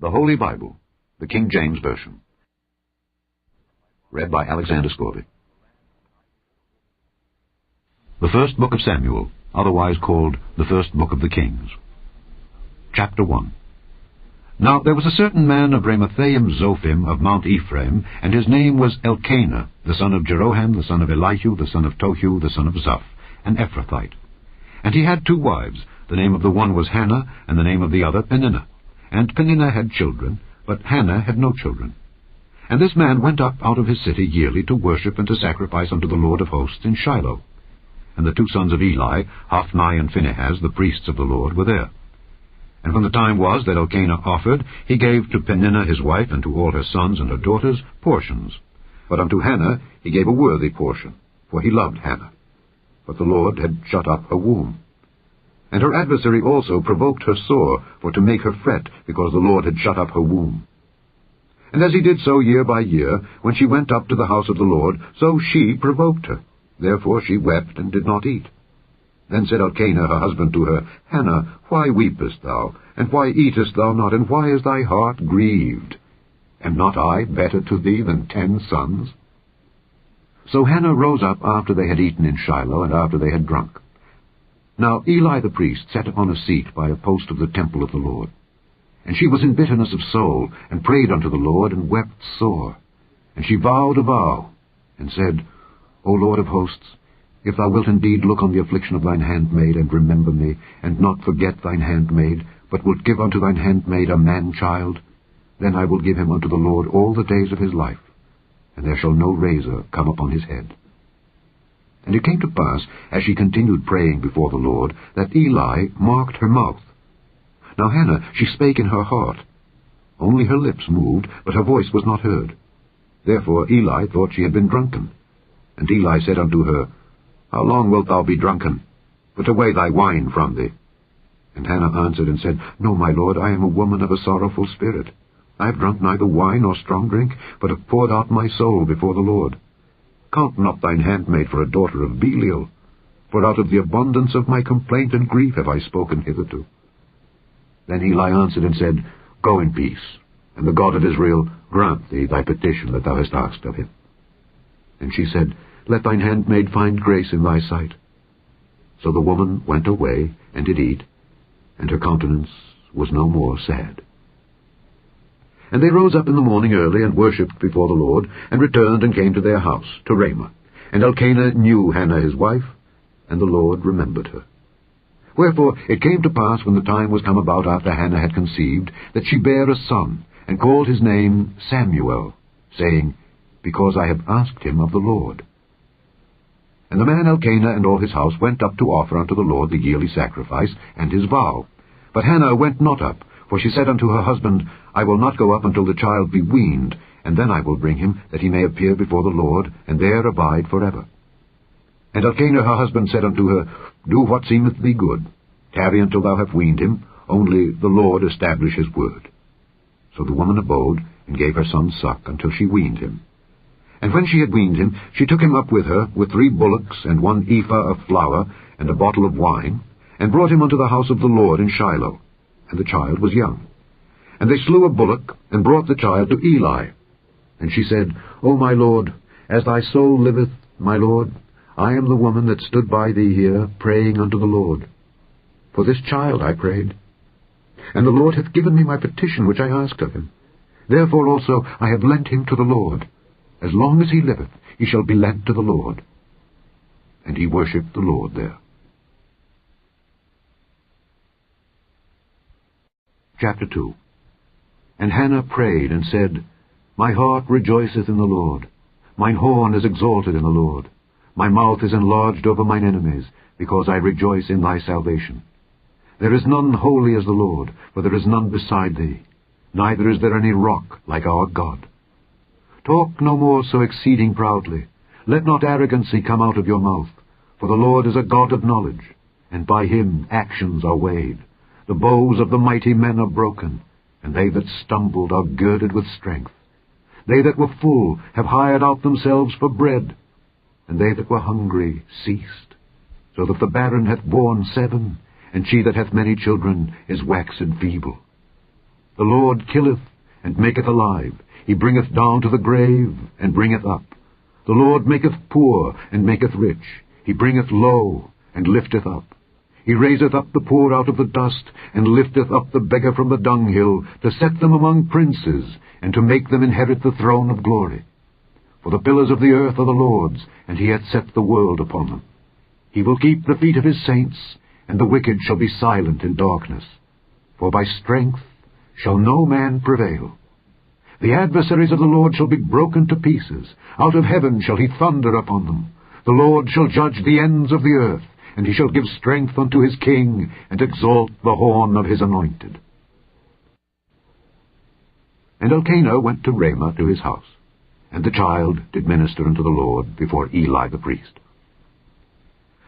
The Holy Bible, the King James Version. Read by Alexander Scorby. The First Book of Samuel, otherwise called the First Book of the Kings. Chapter 1. Now there was a certain man of Ramathaim Zophim of Mount Ephraim, and his name was Elkanah, the son of Jeroham, the son of Elihu, the son of Tohu, the son of Zuph, an Ephrathite. And he had 2 wives. The name of the one was Hannah, and the name of the other Peninnah. And Peninnah had children, but Hannah had no children. And this man went up out of his city yearly to worship and to sacrifice unto the Lord of hosts in Shiloh. And the 2 sons of Eli, Hophni and Phinehas, the priests of the Lord, were there. And when the time was that Elkanah offered, he gave to Peninnah his wife, and to all her sons and her daughters, portions. But unto Hannah he gave a worthy portion, for he loved Hannah. But the Lord had shut up her womb. And her adversary also provoked her sore, for to make her fret, because the Lord had shut up her womb. And as he did so year by year, when she went up to the house of the Lord, so she provoked her. Therefore she wept and did not eat. Then said Elkanah her husband to her, Hannah, why weepest thou? And why eatest thou not? And why is thy heart grieved? Am not I better to thee than 10 sons? So Hannah rose up after they had eaten in Shiloh, and after they had drunk. Now Eli the priest sat upon a seat by a post of the temple of the Lord. And she was in bitterness of soul, and prayed unto the Lord, and wept sore. And she vowed a vow, and said, O Lord of hosts, if thou wilt indeed look on the affliction of thine handmaid, and remember me, and not forget thine handmaid, but wilt give unto thine handmaid a man-child, then I will give him unto the Lord all the days of his life, and there shall no razor come upon his head. And it came to pass, as she continued praying before the Lord, that Eli marked her mouth. Now Hannah, she spake in her heart. Only her lips moved, but her voice was not heard. Therefore Eli thought she had been drunken. And Eli said unto her, How long wilt thou be drunken? Put away thy wine from thee. And Hannah answered and said, No, my lord, I am a woman of a sorrowful spirit. I have drunk neither wine nor strong drink, but have poured out my soul before the Lord. Count not thine handmaid for a daughter of Belial, for out of the abundance of my complaint and grief have I spoken hitherto. Then Eli answered and said, Go in peace, and the God of Israel grant thee thy petition that thou hast asked of him. And she said, Let thine handmaid find grace in thy sight. So the woman went away, and did eat, and her countenance was no more sad. And they rose up in the morning early, and worshipped before the Lord, and returned and came to their house, to Ramah. And Elkanah knew Hannah his wife, and the Lord remembered her. Wherefore it came to pass, when the time was come about after Hannah had conceived, that she bare a son, and called his name Samuel, saying, Because I have asked him of the Lord. And the man Elkanah and all his house went up to offer unto the Lord the yearly sacrifice, and his vow. But Hannah went not up, for she said unto her husband, I will not go up until the child be weaned, and then I will bring him, that he may appear before the Lord, and there abide forever. And Elkanah her husband said unto her, Do what seemeth thee good. Tarry until thou have weaned him, only the Lord establish his word. So the woman abode, and gave her son suck, until she weaned him. And when she had weaned him, she took him up with her, with 3 bullocks, and 1 ephah of flour, and a bottle of wine, and brought him unto the house of the Lord in Shiloh. And the child was young. And they slew a bullock, and brought the child to Eli. And she said, O my lord, as thy soul liveth, my lord, I am the woman that stood by thee here, praying unto the Lord. For this child I prayed. And the Lord hath given me my petition which I asked of him. Therefore also I have lent him to the Lord. As long as he liveth, he shall be lent to the Lord. And he worshipped the Lord there. Chapter 2. And Hannah prayed and said, My heart rejoiceth in the Lord. Mine horn is exalted in the Lord. My mouth is enlarged over mine enemies, because I rejoice in thy salvation. There is none holy as the Lord, for there is none beside thee. Neither is there any rock like our God. Talk no more so exceeding proudly. Let not arrogancy come out of your mouth. For the Lord is a God of knowledge, and by him actions are weighed. The bows of the mighty men are broken, and they that stumbled are girded with strength. They that were full have hired out themselves for bread, and they that were hungry ceased. So that the barren hath borne 7, and she that hath many children is waxed feeble. The Lord killeth, and maketh alive. He bringeth down to the grave, and bringeth up. The Lord maketh poor, and maketh rich. He bringeth low, and lifteth up. He raiseth up the poor out of the dust, and lifteth up the beggar from the dunghill, to set them among princes, and to make them inherit the throne of glory. For the pillars of the earth are the Lord's, and he hath set the world upon them. He will keep the feet of his saints, and the wicked shall be silent in darkness. For by strength shall no man prevail. The adversaries of the Lord shall be broken to pieces. Out of heaven shall he thunder upon them. The Lord shall judge the ends of the earth, and he shall give strength unto his king, and exalt the horn of his anointed. And Elkanah went to Ramah to his house, and the child did minister unto the Lord before Eli the priest.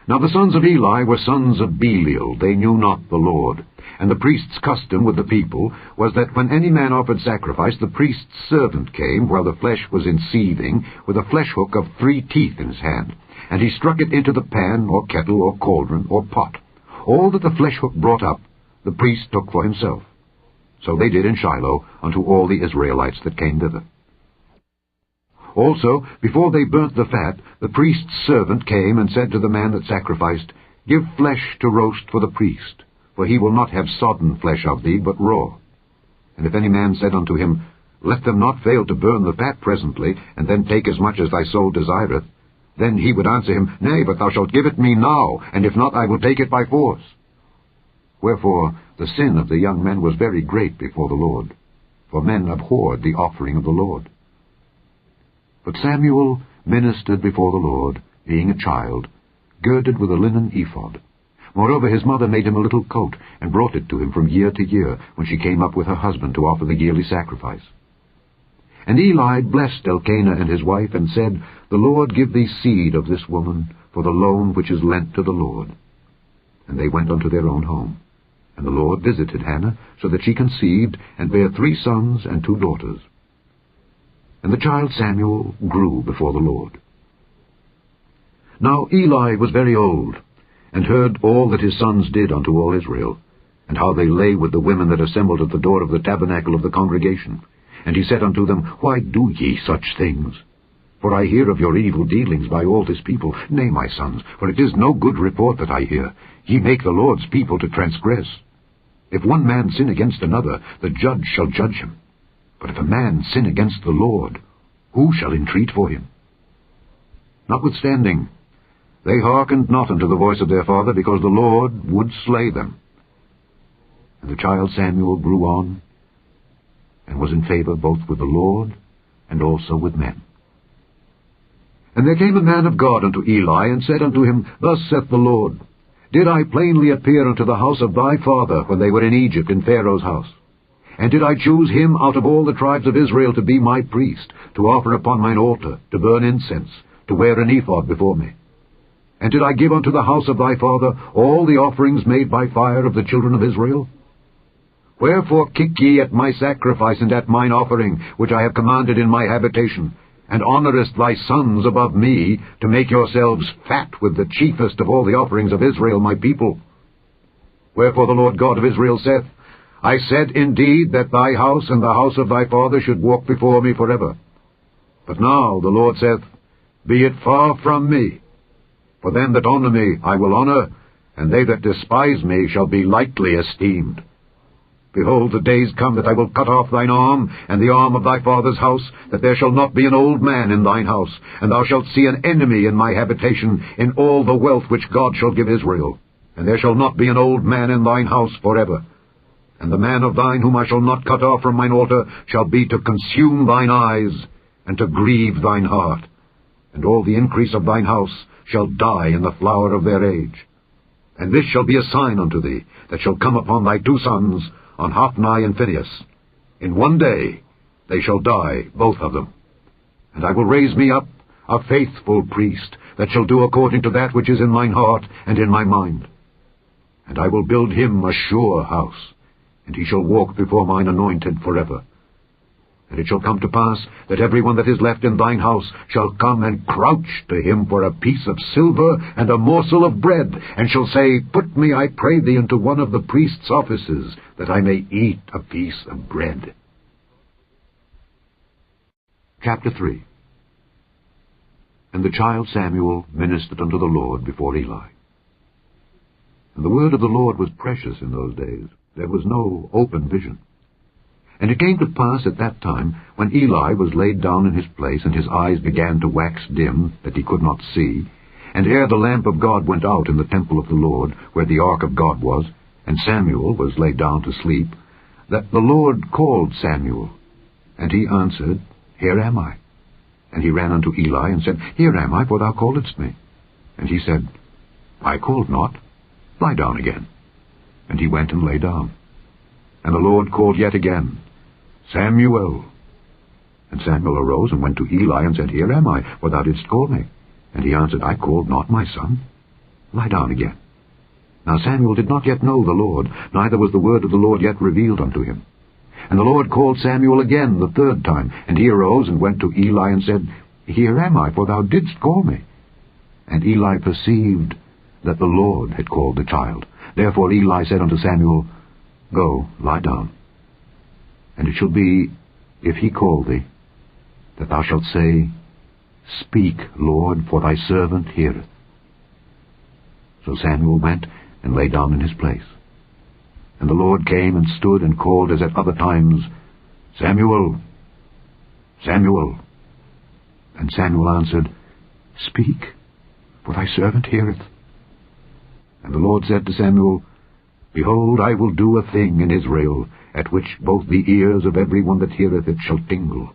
Now the sons of Eli were sons of Belial. They knew not the Lord. And the priest's custom with the people was that when any man offered sacrifice, the priest's servant came, while the flesh was in seething, with a flesh hook of 3 teeth in his hand, and he struck it into the pan, or kettle, or cauldron, or pot. All that the flesh hook brought up, the priest took for himself. So they did in Shiloh unto all the Israelites that came thither. Also, before they burnt the fat, the priest's servant came and said to the man that sacrificed, Give flesh to roast for the priest, for he will not have sodden flesh of thee, but raw. And if any man said unto him, Let them not fail to burn the fat presently, and then take as much as thy soul desireth, then he would answer him, Nay, but thou shalt give it me now, and if not, I will take it by force. Wherefore the sin of the young men was very great before the Lord, for men abhorred the offering of the Lord. But Samuel ministered before the Lord, being a child, girded with a linen ephod. Moreover, his mother made him a little coat, and brought it to him from year to year, when she came up with her husband to offer the yearly sacrifice. And Eli blessed Elkanah and his wife, and said, The Lord give thee seed of this woman, for the loan which is lent to the Lord. And they went unto their own home. And the Lord visited Hannah, so that she conceived, and bare 3 sons and 2 daughters. And the child Samuel grew before the Lord. Now Eli was very old, and heard all that his sons did unto all Israel, and how they lay with the women that assembled at the door of the tabernacle of the congregation. And he said unto them, Why do ye such things? For I hear of your evil dealings by all this people. Nay, my sons, for it is no good report that I hear. Ye make the Lord's people to transgress. If one man sin against another, the judge shall judge him. But if a man sin against the Lord, who shall entreat for him? Notwithstanding, they hearkened not unto the voice of their father, because the Lord would slay them. And the child Samuel grew on, and was in favor both with the Lord and also with men. And there came a man of God unto Eli, and said unto him, Thus saith the Lord, Did I plainly appear unto the house of thy father when they were in Egypt in Pharaoh's house? And did I choose him out of all the tribes of Israel to be my priest, to offer upon mine altar, to burn incense, to wear an ephod before me? And did I give unto the house of thy father all the offerings made by fire of the children of Israel? Wherefore kick ye at my sacrifice and at mine offering, which I have commanded in my habitation, and honourest thy sons above me, to make yourselves fat with the chiefest of all the offerings of Israel my people? Wherefore the Lord God of Israel saith, I said indeed that thy house and the house of thy father should walk before me forever. But now the Lord saith, Be it far from me. For them that honour me I will honour, and they that despise me shall be lightly esteemed. Behold, the days come that I will cut off thine arm, and the arm of thy father's house, that there shall not be an old man in thine house, and thou shalt see an enemy in my habitation, in all the wealth which God shall give Israel. And there shall not be an old man in thine house forever. And the man of thine whom I shall not cut off from mine altar shall be to consume thine eyes, and to grieve thine heart. And all the increase of thine house shall die in the flower of their age. And this shall be a sign unto thee, that shall come upon thy 2 sons, on Hophni and Phinehas. In one day they shall die, both of them. And I will raise me up a faithful priest, that shall do according to that which is in mine heart and in my mind. And I will build him a sure house, and he shall walk before mine anointed forever. And it shall come to pass, that every one that is left in thine house shall come and crouch to him for a piece of silver and a morsel of bread, and shall say, Put me, I pray thee, into one of the priest's offices, that I may eat a piece of bread. Chapter 3. And the child Samuel ministered unto the Lord before Eli. And the word of the Lord was precious in those days. There was no open vision. And it came to pass at that time, when Eli was laid down in his place, and his eyes began to wax dim, that he could not see, and ere the lamp of God went out in the temple of the Lord, where the ark of God was, and Samuel was laid down to sleep, that the Lord called Samuel. And he answered, Here am I. And he ran unto Eli, and said, Here am I, for thou calledst me. And he said, I called not. Lie down again. And he went and lay down. And the Lord called yet again, Samuel. And Samuel arose and went to Eli, and said, Here am I, for thou didst call me. And he answered, I called not, my son. Lie down again. Now Samuel did not yet know the Lord, neither was the word of the Lord yet revealed unto him. And the Lord called Samuel again the third time, and he arose and went to Eli, and said, Here am I, for thou didst call me. And Eli perceived that the Lord had called the child. Therefore Eli said unto Samuel, Go, lie down. And it shall be, if he call thee, that thou shalt say, Speak, Lord, for thy servant heareth. So Samuel went and lay down in his place. And the Lord came and stood and called as at other times, Samuel, Samuel. And Samuel answered, Speak, for thy servant heareth. And the Lord said to Samuel, Behold, I will do a thing in Israel, at which both the ears of every one that heareth it shall tingle.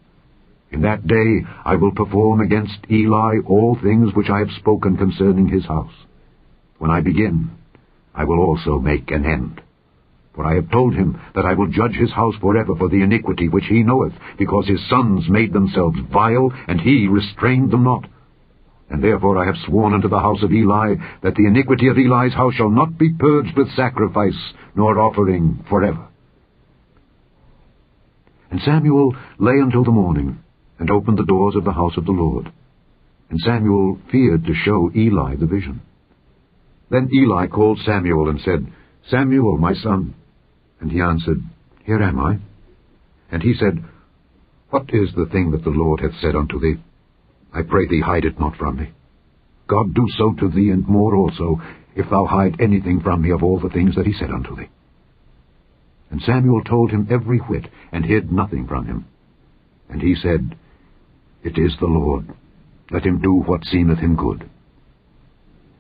In that day I will perform against Eli all things which I have spoken concerning his house. When I begin, I will also make an end. For I have told him that I will judge his house forever for the iniquity which he knoweth, because his sons made themselves vile, and he restrained them not. And therefore I have sworn unto the house of Eli, that the iniquity of Eli's house shall not be purged with sacrifice, nor offering forever. And Samuel lay until the morning, and opened the doors of the house of the Lord. And Samuel feared to show Eli the vision. Then Eli called Samuel, and said, Samuel, my son. And he answered, Here am I. And he said, What is the thing that the Lord hath said unto thee? I pray thee, hide it not from me. God do so to thee, and more also, if thou hide anything from me of all the things that he said unto thee. And Samuel told him every whit, and hid nothing from him. And he said, It is the Lord. Let him do what seemeth him good.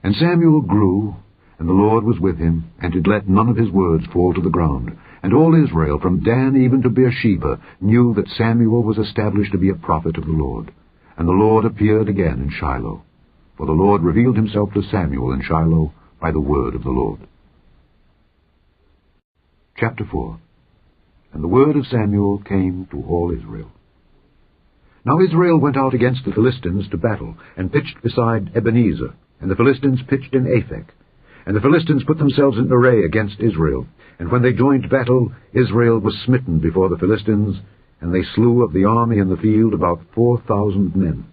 And Samuel grew, and the Lord was with him, and did let none of his words fall to the ground. And all Israel, from Dan even to Beersheba, knew that Samuel was established to be a prophet of the Lord. And the Lord appeared again in Shiloh. For the Lord revealed himself to Samuel in Shiloh by the word of the Lord. Chapter 4. And the word of Samuel came to all Israel. Now Israel went out against the Philistines to battle, and pitched beside Ebenezer, and the Philistines pitched in Aphek. And the Philistines put themselves in array against Israel. And when they joined battle, Israel was smitten before the Philistines, and they slew of the army in the field about 4,000 men.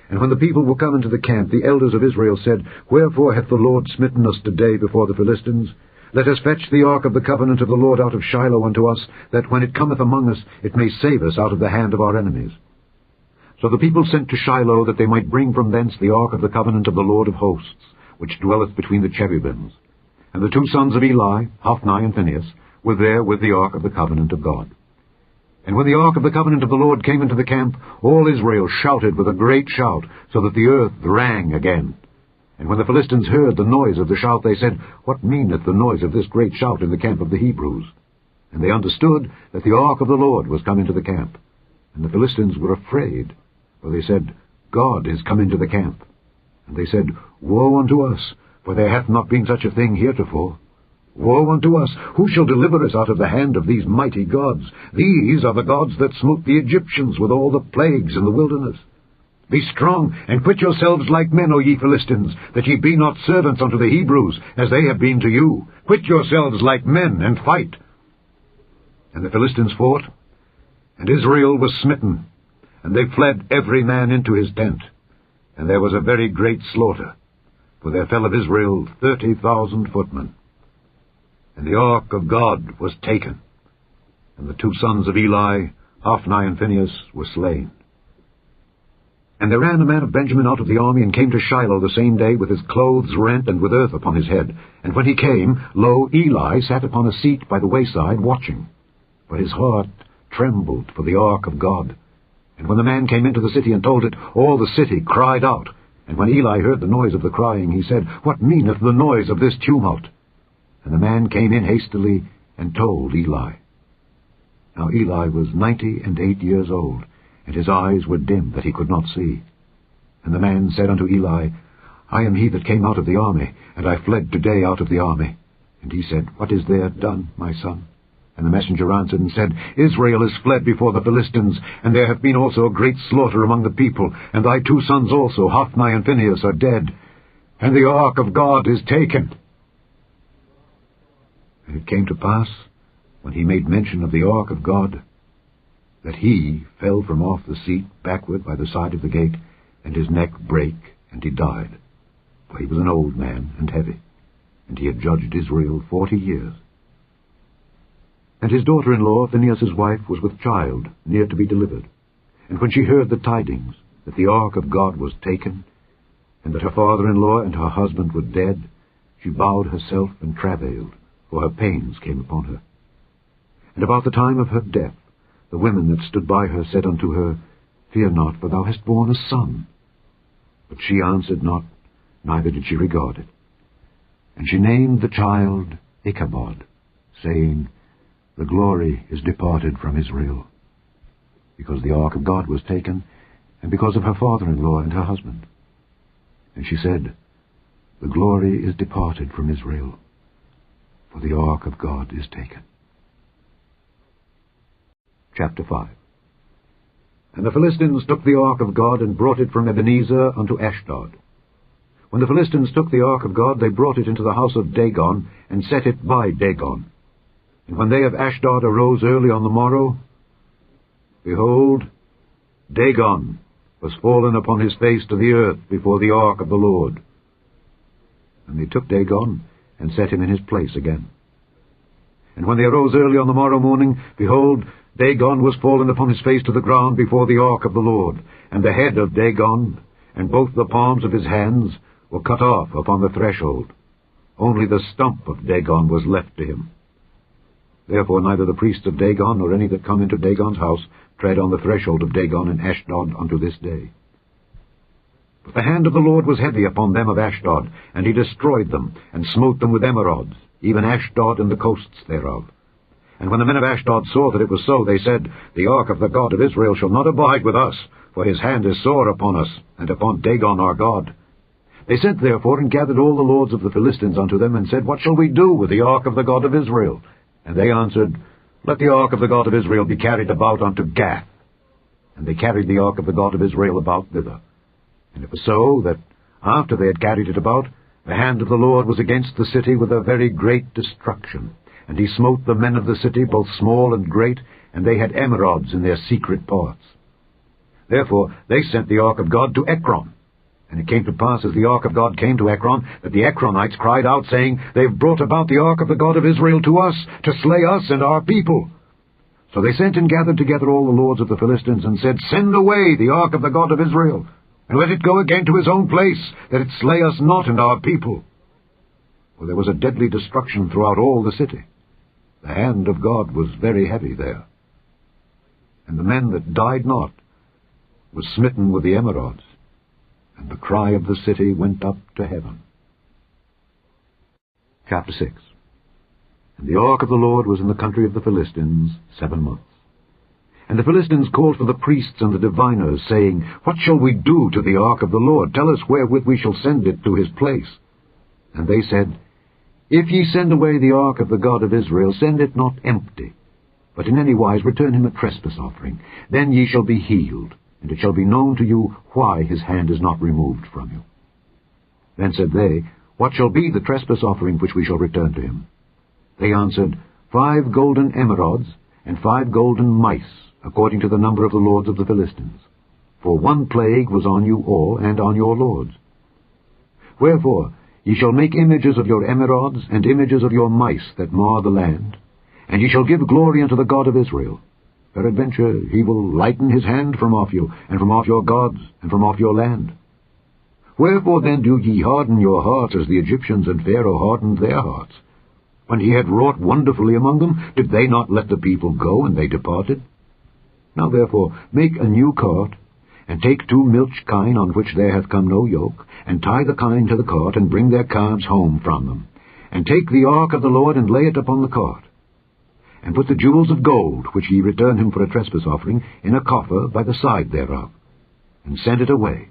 And when the people were come into the camp, the elders of Israel said, Wherefore hath the Lord smitten us today before the Philistines? Let us fetch the ark of the covenant of the Lord out of Shiloh unto us, that when it cometh among us, it may save us out of the hand of our enemies. So the people sent to Shiloh, that they might bring from thence the ark of the covenant of the Lord of hosts, which dwelleth between the cherubims. And the two sons of Eli, Hophni and Phinehas, were there with the ark of the covenant of God. And when the ark of the covenant of the Lord came into the camp, all Israel shouted with a great shout, so that the earth rang again. And when the Philistines heard the noise of the shout, they said, What meaneth the noise of this great shout in the camp of the Hebrews? And they understood that the ark of the Lord was come into the camp. And the Philistines were afraid, for they said, God is come into the camp. And they said, Woe unto us, for there hath not been such a thing heretofore. Woe unto us! Who shall deliver us out of the hand of these mighty gods? These are the gods that smote the Egyptians with all the plagues in the wilderness. Be strong, and quit yourselves like men, O ye Philistines, that ye be not servants unto the Hebrews, as they have been to you. Quit yourselves like men, and fight. And the Philistines fought, And Israel was smitten, and they fled every man into his tent. And there was a very great slaughter, for there fell of Israel 30,000 footmen. And the ark of God was taken, and the two sons of Eli, Hophni and Phinehas, were slain. And there ran a man of Benjamin out of the army, and came to Shiloh the same day, with his clothes rent, and with earth upon his head. And when he came, lo, Eli sat upon a seat by the wayside, watching. For his heart trembled for the ark of God. And when the man came into the city and told it, all the city cried out. And when Eli heard the noise of the crying, he said, What meaneth the noise of this tumult? And the man came in hastily, and told Eli. Now Eli was 98 years old, and his eyes were dim, that he could not see. And the man said unto Eli, I am he that came out of the army, and I fled today out of the army. And he said, What is there done, my son? And the messenger answered and said, Israel is fled before the Philistines, and there hath been also a great slaughter among the people, and thy two sons also, Hophni and Phinehas, are dead, and the ark of God is taken. And it came to pass, when he made mention of the ark of God, that he fell from off the seat backward by the side of the gate, and his neck brake, and he died. For he was an old man and heavy, and he had judged Israel 40 years. And his daughter-in-law, Phinehas' wife, was with child, near to be delivered. And when she heard the tidings, that the ark of God was taken, and that her father-in-law and her husband were dead, she bowed herself and travailed, for her pains came upon her. And about the time of her death, the women that stood by her said unto her, Fear not, for thou hast borne a son. But she answered not, neither did she regard it. And she named the child Ichabod, saying, The glory is departed from Israel, because the ark of God was taken, and because of her father-in-law and her husband. And she said, The glory is departed from Israel, for the ark of God is taken. Chapter 5. And the Philistines took the ark of God, and brought it from Ebenezer unto Ashdod. When the Philistines took the ark of God, they brought it into the house of Dagon, and set it by Dagon. And when they of Ashdod arose early on the morrow, behold, Dagon was fallen upon his face to the earth before the ark of the Lord. And they took Dagon, and set him in his place again. And when they arose early on the morrow morning, behold, Dagon was fallen upon his face to the ground before the ark of the Lord. And the head of Dagon, and both the palms of his hands, were cut off upon the threshold. Only the stump of Dagon was left to him. Therefore neither the priests of Dagon, nor any that come into Dagon's house, tread on the threshold of Dagon in Ashdod unto this day. But the hand of the Lord was heavy upon them of Ashdod, and he destroyed them, and smote them with emerods, even Ashdod and the coasts thereof. And when the men of Ashdod saw that it was so, they said, The ark of the God of Israel shall not abide with us, for his hand is sore upon us, and upon Dagon our God. They sent therefore and gathered all the lords of the Philistines unto them, and said, What shall we do with the ark of the God of Israel? And they answered, Let the ark of the God of Israel be carried about unto Gath. And they carried the ark of the God of Israel about thither. And it was so that, after they had carried it about, the hand of the Lord was against the city with a very great destruction. And he smote the men of the city, both small and great, and they had emerods in their secret parts. Therefore they sent the ark of God to Ekron. And it came to pass, as the ark of God came to Ekron, that the Ekronites cried out, saying, They have brought about the ark of the God of Israel to us, to slay us and our people. So they sent and gathered together all the lords of the Philistines, and said, Send away the ark of the God of Israel, and let it go again to his own place, that it slay us not and our people. For there was a deadly destruction throughout all the city. The hand of God was very heavy there. And the men that died not were smitten with the emerods, and the cry of the city went up to heaven. Chapter 6. And the ark of the Lord was in the country of the Philistines 7 months. And the Philistines called for the priests and the diviners, saying, What shall we do to the ark of the Lord? Tell us wherewith we shall send it to his place. And they said, If ye send away the ark of the God of Israel, send it not empty, but in any wise return him a trespass offering. Then ye shall be healed, and it shall be known to you why his hand is not removed from you. Then said they, What shall be the trespass offering which we shall return to him? They answered, 5 golden emerods, and 5 golden mice, according to the number of the lords of the Philistines. For one plague was on you all, and on your lords. Wherefore ye shall make images of your emerods, and images of your mice that mar the land, and ye shall give glory unto the God of Israel. Peradventure he will lighten his hand from off you, and from off your gods, and from off your land. Wherefore then do ye harden your hearts, as the Egyptians and Pharaoh hardened their hearts? When he had wrought wonderfully among them, did they not let the people go, and they departed? Now therefore make a new cart, and take 2 milch kine on which there hath come no yoke, and tie the kine to the cart, and bring their calves home from them. And take the ark of the Lord, and lay it upon the cart. And put the jewels of gold, which ye return him for a trespass offering, in a coffer by the side thereof, and send it away,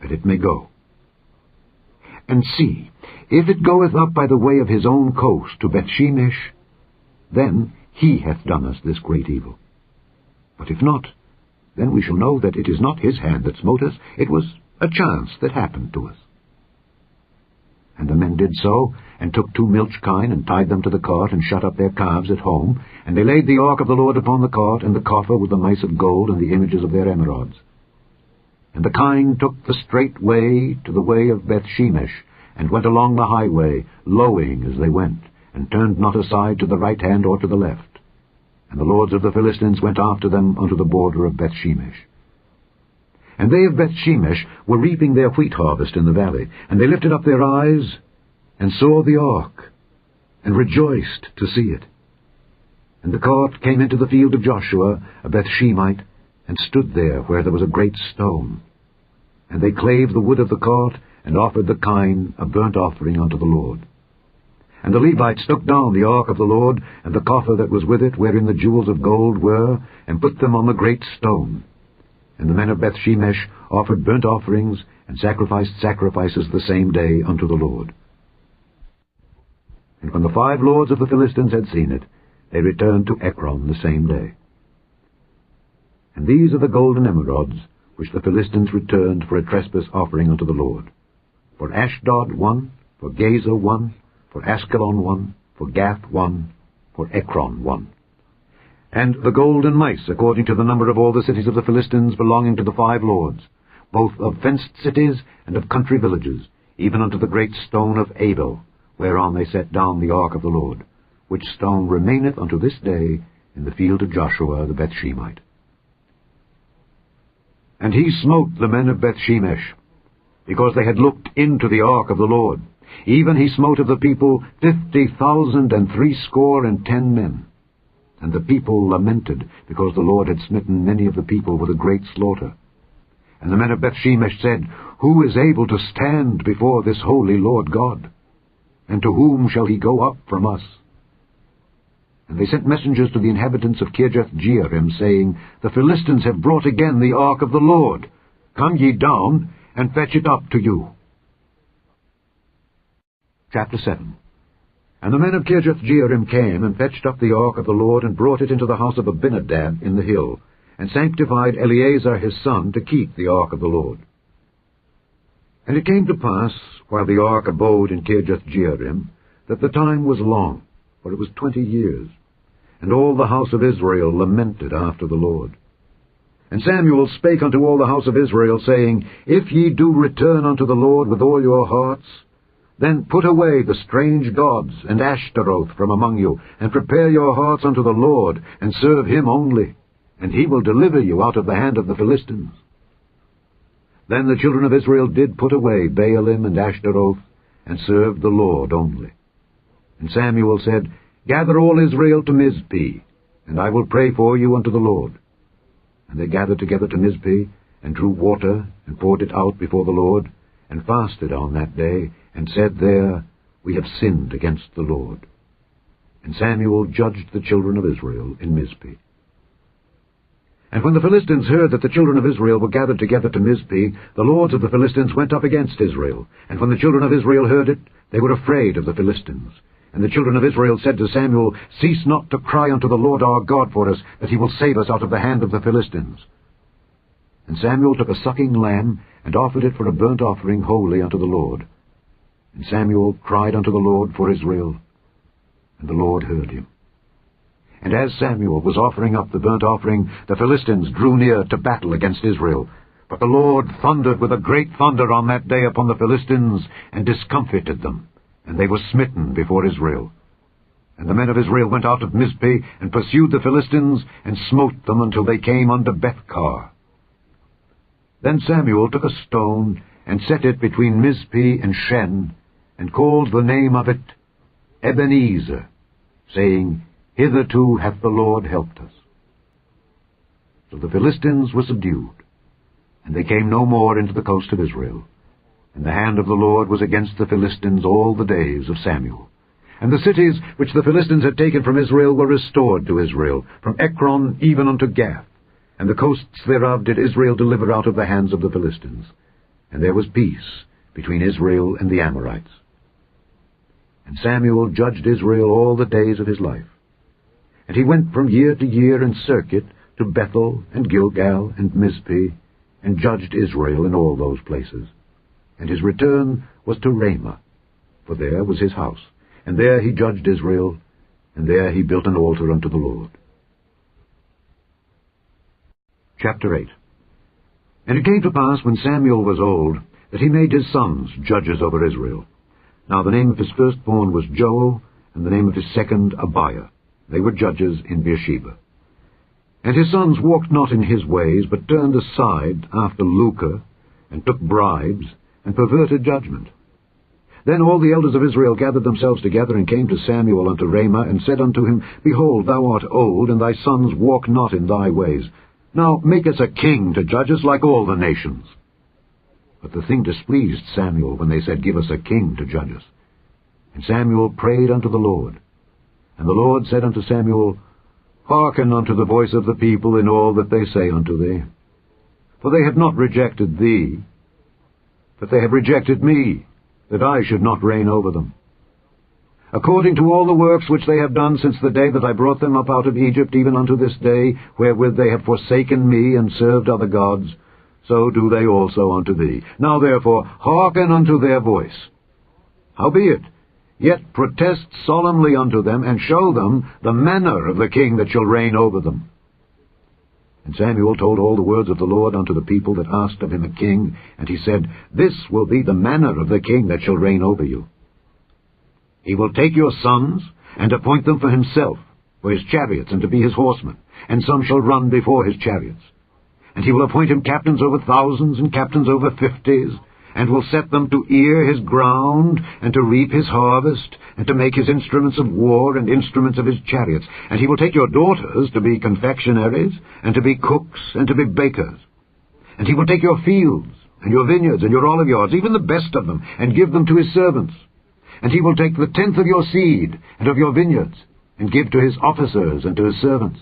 that it may go. And see, if it goeth up by the way of his own coast to Bethshemesh, then he hath done us this great evil. But if not, then we shall know that it is not his hand that smote us, it was a chance that happened to us. And the men did so, and took 2 milch kine, and tied them to the cart, and shut up their calves at home. And they laid the ark of the Lord upon the cart, and the coffer with the mice of gold, and the images of their emerods. And the kine took the straight way to the way of Bethshemesh, and went along the highway, lowing as they went, and turned not aside to the right hand or to the left. And the lords of the Philistines went after them unto the border of Bethshemesh. And they of Bethshemesh were reaping their wheat harvest in the valley, and they lifted up their eyes, and saw the ark, and rejoiced to see it. And the cart came into the field of Joshua, a Bethshemite, and stood there where there was a great stone. And they clave the wood of the cart, and offered the kine a burnt offering unto the Lord. And the Levites took down the ark of the Lord, and the coffer that was with it, wherein the jewels of gold were, and put them on the great stone. And the men of Bethshemesh offered burnt offerings, and sacrificed sacrifices the same day unto the Lord. And when the 5 lords of the Philistines had seen it, they returned to Ekron the same day. And these are the golden emerods, which the Philistines returned for a trespass offering unto the Lord. For Ashdod 1, for Gaza 1, for Askelon 1, for Gath 1, for Ekron 1. And the golden mice, according to the number of all the cities of the Philistines belonging to the 5 lords, both of fenced cities and of country villages, even unto the great stone of Abel, whereon they set down the ark of the Lord, which stone remaineth unto this day in the field of Joshua the Bethshemite. And he smote the men of Bethshemesh, because they had looked into the ark of the Lord. Even he smote of the people 50,060 men. And the people lamented, because the Lord had smitten many of the people with a great slaughter. And the men of Bethshemesh said, Who is able to stand before this holy Lord God? And to whom shall he go up from us? And they sent messengers to the inhabitants of Kirjath-jearim, saying, The Philistines have brought again the ark of the Lord. Come ye down, and fetch it up to you. Chapter 7. And the men of Kirjath-jearim came, and fetched up the ark of the Lord, and brought it into the house of Abinadab in the hill, and sanctified Eleazar his son to keep the ark of the Lord. And it came to pass, while the ark abode in Kirjath-jearim, that the time was long, for it was 20 years. And all the house of Israel lamented after the Lord. And Samuel spake unto all the house of Israel, saying, If ye do return unto the Lord with all your hearts, then put away the strange gods and Ashtaroth from among you, and prepare your hearts unto the Lord, and serve him only, and he will deliver you out of the hand of the Philistines. Then the children of Israel did put away Baalim and Ashtaroth, and served the Lord only. And Samuel said, Gather all Israel to Mizpeh, and I will pray for you unto the Lord. And they gathered together to Mizpeh, and drew water, and poured it out before the Lord, and fasted on that day, and said there, We have sinned against the Lord. And Samuel judged the children of Israel in Mizpeh. And when the Philistines heard that the children of Israel were gathered together to Mizpeh, the lords of the Philistines went up against Israel. And when the children of Israel heard it, they were afraid of the Philistines. And the children of Israel said to Samuel, Cease not to cry unto the Lord our God for us, that he will save us out of the hand of the Philistines. And Samuel took a sucking lamb, and offered it for a burnt offering wholly unto the Lord. And Samuel cried unto the Lord for Israel, and the Lord heard him. And as Samuel was offering up the burnt offering, the Philistines drew near to battle against Israel. But the Lord thundered with a great thunder on that day upon the Philistines, and discomfited them, and they were smitten before Israel. And the men of Israel went out of Mizpeh, and pursued the Philistines, and smote them until they came unto Bethkar. Then Samuel took a stone, and set it between Mizpeh and Shen, and called the name of it Ebenezer, saying, Hitherto hath the Lord helped us. So the Philistines were subdued, and they came no more into the coast of Israel. And the hand of the Lord was against the Philistines all the days of Samuel. And the cities which the Philistines had taken from Israel were restored to Israel, from Ekron even unto Gath. And the coasts thereof did Israel deliver out of the hands of the Philistines. And there was peace between Israel and the Amorites. And Samuel judged Israel all the days of his life. And he went from year to year in circuit to Bethel and Gilgal and Mizpeh, and judged Israel in all those places. And his return was to Ramah, for there was his house. And there he judged Israel, and there he built an altar unto the Lord. Chapter 8. And it came to pass, when Samuel was old, that he made his sons judges over Israel. Now the name of his firstborn was Joel, and the name of his second Abiah. They were judges in Beersheba. And his sons walked not in his ways, but turned aside after lucre, and took bribes, and perverted judgment. Then all the elders of Israel gathered themselves together, and came to Samuel unto Ramah, and said unto him, Behold, thou art old, and thy sons walk not in thy ways. Now make us a king to judge us like all the nations. But the thing displeased Samuel when they said, Give us a king to judge us. And Samuel prayed unto the Lord. And the Lord said unto Samuel, Hearken unto the voice of the people in all that they say unto thee. For they have not rejected thee, but they have rejected me, that I should not reign over them. According to all the works which they have done since the day that I brought them up out of Egypt, even unto this day, wherewith they have forsaken me, and served other gods, so do they also unto thee. Now therefore hearken unto their voice. Howbeit, yet protest solemnly unto them, and show them the manner of the king that shall reign over them. And Samuel told all the words of the Lord unto the people that asked of him a king, and he said, This will be the manner of the king that shall reign over you. He will take your sons, and appoint them for himself, for his chariots, and to be his horsemen, and some shall run before his chariots. And he will appoint him captains over thousands, and captains over 50s, and will set them to ear his ground, and to reap his harvest, and to make his instruments of war, and instruments of his chariots. And he will take your daughters to be confectionaries, and to be cooks, and to be bakers. And he will take your fields, and your vineyards, and your oliveyards, even the best of them, and give them to his servants. And he will take the tenth of your seed, and of your vineyards, and give to his officers, and to his servants.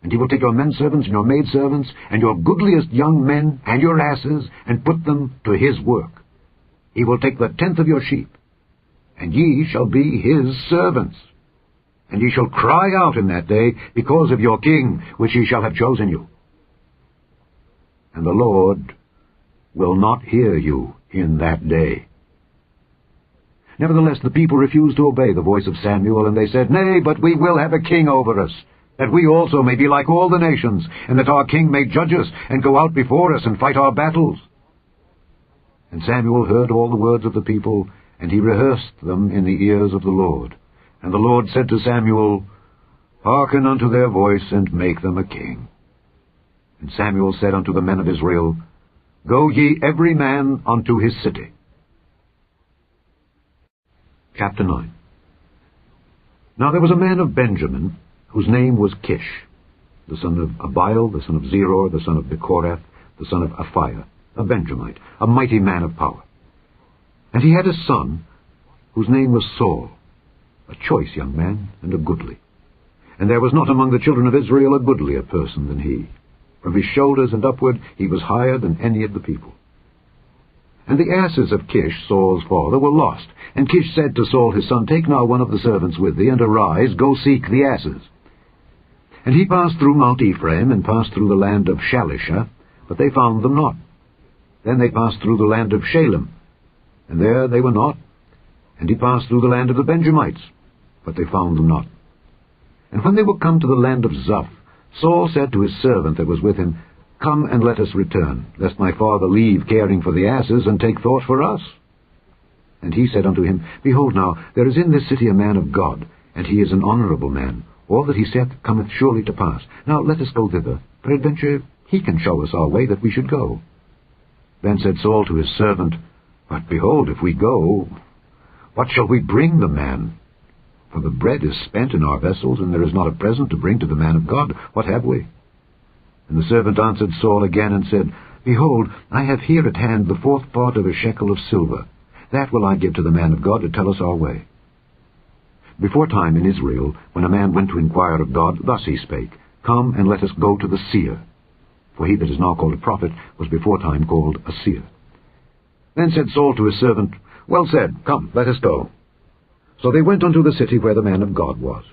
And he will take your menservants and your maidservants, and your goodliest young men, and your asses, and put them to his work. He will take the tenth of your sheep, and ye shall be his servants. And ye shall cry out in that day because of your king, which ye shall have chosen you. And the Lord will not hear you in that day. Nevertheless the people refused to obey the voice of Samuel, and they said, Nay, but we will have a king over us, that we also may be like all the nations, and that our king may judge us, and go out before us, and fight our battles. And Samuel heard all the words of the people, and he rehearsed them in the ears of the Lord. And the Lord said to Samuel, Hearken unto their voice, and make them a king. And Samuel said unto the men of Israel, Go ye every man unto his city. Chapter 9. Now there was a man of Benjamin, whose name was Kish, the son of Abiel, the son of Zeror, the son of Bechorath, the son of Aphiah, a Benjamite, a mighty man of power. And he had a son, whose name was Saul, a choice young man, and a goodly. And there was not among the children of Israel a goodlier person than he. From his shoulders and upward he was higher than any of the people. And the asses of Kish, Saul's father, were lost. And Kish said to Saul his son, Take now one of the servants with thee, and arise, go seek the asses. And he passed through Mount Ephraim, and passed through the land of Shalisha, but they found them not. Then they passed through the land of Shalem, and there they were not. And he passed through the land of the Benjamites, but they found them not. And when they were come to the land of Zuph, Saul said to his servant that was with him, Come and let us return, lest my father leave caring for the asses, and take thought for us. And he said unto him, Behold now, there is in this city a man of God, and he is an honourable man. All that he saith cometh surely to pass. Now let us go thither. Peradventure he can show us our way that we should go. Then said Saul to his servant, But behold, if we go, what shall we bring the man? For the bread is spent in our vessels, and there is not a present to bring to the man of God. What have we? And the servant answered Saul again, and said, Behold, I have here at hand the 4th part of a shekel of silver. That will I give to the man of God to tell us our way. Before time in Israel, when a man went to inquire of God, thus he spake, Come and let us go to the seer. For he that is now called a prophet was before time called a seer. Then said Saul to his servant, Well said, come, let us go. So they went unto the city where the man of God was.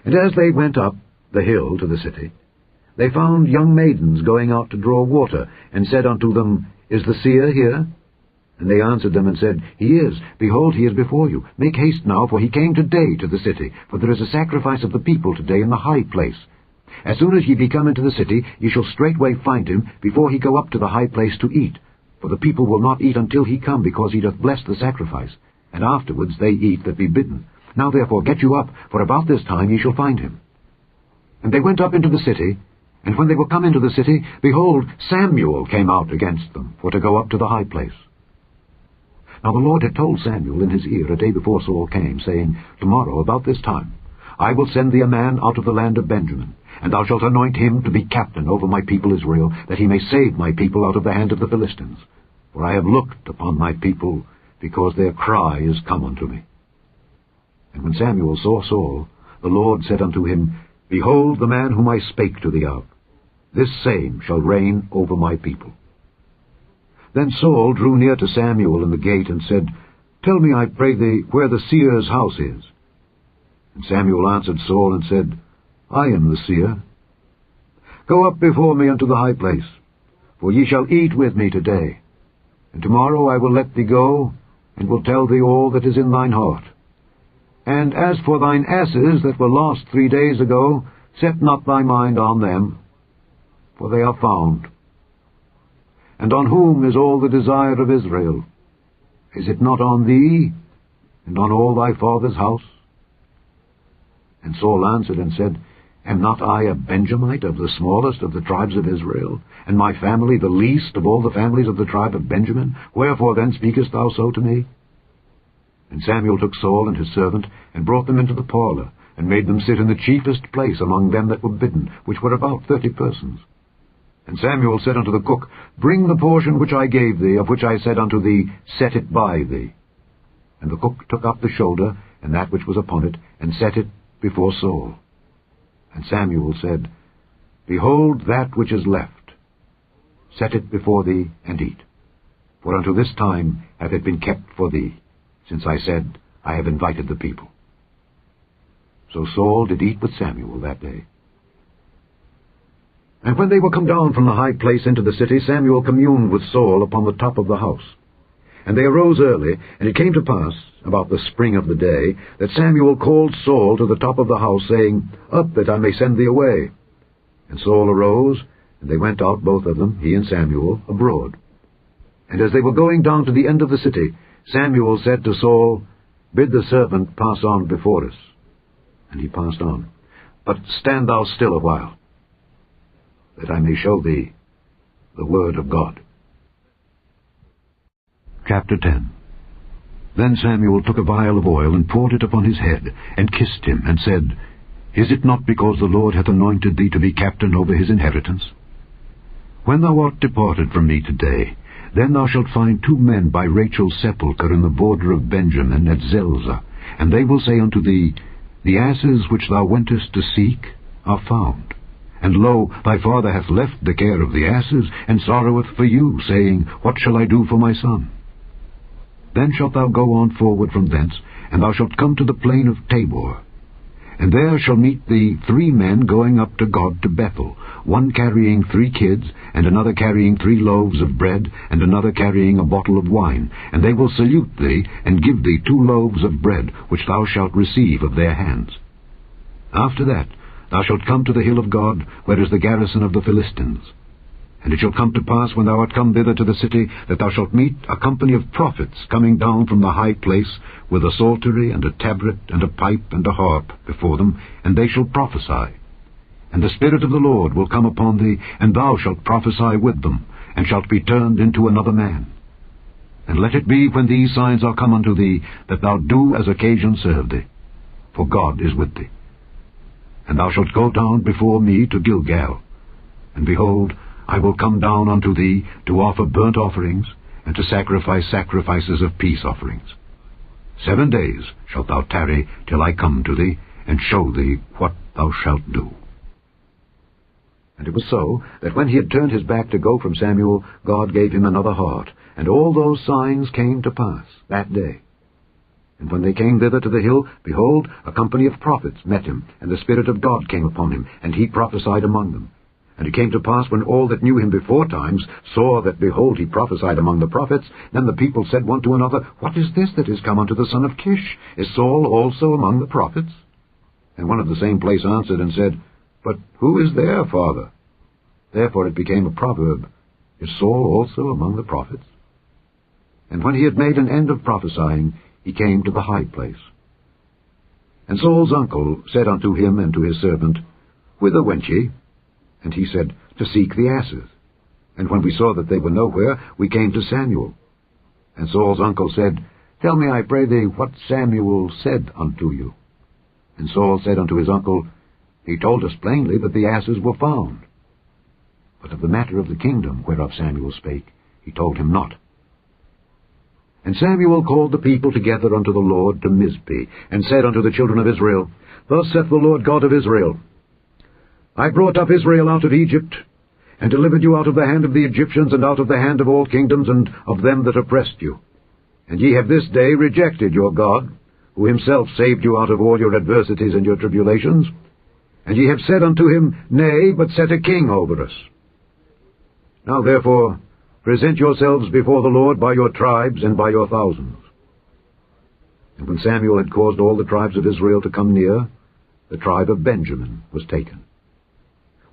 And as they went up the hill to the city, they found young maidens going out to draw water, and said unto them, Is the seer here? And they answered them and said, He is. Behold, he is before you. Make haste now, for he came today to the city, for there is a sacrifice of the people today in the high place. As soon as ye be come into the city, ye shall straightway find him, before he go up to the high place to eat. For the people will not eat until he come, because he doth bless the sacrifice. And afterwards they eat that be bidden. Now therefore get you up, for about this time ye shall find him. And they went up into the city, and when they were come into the city, behold, Samuel came out against them, for to go up to the high place. Now the Lord had told Samuel in his ear a day before Saul came, saying, Tomorrow, about this time, I will send thee a man out of the land of Benjamin, and thou shalt anoint him to be captain over my people Israel, that he may save my people out of the hand of the Philistines. For I have looked upon my people, because their cry is come unto me. And when Samuel saw Saul, the Lord said unto him, Behold the man whom I spake to thee of. This same shall reign over my people. Then Saul drew near to Samuel in the gate, and said, Tell me, I pray thee, where the seer's house is. And Samuel answered Saul, and said, I am the seer. Go up before me unto the high place, for ye shall eat with me today. And tomorrow I will let thee go, and will tell thee all that is in thine heart. And as for thine asses that were lost 3 days ago, set not thy mind on them, for they are found. And on whom is all the desire of Israel? Is it not on thee, and on all thy father's house? And Saul answered and said, Am not I a Benjamite of the smallest of the tribes of Israel, and my family the least of all the families of the tribe of Benjamin? Wherefore then speakest thou so to me? And Samuel took Saul and his servant, and brought them into the parlour, and made them sit in the chiefest place among them that were bidden, which were about 30 persons. And Samuel said unto the cook, Bring the portion which I gave thee, of which I said unto thee, Set it by thee. And the cook took up the shoulder, and that which was upon it, and set it before Saul. And Samuel said, Behold that which is left. Set it before thee, and eat. For unto this time hath it been kept for thee, since I said, I have invited the people. So Saul did eat with Samuel that day. And when they were come down from the high place into the city, Samuel communed with Saul upon the top of the house. And they arose early, and it came to pass, about the spring of the day, that Samuel called Saul to the top of the house, saying, Up, that I may send thee away. And Saul arose, and they went out both of them, he and Samuel, abroad. And as they were going down to the end of the city, Samuel said to Saul, Bid the servant pass on before us. And he passed on. But stand thou still a while, that I may show thee the word of God. Chapter 10. Then Samuel took a vial of oil, and poured it upon his head, and kissed him, and said, Is it not because the Lord hath anointed thee to be captain over his inheritance? When thou art departed from me today, then thou shalt find 2 men by Rachel's sepulchre in the border of Benjamin at Zelzah, and they will say unto thee, The asses which thou wentest to seek are found. And lo, thy father hath left the care of the asses, and sorroweth for you, saying, What shall I do for my son? Then shalt thou go on forward from thence, and thou shalt come to the plain of Tabor. And there shall meet thee 3 men going up to God to Bethel, one carrying 3 kids, and another carrying 3 loaves of bread, and another carrying a bottle of wine. And they will salute thee, and give thee 2 loaves of bread, which thou shalt receive of their hands. After that thou shalt come to the hill of God, where is the garrison of the Philistines. And it shall come to pass, when thou art come thither to the city, that thou shalt meet a company of prophets coming down from the high place, with a psaltery, and a tabret, and a pipe, and a harp before them, and they shall prophesy. And the Spirit of the Lord will come upon thee, and thou shalt prophesy with them, and shalt be turned into another man. And let it be, when these signs are come unto thee, that thou do as occasion serve thee, for God is with thee. And thou shalt go down before me to Gilgal, and behold, I will come down unto thee to offer burnt offerings, and to sacrifice sacrifices of peace offerings. 7 days shalt thou tarry till I come to thee, and show thee what thou shalt do. And it was so, that when he had turned his back to go from Samuel, God gave him another heart, and all those signs came to pass that day. And when they came thither to the hill, behold, a company of prophets met him, and the Spirit of God came upon him, and he prophesied among them. And it came to pass, when all that knew him before times saw that, behold, he prophesied among the prophets, then the people said one to another, What is this that is come unto the son of Kish? Is Saul also among the prophets? And one of the same place answered and said, But who is their father? Therefore it became a proverb, Is Saul also among the prophets? And when he had made an end of prophesying, he came to the high place. And Saul's uncle said unto him and to his servant, Whither went ye? And he said, To seek the asses. And when we saw that they were nowhere, we came to Samuel. And Saul's uncle said, Tell me, I pray thee, what Samuel said unto you. And Saul said unto his uncle, He told us plainly that the asses were found. But of the matter of the kingdom whereof Samuel spake, he told him not. And Samuel called the people together unto the Lord to Mizpeh, and said unto the children of Israel, Thus saith the Lord God of Israel, I brought up Israel out of Egypt, and delivered you out of the hand of the Egyptians, and out of the hand of all kingdoms, and of them that oppressed you. And ye have this day rejected your God, who himself saved you out of all your adversities and your tribulations. And ye have said unto him, Nay, but set a king over us. Now therefore present yourselves before the Lord by your tribes and by your thousands. And when Samuel had caused all the tribes of Israel to come near, the tribe of Benjamin was taken.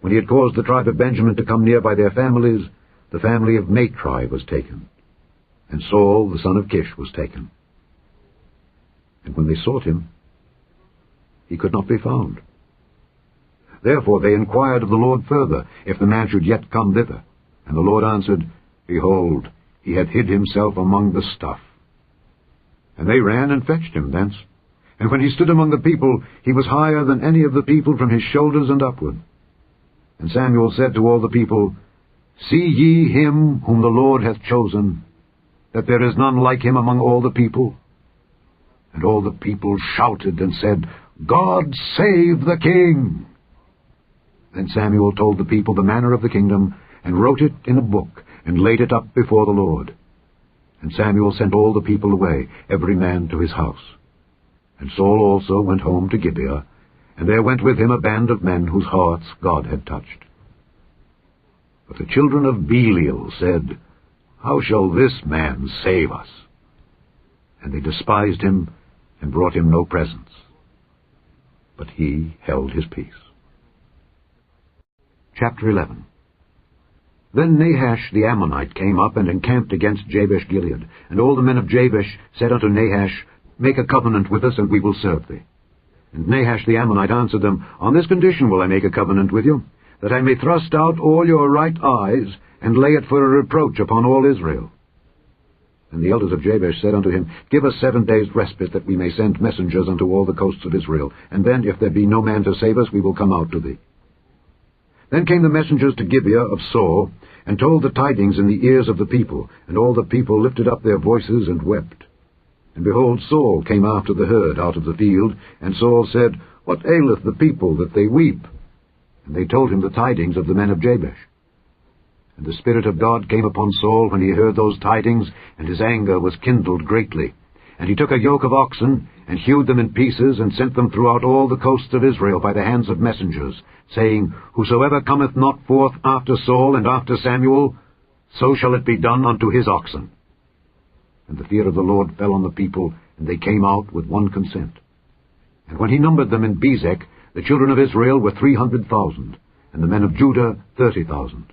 When he had caused the tribe of Benjamin to come near by their families, the family of Matri was taken, and Saul the son of Kish was taken. And when they sought him, he could not be found. Therefore they inquired of the Lord further, if the man should yet come thither. And the Lord answered, Behold, he hath hid himself among the stuff. And they ran and fetched him thence. And when he stood among the people, he was higher than any of the people from his shoulders and upward. And Samuel said to all the people, See ye him whom the Lord hath chosen, that there is none like him among all the people? And all the people shouted and said, God save the king! Then Samuel told the people the manner of the kingdom, and wrote it in a book, and laid it up before the Lord. And Samuel sent all the people away, every man to his house. And Saul also went home to Gibeah, and there went with him a band of men whose hearts God had touched. But the children of Belial said, How shall this man save us? And they despised him, and brought him no presents. But he held his peace. Chapter 11. Then Nahash the Ammonite came up and encamped against Jabesh-Gilead. And all the men of Jabesh said unto Nahash, Make a covenant with us, and we will serve thee. And Nahash the Ammonite answered them, On this condition will I make a covenant with you, that I may thrust out all your right eyes, and lay it for a reproach upon all Israel. And the elders of Jabesh said unto him, Give us 7 days' respite, that we may send messengers unto all the coasts of Israel. And then, if there be no man to save us, we will come out to thee. Then came the messengers to Gibeah of Saul, and told the tidings in the ears of the people. And all the people lifted up their voices and wept. And behold, Saul came after the herd out of the field. And Saul said, What aileth the people that they weep? And they told him the tidings of the men of Jabesh. And the Spirit of God came upon Saul when he heard those tidings, and his anger was kindled greatly. And he took a yoke of oxen, and hewed them in pieces, and sent them throughout all the coasts of Israel by the hands of messengers, saying, Whosoever cometh not forth after Saul and after Samuel, so shall it be done unto his oxen. And the fear of the Lord fell on the people, and they came out with one consent. And when he numbered them in Bezek, the children of Israel were 300,000, and the men of Judah 30,000.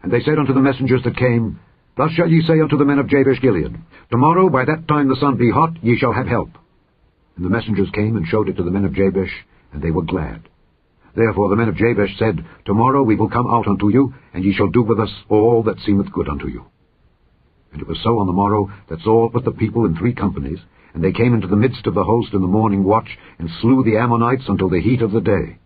And they said unto the messengers that came, Thus shall ye say unto the men of Jabesh Gilead, Tomorrow by that time the sun be hot, ye shall have help. And the messengers came and showed it to the men of Jabesh, and they were glad. Therefore the men of Jabesh said, Tomorrow we will come out unto you, and ye shall do with us all that seemeth good unto you. And it was so on the morrow that Saul put the people in 3 companies, and they came into the midst of the host in the morning watch, and slew the Ammonites until the heat of the day.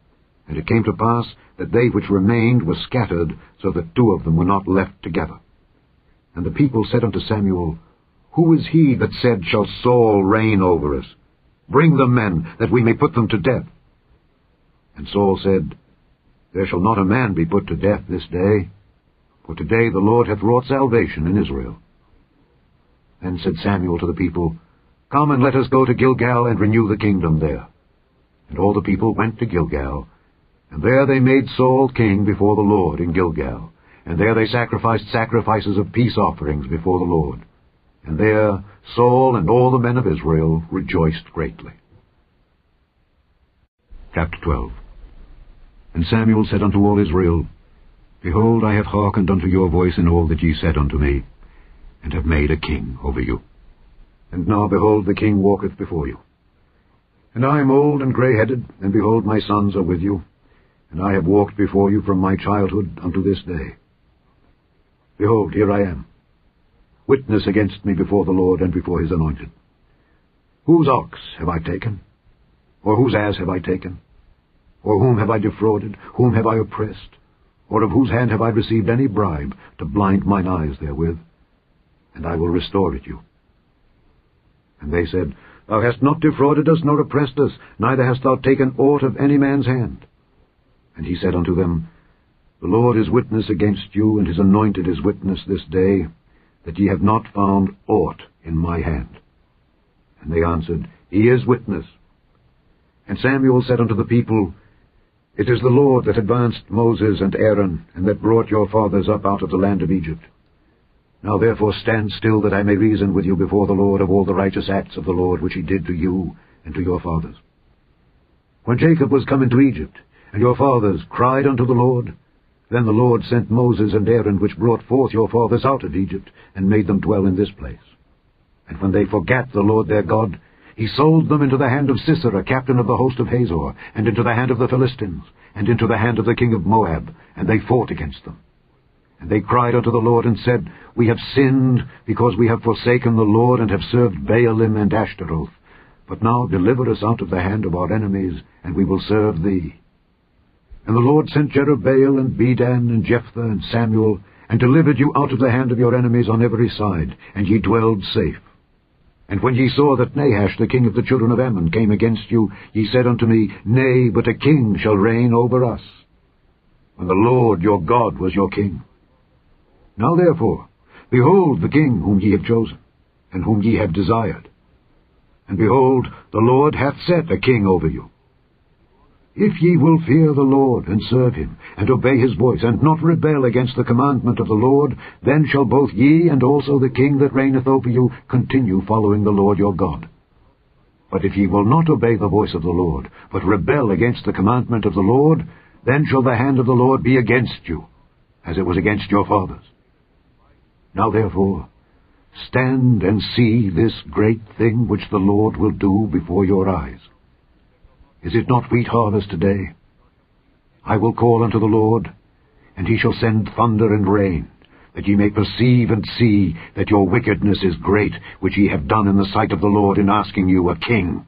And it came to pass that they which remained were scattered, so that 2 of them were not left together. And the people said unto Samuel, Who is he that said, Shall Saul reign over us? Bring them men, that we may put them to death. And Saul said, There shall not a man be put to death this day, for today the Lord hath wrought salvation in Israel. Then said Samuel to the people, Come and let us go to Gilgal and renew the kingdom there. And all the people went to Gilgal, and there they made Saul king before the Lord in Gilgal, and there they sacrificed sacrifices of peace offerings before the Lord. And there Saul and all the men of Israel rejoiced greatly. Chapter 12. And Samuel said unto all Israel, Behold, I have hearkened unto your voice in all that ye said unto me, and have made a king over you. And now, behold, the king walketh before you. And I am old and grey-headed, and behold, my sons are with you, and I have walked before you from my childhood unto this day. Behold, here I am. Witness against me before the Lord and before his anointed. Whose ox have I taken? Or whose ass have I taken? Or whom have I defrauded? Whom have I oppressed? Or of whose hand have I received any bribe to blind mine eyes therewith? And I will restore it you. And they said, Thou hast not defrauded us, nor oppressed us, neither hast thou taken aught of any man's hand. And he said unto them, The Lord is witness against you, and his anointed is witness this day, that ye have not found aught in my hand. And they answered, He is witness. And Samuel said unto the people, It is the Lord that advanced Moses and Aaron, and that brought your fathers up out of the land of Egypt. Now therefore stand still, that I may reason with you before the Lord of all the righteous acts of the Lord which he did to you and to your fathers. When Jacob was come into Egypt, and your fathers cried unto the Lord, then the Lord sent Moses and Aaron, which brought forth your fathers out of Egypt, and made them dwell in this place. And when they forgat the Lord their God, he sold them into the hand of Sisera, captain of the host of Hazor, and into the hand of the Philistines, and into the hand of the king of Moab, and they fought against them. And they cried unto the Lord, and said, We have sinned, because we have forsaken the Lord, and have served Baalim and Ashtaroth. But now deliver us out of the hand of our enemies, and we will serve thee. And the Lord sent Jerubbaal, and Bedan, and Jephthah, and Samuel, and delivered you out of the hand of your enemies on every side, and ye dwelled safe. And when ye saw that Nahash the king of the children of Ammon came against you, ye said unto me, Nay, but a king shall reign over us, when the Lord your God was your king. Now therefore, behold the king whom ye have chosen, and whom ye have desired. And behold, the Lord hath set a king over you. If ye will fear the Lord, and serve him, and obey his voice, and not rebel against the commandment of the Lord, then shall both ye and also the king that reigneth over you continue following the Lord your God. But if ye will not obey the voice of the Lord, but rebel against the commandment of the Lord, then shall the hand of the Lord be against you, as it was against your fathers. Now therefore, stand and see this great thing which the Lord will do before your eyes. Is it not wheat harvest today? I will call unto the Lord, and he shall send thunder and rain, that ye may perceive and see that your wickedness is great, which ye have done in the sight of the Lord in asking you a king.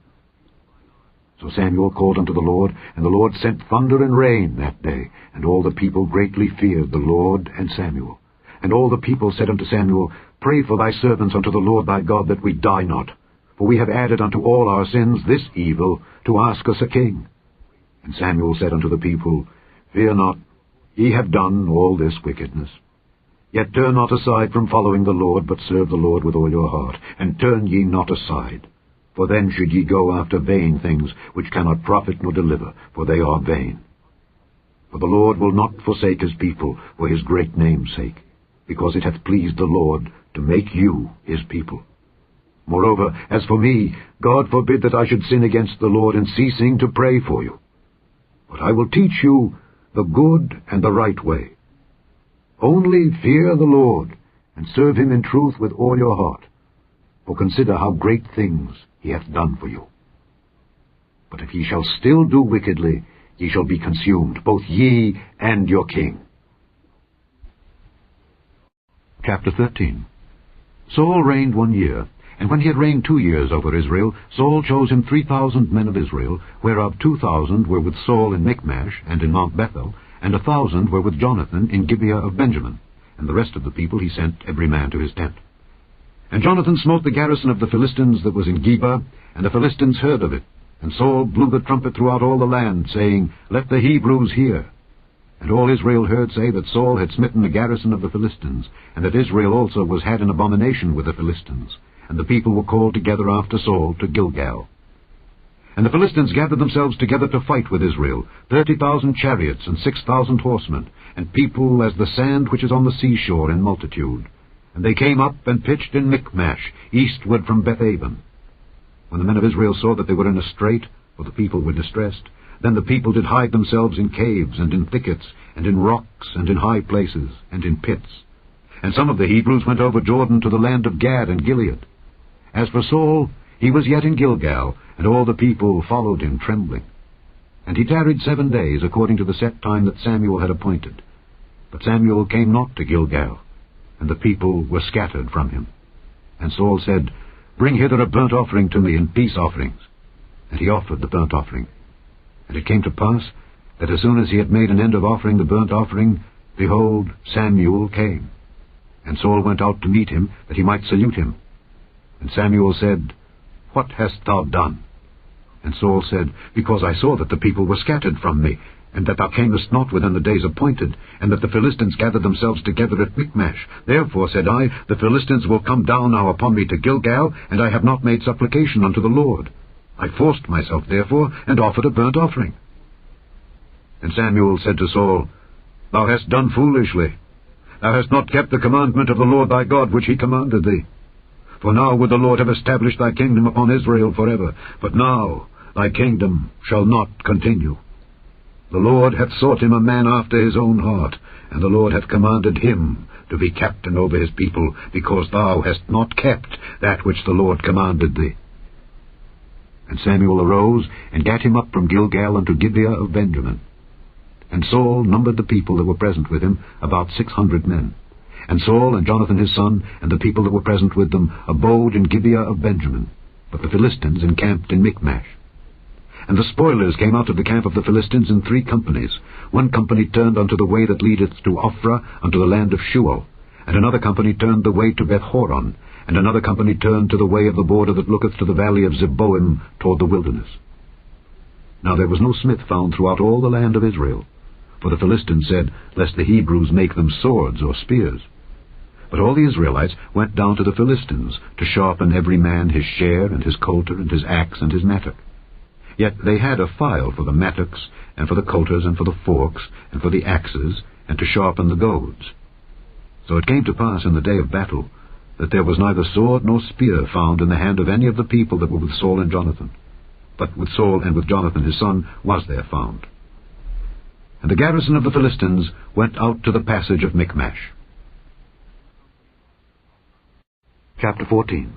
So Samuel called unto the Lord, and the Lord sent thunder and rain that day, and all the people greatly feared the Lord and Samuel. And all the people said unto Samuel, Pray for thy servants unto the Lord thy God, that we die not. For we have added unto all our sins this evil, to ask us a king. And Samuel said unto the people, Fear not, ye have done all this wickedness. Yet turn not aside from following the Lord, but serve the Lord with all your heart, and turn ye not aside. For then should ye go after vain things, which cannot profit nor deliver, for they are vain. For the Lord will not forsake his people for his great name's sake, because it hath pleased the Lord to make you his people. Moreover, as for me, God forbid that I should sin against the Lord in ceasing to pray for you. But I will teach you the good and the right way. Only fear the Lord, and serve him in truth with all your heart. For consider how great things he hath done for you. But if ye shall still do wickedly, ye shall be consumed, both ye and your king. Chapter 13. Saul reigned 1 year, and when he had reigned 2 years over Israel, Saul chose him 3,000 men of Israel, whereof 2,000 were with Saul in Michmash and in Mount Bethel, and 1,000 were with Jonathan in Gibeah of Benjamin, and the rest of the people he sent every man to his tent. And Jonathan smote the garrison of the Philistines that was in Geba, and the Philistines heard of it. And Saul blew the trumpet throughout all the land, saying, Let the Hebrews hear. And all Israel heard say that Saul had smitten the garrison of the Philistines, and that Israel also was had an abomination with the Philistines. And the people were called together after Saul to Gilgal. And the Philistines gathered themselves together to fight with Israel, 30,000 chariots and 6,000 horsemen, and people as the sand which is on the seashore in multitude. And they came up and pitched in Michmash, eastward from Bethaven. When the men of Israel saw that they were in a strait, for the people were distressed, then the people did hide themselves in caves, and in thickets, and in rocks, and in high places, and in pits. And some of the Hebrews went over Jordan to the land of Gad and Gilead. As for Saul, he was yet in Gilgal, and all the people followed him trembling. And he tarried 7 days, according to the set time that Samuel had appointed. But Samuel came not to Gilgal, and the people were scattered from him. And Saul said, Bring hither a burnt offering to me, and peace offerings. And he offered the burnt offering. And it came to pass, that as soon as he had made an end of offering the burnt offering, behold, Samuel came. And Saul went out to meet him, that he might salute him. And Samuel said, What hast thou done? And Saul said, Because I saw that the people were scattered from me, and that thou camest not within the days appointed, and that the Philistines gathered themselves together at Michmash. Therefore, said I, the Philistines will come down now upon me to Gilgal, and I have not made supplication unto the Lord. I forced myself, therefore, and offered a burnt offering. And Samuel said to Saul, Thou hast done foolishly. Thou hast not kept the commandment of the Lord thy God, which he commanded thee. For now would the Lord have established thy kingdom upon Israel forever, but now thy kingdom shall not continue. The Lord hath sought him a man after his own heart, and the Lord hath commanded him to be captain over his people, because thou hast not kept that which the Lord commanded thee. And Samuel arose, and gat him up from Gilgal unto Gibeah of Benjamin. And Saul numbered the people that were present with him, about 600 men. And Saul and Jonathan his son, and the people that were present with them, abode in Gibeah of Benjamin, but the Philistines encamped in Michmash. And the spoilers came out of the camp of the Philistines in 3 companies. 1 company turned unto the way that leadeth to Ophrah, unto the land of Shual, and another company turned the way to Bethhoron, and another company turned to the way of the border that looketh to the valley of Zeboim toward the wilderness. Now there was no smith found throughout all the land of Israel, for the Philistines said, Lest the Hebrews make them swords or spears. But all the Israelites went down to the Philistines, to sharpen every man his share, and his coulter, and his axe, and his mattock. Yet they had a file for the mattocks, and for the coulters, and for the forks, and for the axes, and to sharpen the goads. So it came to pass in the day of battle, that there was neither sword nor spear found in the hand of any of the people that were with Saul and Jonathan. But with Saul and with Jonathan his son was there found. And the garrison of the Philistines went out to the passage of Michmash. Chapter 14.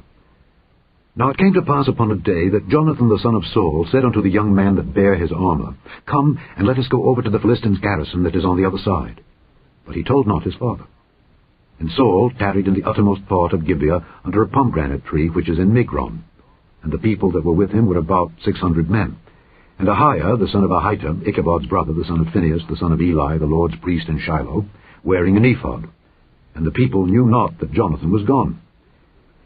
Now it came to pass upon a day that Jonathan the son of Saul said unto the young man that bare his armor, Come, and let us go over to the Philistines' garrison that is on the other side. But he told not his father. And Saul tarried in the uttermost part of Gibeah under a pomegranate tree which is in Migron. And the people that were with him were about 600 men. And Ahiah, the son of Ahitub, Ichabod's brother, the son of Phinehas, the son of Eli, the Lord's priest in Shiloh, wearing an ephod. And the people knew not that Jonathan was gone.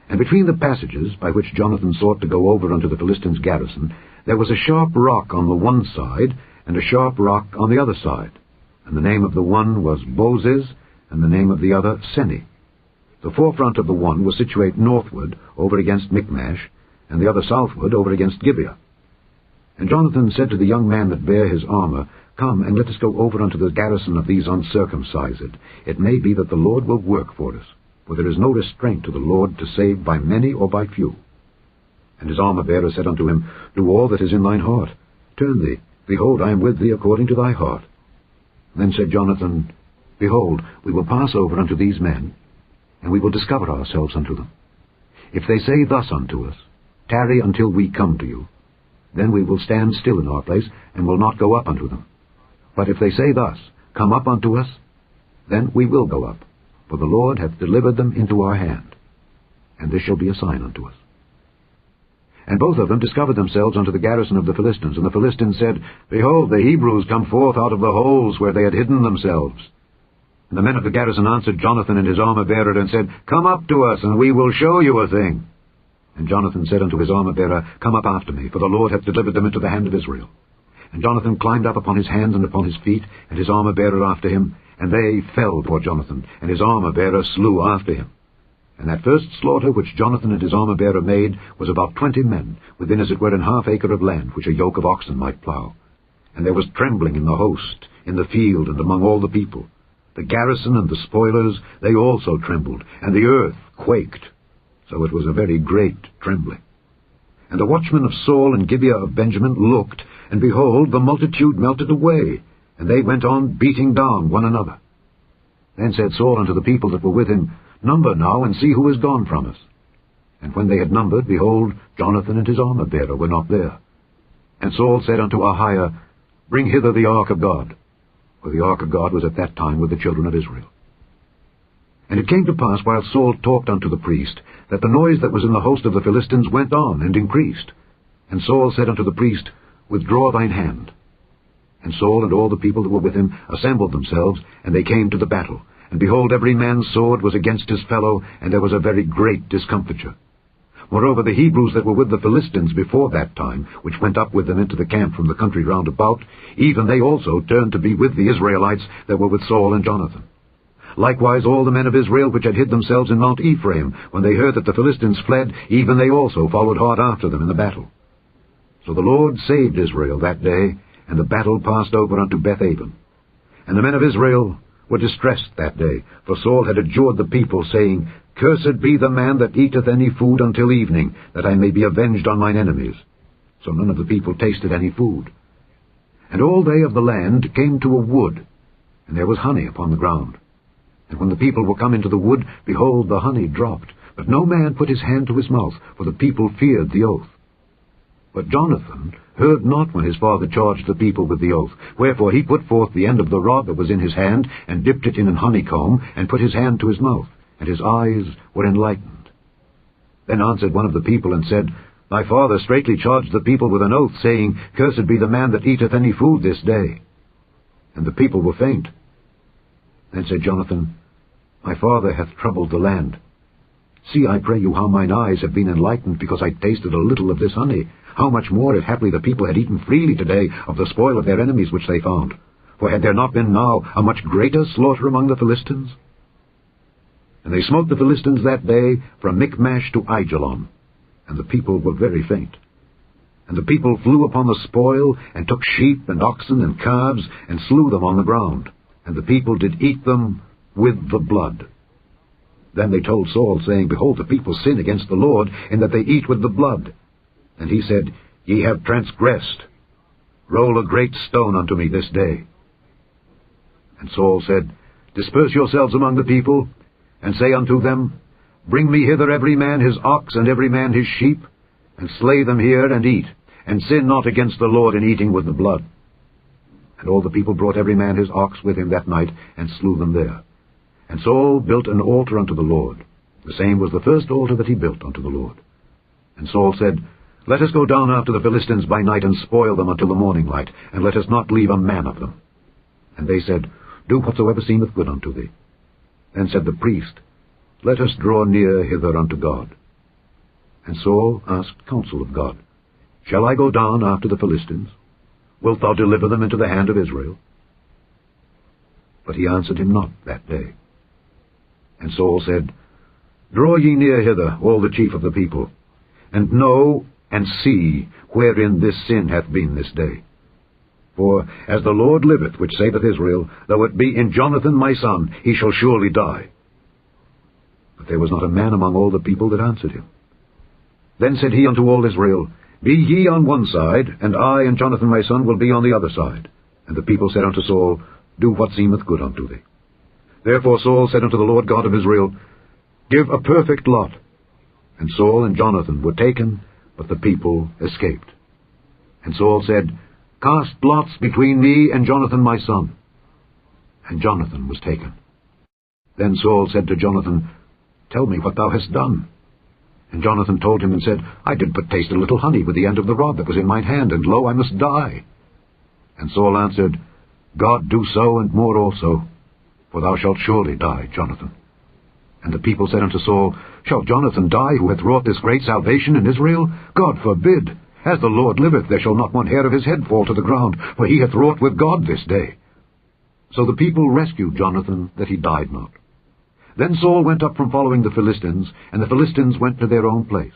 And between the passages by which Jonathan sought to go over unto the Philistines' garrison, there was a sharp rock on the one side, and a sharp rock on the other side. And the name of the one was Bozez, and the name of the other Seni. The forefront of the one was situate northward, over against Michmash, and the other southward, over against Gibeah. And Jonathan said to the young man that bare his armor, Come, and let us go over unto the garrison of these uncircumcised. It may be that the Lord will work for us. For there is no restraint to the Lord to save by many or by few. And his armor-bearer said unto him, Do all that is in thine heart. Turn thee, Behold, I am with thee according to thy heart. Then said Jonathan, Behold, we will pass over unto these men, and we will discover ourselves unto them. If they say thus unto us, Tarry until we come to you, then we will stand still in our place, and will not go up unto them. But if they say thus, Come up unto us, then we will go up, for the Lord hath delivered them into our hand, and this shall be a sign unto us. And both of them discovered themselves unto the garrison of the Philistines. And the Philistines said, Behold, the Hebrews come forth out of the holes where they had hidden themselves. And the men of the garrison answered Jonathan and his armor-bearer, and said, Come up to us, and we will show you a thing. And Jonathan said unto his armor-bearer, Come up after me, for the Lord hath delivered them into the hand of Israel. And Jonathan climbed up upon his hands and upon his feet, and his armor-bearer after him, and they fell before Jonathan, and his armor-bearer slew after him. And that first slaughter which Jonathan and his armor-bearer made was about 20 men, within as it were an half acre of land, which a yoke of oxen might plough. And there was trembling in the host, in the field, and among all the people. The garrison and the spoilers, they also trembled, and the earth quaked. So it was a very great trembling. And the watchmen of Saul and Gibeah of Benjamin looked, and behold, the multitude melted away, and they went on beating down one another. Then said Saul unto the people that were with him, Number now, and see who is gone from us. And when they had numbered, behold, Jonathan and his armor-bearer were not there. And Saul said unto Ahiah, Bring hither the ark of God. For the ark of God was at that time with the children of Israel. And it came to pass, while Saul talked unto the priest, that the noise that was in the host of the Philistines went on and increased. And Saul said unto the priest, Withdraw thine hand. And Saul and all the people that were with him assembled themselves, and they came to the battle. And behold, every man's sword was against his fellow, and there was a very great discomfiture. Moreover, the Hebrews that were with the Philistines before that time, which went up with them into the camp from the country round about, even they also turned to be with the Israelites that were with Saul and Jonathan. Likewise all the men of Israel which had hid themselves in Mount Ephraim, when they heard that the Philistines fled, even they also followed hard after them in the battle. So the Lord saved Israel that day, and the battle passed over unto Bethaven. And the men of Israel were distressed that day, for Saul had adjured the people, saying, Cursed be the man that eateth any food until evening, that I may be avenged on mine enemies. So none of the people tasted any food. And all they of the land came to a wood, and there was honey upon the ground. And when the people were come into the wood, behold, the honey dropped, but no man put his hand to his mouth, for the people feared the oath. But Jonathan heard not when his father charged the people with the oath. Wherefore he put forth the end of the rod that was in his hand, and dipped it in an honeycomb, and put his hand to his mouth, and his eyes were enlightened. Then answered one of the people, and said, Thy father straitly charged the people with an oath, saying, Cursed be the man that eateth any food this day. And the people were faint. Then said Jonathan, My father hath troubled the land. See, I pray you, how mine eyes have been enlightened, because I tasted a little of this honey. How much more, if haply the people had eaten freely today of the spoil of their enemies which they found? For had there not been now a much greater slaughter among the Philistines? And they smote the Philistines that day from Michmash to Aijalon, and the people were very faint. And the people flew upon the spoil, and took sheep and oxen and calves, and slew them on the ground. And the people did eat them with the blood. Then they told Saul, saying, Behold, the people sin against the Lord, in that they eat with the blood. And he said, Ye have transgressed. Roll a great stone unto me this day. And Saul said, Disperse yourselves among the people, and say unto them, Bring me hither every man his ox, and every man his sheep, and slay them here, and eat, and sin not against the Lord in eating with the blood. And all the people brought every man his ox with him that night, and slew them there. And Saul built an altar unto the Lord. The same was the first altar that he built unto the Lord. And Saul said, Let us go down after the Philistines by night, and spoil them until the morning light, and let us not leave a man of them. And they said, Do whatsoever seemeth good unto thee. Then said the priest, Let us draw near hither unto God. And Saul asked counsel of God, Shall I go down after the Philistines? Wilt thou deliver them into the hand of Israel? But he answered him not that day. And Saul said, Draw ye near hither, all the chief of the people, and know and see wherein this sin hath been this day. For as the Lord liveth, which saveth Israel, though it be in Jonathan my son, he shall surely die. But there was not a man among all the people that answered him. Then said he unto all Israel, Be ye on one side, and I and Jonathan my son will be on the other side. And the people said unto Saul, Do what seemeth good unto thee. Therefore Saul said unto the Lord God of Israel, Give a perfect lot. And Saul and Jonathan were taken, but the people escaped. And Saul said, Cast lots between me and Jonathan my son. And Jonathan was taken. Then Saul said to Jonathan, Tell me what thou hast done. And Jonathan told him and said, I did but taste a little honey with the end of the rod that was in mine hand, and lo, I must die. And Saul answered, God do so, and more also, for thou shalt surely die, Jonathan. And the people said unto Saul, Shall Jonathan die, who hath wrought this great salvation in Israel? God forbid! As the Lord liveth, there shall not one hair of his head fall to the ground, for he hath wrought with God this day. So the people rescued Jonathan, that he died not. Then Saul went up from following the Philistines, and the Philistines went to their own place.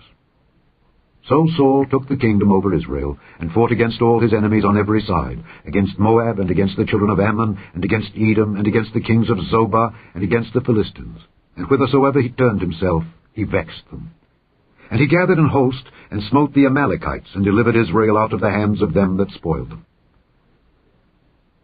So Saul took the kingdom over Israel, and fought against all his enemies on every side, against Moab, and against the children of Ammon, and against Edom, and against the kings of Zobah, and against the Philistines. And whithersoever he turned himself, he vexed them. And he gathered an host, and smote the Amalekites, and delivered Israel out of the hands of them that spoiled them.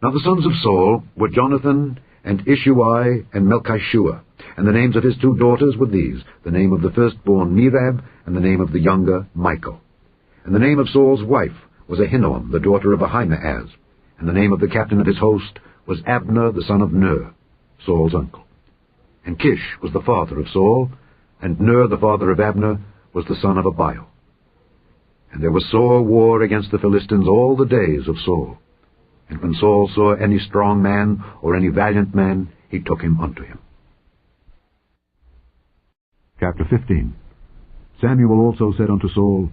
Now the sons of Saul were Jonathan, and Ishuai, and Melchishua, and the names of his two daughters were these, the name of the firstborn Merab, and the name of the younger Michal. And the name of Saul's wife was Ahinoam, the daughter of Ahimaaz, and the name of the captain of his host was Abner, the son of Ner, Saul's uncle. And Kish was the father of Saul, and Ner, the father of Abner, was the son of Abiel. And there was sore war against the Philistines all the days of Saul. And when Saul saw any strong man or any valiant man, he took him unto him. Chapter 15. Samuel also said unto Saul,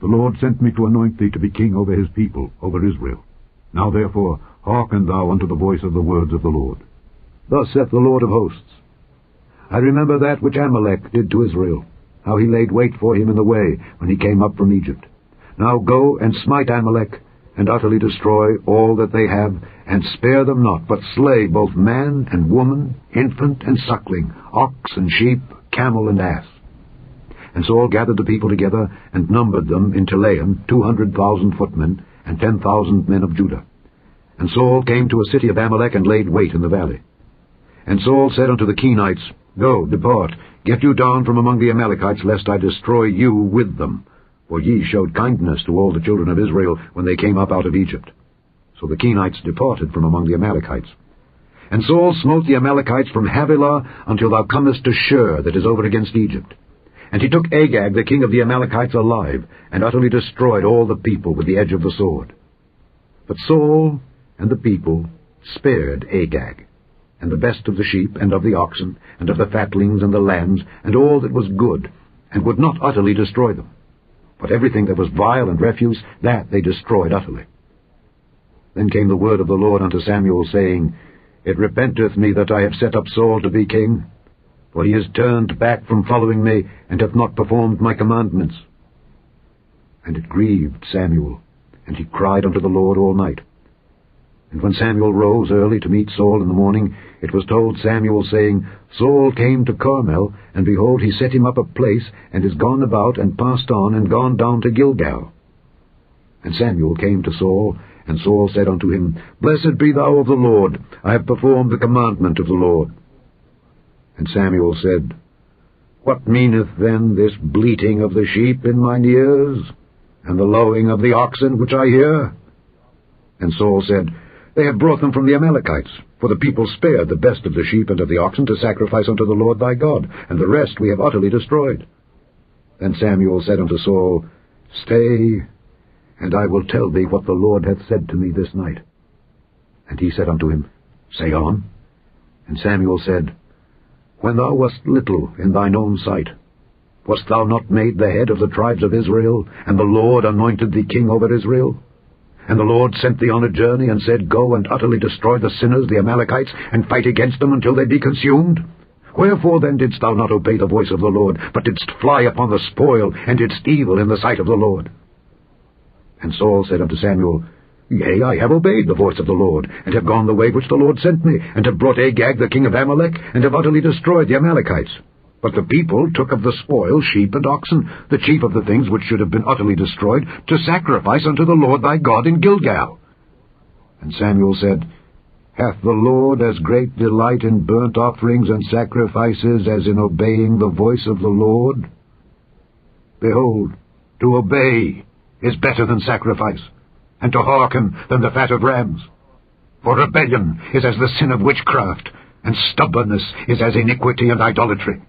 The Lord sent me to anoint thee to be king over his people, over Israel. Now therefore hearken thou unto the voice of the words of the Lord. Thus saith the Lord of hosts, I remember that which Amalek did to Israel, how he laid wait for him in the way when he came up from Egypt. Now go and smite Amalek, and utterly destroy all that they have, and spare them not, but slay both man and woman, infant and suckling, ox and sheep, camel and ass. And Saul gathered the people together, and numbered them in Telaim 200,000 footmen, and 10,000 men of Judah. And Saul came to a city of Amalek, and laid wait in the valley. And Saul said unto the Kenites, Go, depart, get you down from among the Amalekites, lest I destroy you with them. For ye showed kindness to all the children of Israel when they came up out of Egypt. So the Kenites departed from among the Amalekites. And Saul smote the Amalekites from Havilah until thou comest to Shur, that is over against Egypt. And he took Agag, the king of the Amalekites, alive, and utterly destroyed all the people with the edge of the sword. But Saul and the people spared Agag, and the best of the sheep, and of the oxen, and of the fatlings, and the lambs, and all that was good, and would not utterly destroy them. But everything that was vile and refuse, that they destroyed utterly. Then came the word of the Lord unto Samuel, saying, It repenteth me that I have set up Saul to be king, for he is turned back from following me, and hath not performed my commandments. And it grieved Samuel, and he cried unto the Lord all night. And when Samuel rose early to meet Saul in the morning, it was told Samuel, saying, Saul came to Carmel, and behold, he set him up a place, and is gone about, and passed on, and gone down to Gilgal. And Samuel came to Saul, and Saul said unto him, Blessed be thou of the Lord, I have performed the commandment of the Lord. And Samuel said, What meaneth then this bleating of the sheep in mine ears, and the lowing of the oxen which I hear? And Saul said, They have brought them from the Amalekites, for the people spared the best of the sheep and of the oxen to sacrifice unto the Lord thy God, and the rest we have utterly destroyed. Then Samuel said unto Saul, Stay, and I will tell thee what the Lord hath said to me this night. And he said unto him, Say on. And Samuel said, When thou wast little in thine own sight, wast thou not made the head of the tribes of Israel, and the Lord anointed thee king over Israel? And the Lord sent thee on a journey, and said, Go and utterly destroy the sinners, the Amalekites, and fight against them until they be consumed? Wherefore then didst thou not obey the voice of the Lord, but didst fly upon the spoil, and didst evil in the sight of the Lord? And Saul said unto Samuel, Yea, I have obeyed the voice of the Lord, and have gone the way which the Lord sent me, and have brought Agag the king of Amalek, and have utterly destroyed the Amalekites. But the people took of the spoil sheep and oxen, the chief of the things which should have been utterly destroyed, to sacrifice unto the Lord thy God in Gilgal. And Samuel said, Hath the Lord as great delight in burnt offerings and sacrifices as in obeying the voice of the Lord? Behold, to obey is better than sacrifice, and to hearken than the fat of rams. For rebellion is as the sin of witchcraft, and stubbornness is as iniquity and idolatry.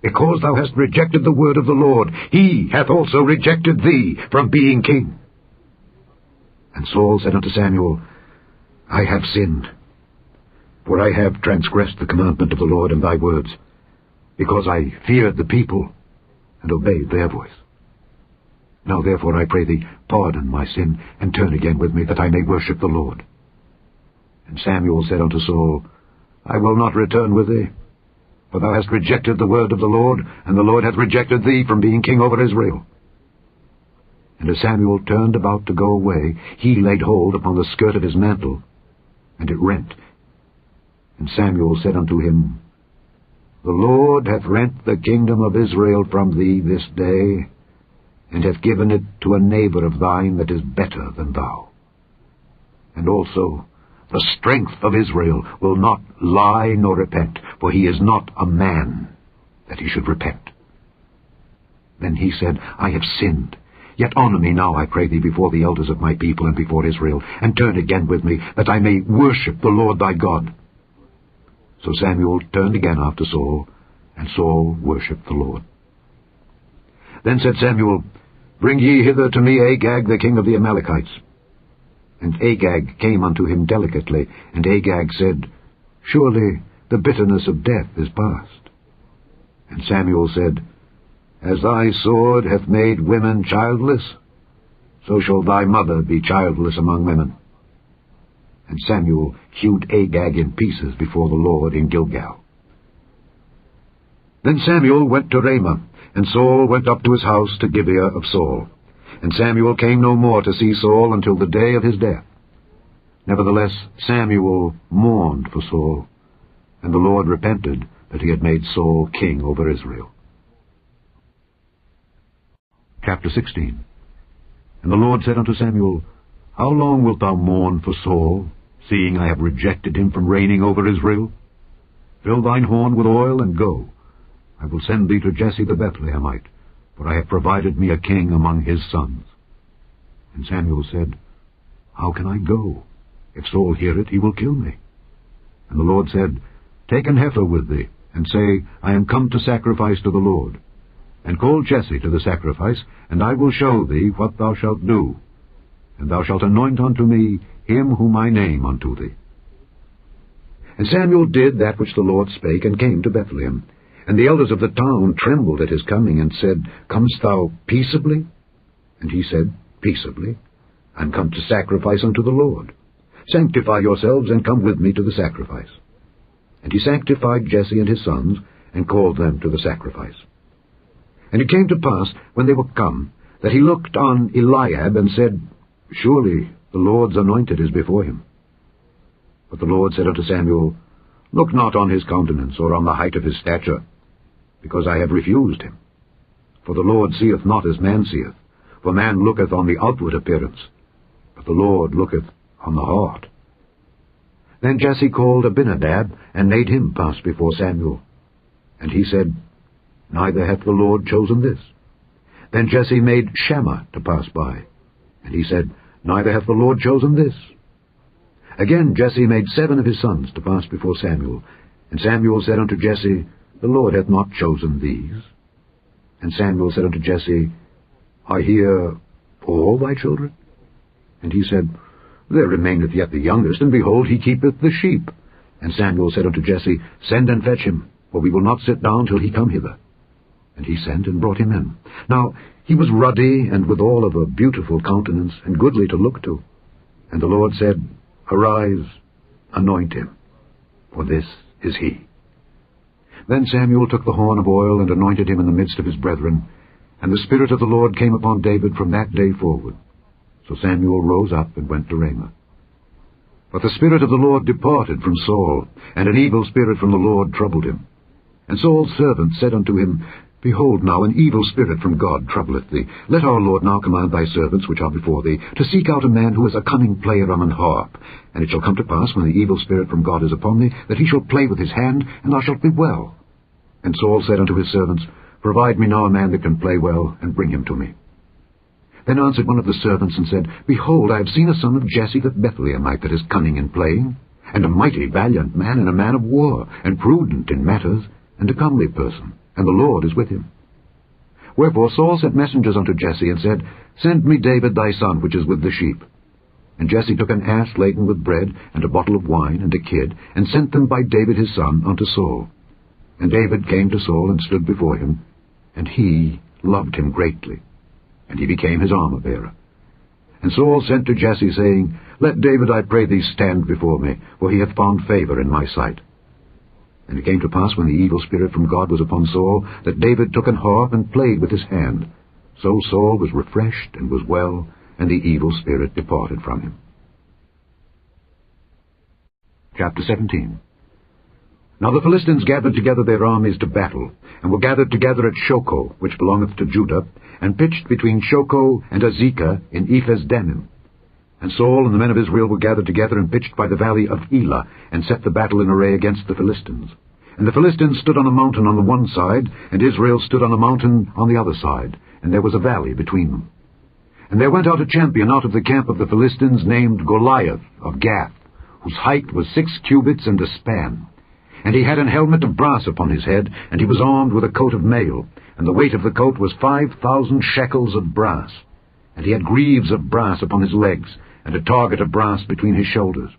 Because thou hast rejected the word of the Lord, he hath also rejected thee from being king. And Saul said unto Samuel, I have sinned, for I have transgressed the commandment of the Lord and thy words, because I feared the people and obeyed their voice. Now therefore I pray thee, pardon my sin, and turn again with me, that I may worship the Lord. And Samuel said unto Saul, I will not return with thee, for thou hast rejected the word of the Lord, and the Lord hath rejected thee from being king over Israel. And as Samuel turned about to go away, he laid hold upon the skirt of his mantle, and it rent. And Samuel said unto him, The Lord hath rent the kingdom of Israel from thee this day, and hath given it to a neighbor of thine that is better than thou. And also the strength of Israel will not lie nor repent, for he is not a man that he should repent. Then he said, I have sinned. Yet honor me now, I pray thee, before the elders of my people and before Israel, and turn again with me, that I may worship the Lord thy God. So Samuel turned again after Saul, and Saul worshipped the Lord. Then said Samuel, Bring ye hither to me Agag, the king of the Amalekites. And Agag came unto him delicately, and Agag said, Surely the bitterness of death is past. And Samuel said, As thy sword hath made women childless, so shall thy mother be childless among women. And Samuel hewed Agag in pieces before the Lord in Gilgal. Then Samuel went to Ramah, and Saul went up to his house to Gibeah of Saul. And Samuel came no more to see Saul until the day of his death. Nevertheless Samuel mourned for Saul, and the Lord repented that he had made Saul king over Israel. Chapter 16. And the Lord said unto Samuel, How long wilt thou mourn for Saul, seeing I have rejected him from reigning over Israel? Fill thine horn with oil, and go. I will send thee to Jesse the Bethlehemite, for I have provided me a king among his sons. And Samuel said, How can I go? If Saul hear it, he will kill me. And the Lord said, Take an heifer with thee, and say, I am come to sacrifice to the Lord. And call Jesse to the sacrifice, and I will show thee what thou shalt do. And thou shalt anoint unto me him whom I name unto thee. And Samuel did that which the Lord spake, and came to Bethlehem. And the elders of the town trembled at his coming, and said, Comest thou peaceably? And he said, Peaceably. I am come to sacrifice unto the Lord. Sanctify yourselves, and come with me to the sacrifice. And he sanctified Jesse and his sons, and called them to the sacrifice. And it came to pass, when they were come, that he looked on Eliab, and said, Surely the Lord's anointed is before him. But the Lord said unto Samuel, Look not on his countenance, or on the height of his stature, because I have refused him. For the Lord seeth not as man seeth, for man looketh on the outward appearance, but the Lord looketh on the heart. Then Jesse called Abinadab, and made him pass before Samuel. And he said, Neither hath the Lord chosen this. Then Jesse made Shammah to pass by. And he said, Neither hath the Lord chosen this. Again Jesse made 7 of his sons to pass before Samuel. And Samuel said unto Jesse, The Lord hath not chosen these. And Samuel said unto Jesse, Are here all thy children? And he said, There remaineth yet the youngest, and behold, he keepeth the sheep. And Samuel said unto Jesse, Send and fetch him, for we will not sit down till he come hither. And he sent and brought him in. Now he was ruddy, and withal of a beautiful countenance, and goodly to look to. And the Lord said, Arise, anoint him, for this is he. Then Samuel took the horn of oil, and anointed him in the midst of his brethren. And the Spirit of the Lord came upon David from that day forward. So Samuel rose up and went to Ramah. But the Spirit of the Lord departed from Saul, and an evil spirit from the Lord troubled him. And Saul's servants said unto him, Behold now, an evil spirit from God troubleth thee. Let our Lord now command thy servants which are before thee, to seek out a man who is a cunning player on an harp. And it shall come to pass, when the evil spirit from God is upon thee, that he shall play with his hand, and thou shalt be well. And Saul said unto his servants, Provide me now a man that can play well, and bring him to me. Then answered one of the servants, and said, Behold, I have seen a son of Jesse the Bethlehemite that is cunning in playing, and a mighty valiant man, and a man of war, and prudent in matters, and a comely person, and the Lord is with him. Wherefore Saul sent messengers unto Jesse, and said, Send me David thy son, which is with the sheep. And Jesse took an ass laden with bread, and a bottle of wine, and a kid, and sent them by David his son unto Saul. And David came to Saul, and stood before him, and he loved him greatly, and he became his armor-bearer. And Saul sent to Jesse, saying, Let David, I pray thee, stand before me, for he hath found favor in my sight. And it came to pass, when the evil spirit from God was upon Saul, that David took an harp and played with his hand. So Saul was refreshed and was well, and the evil spirit departed from him. Chapter 17. Now the Philistines gathered together their armies to battle, and were gathered together at Shoco, which belongeth to Judah, and pitched between Shoco and Azekah in Ephes-dammim. And Saul and the men of Israel were gathered together and pitched by the valley of Elah, and set the battle in array against the Philistines. And the Philistines stood on a mountain on the one side, and Israel stood on a mountain on the other side, and there was a valley between them. And there went out a champion out of the camp of the Philistines, named Goliath of Gath, whose height was 6 cubits and a span. And he had an helmet of brass upon his head, and he was armed with a coat of mail, and the weight of the coat was 5,000 shekels of brass. And he had greaves of brass upon his legs, and a target of brass between his shoulders.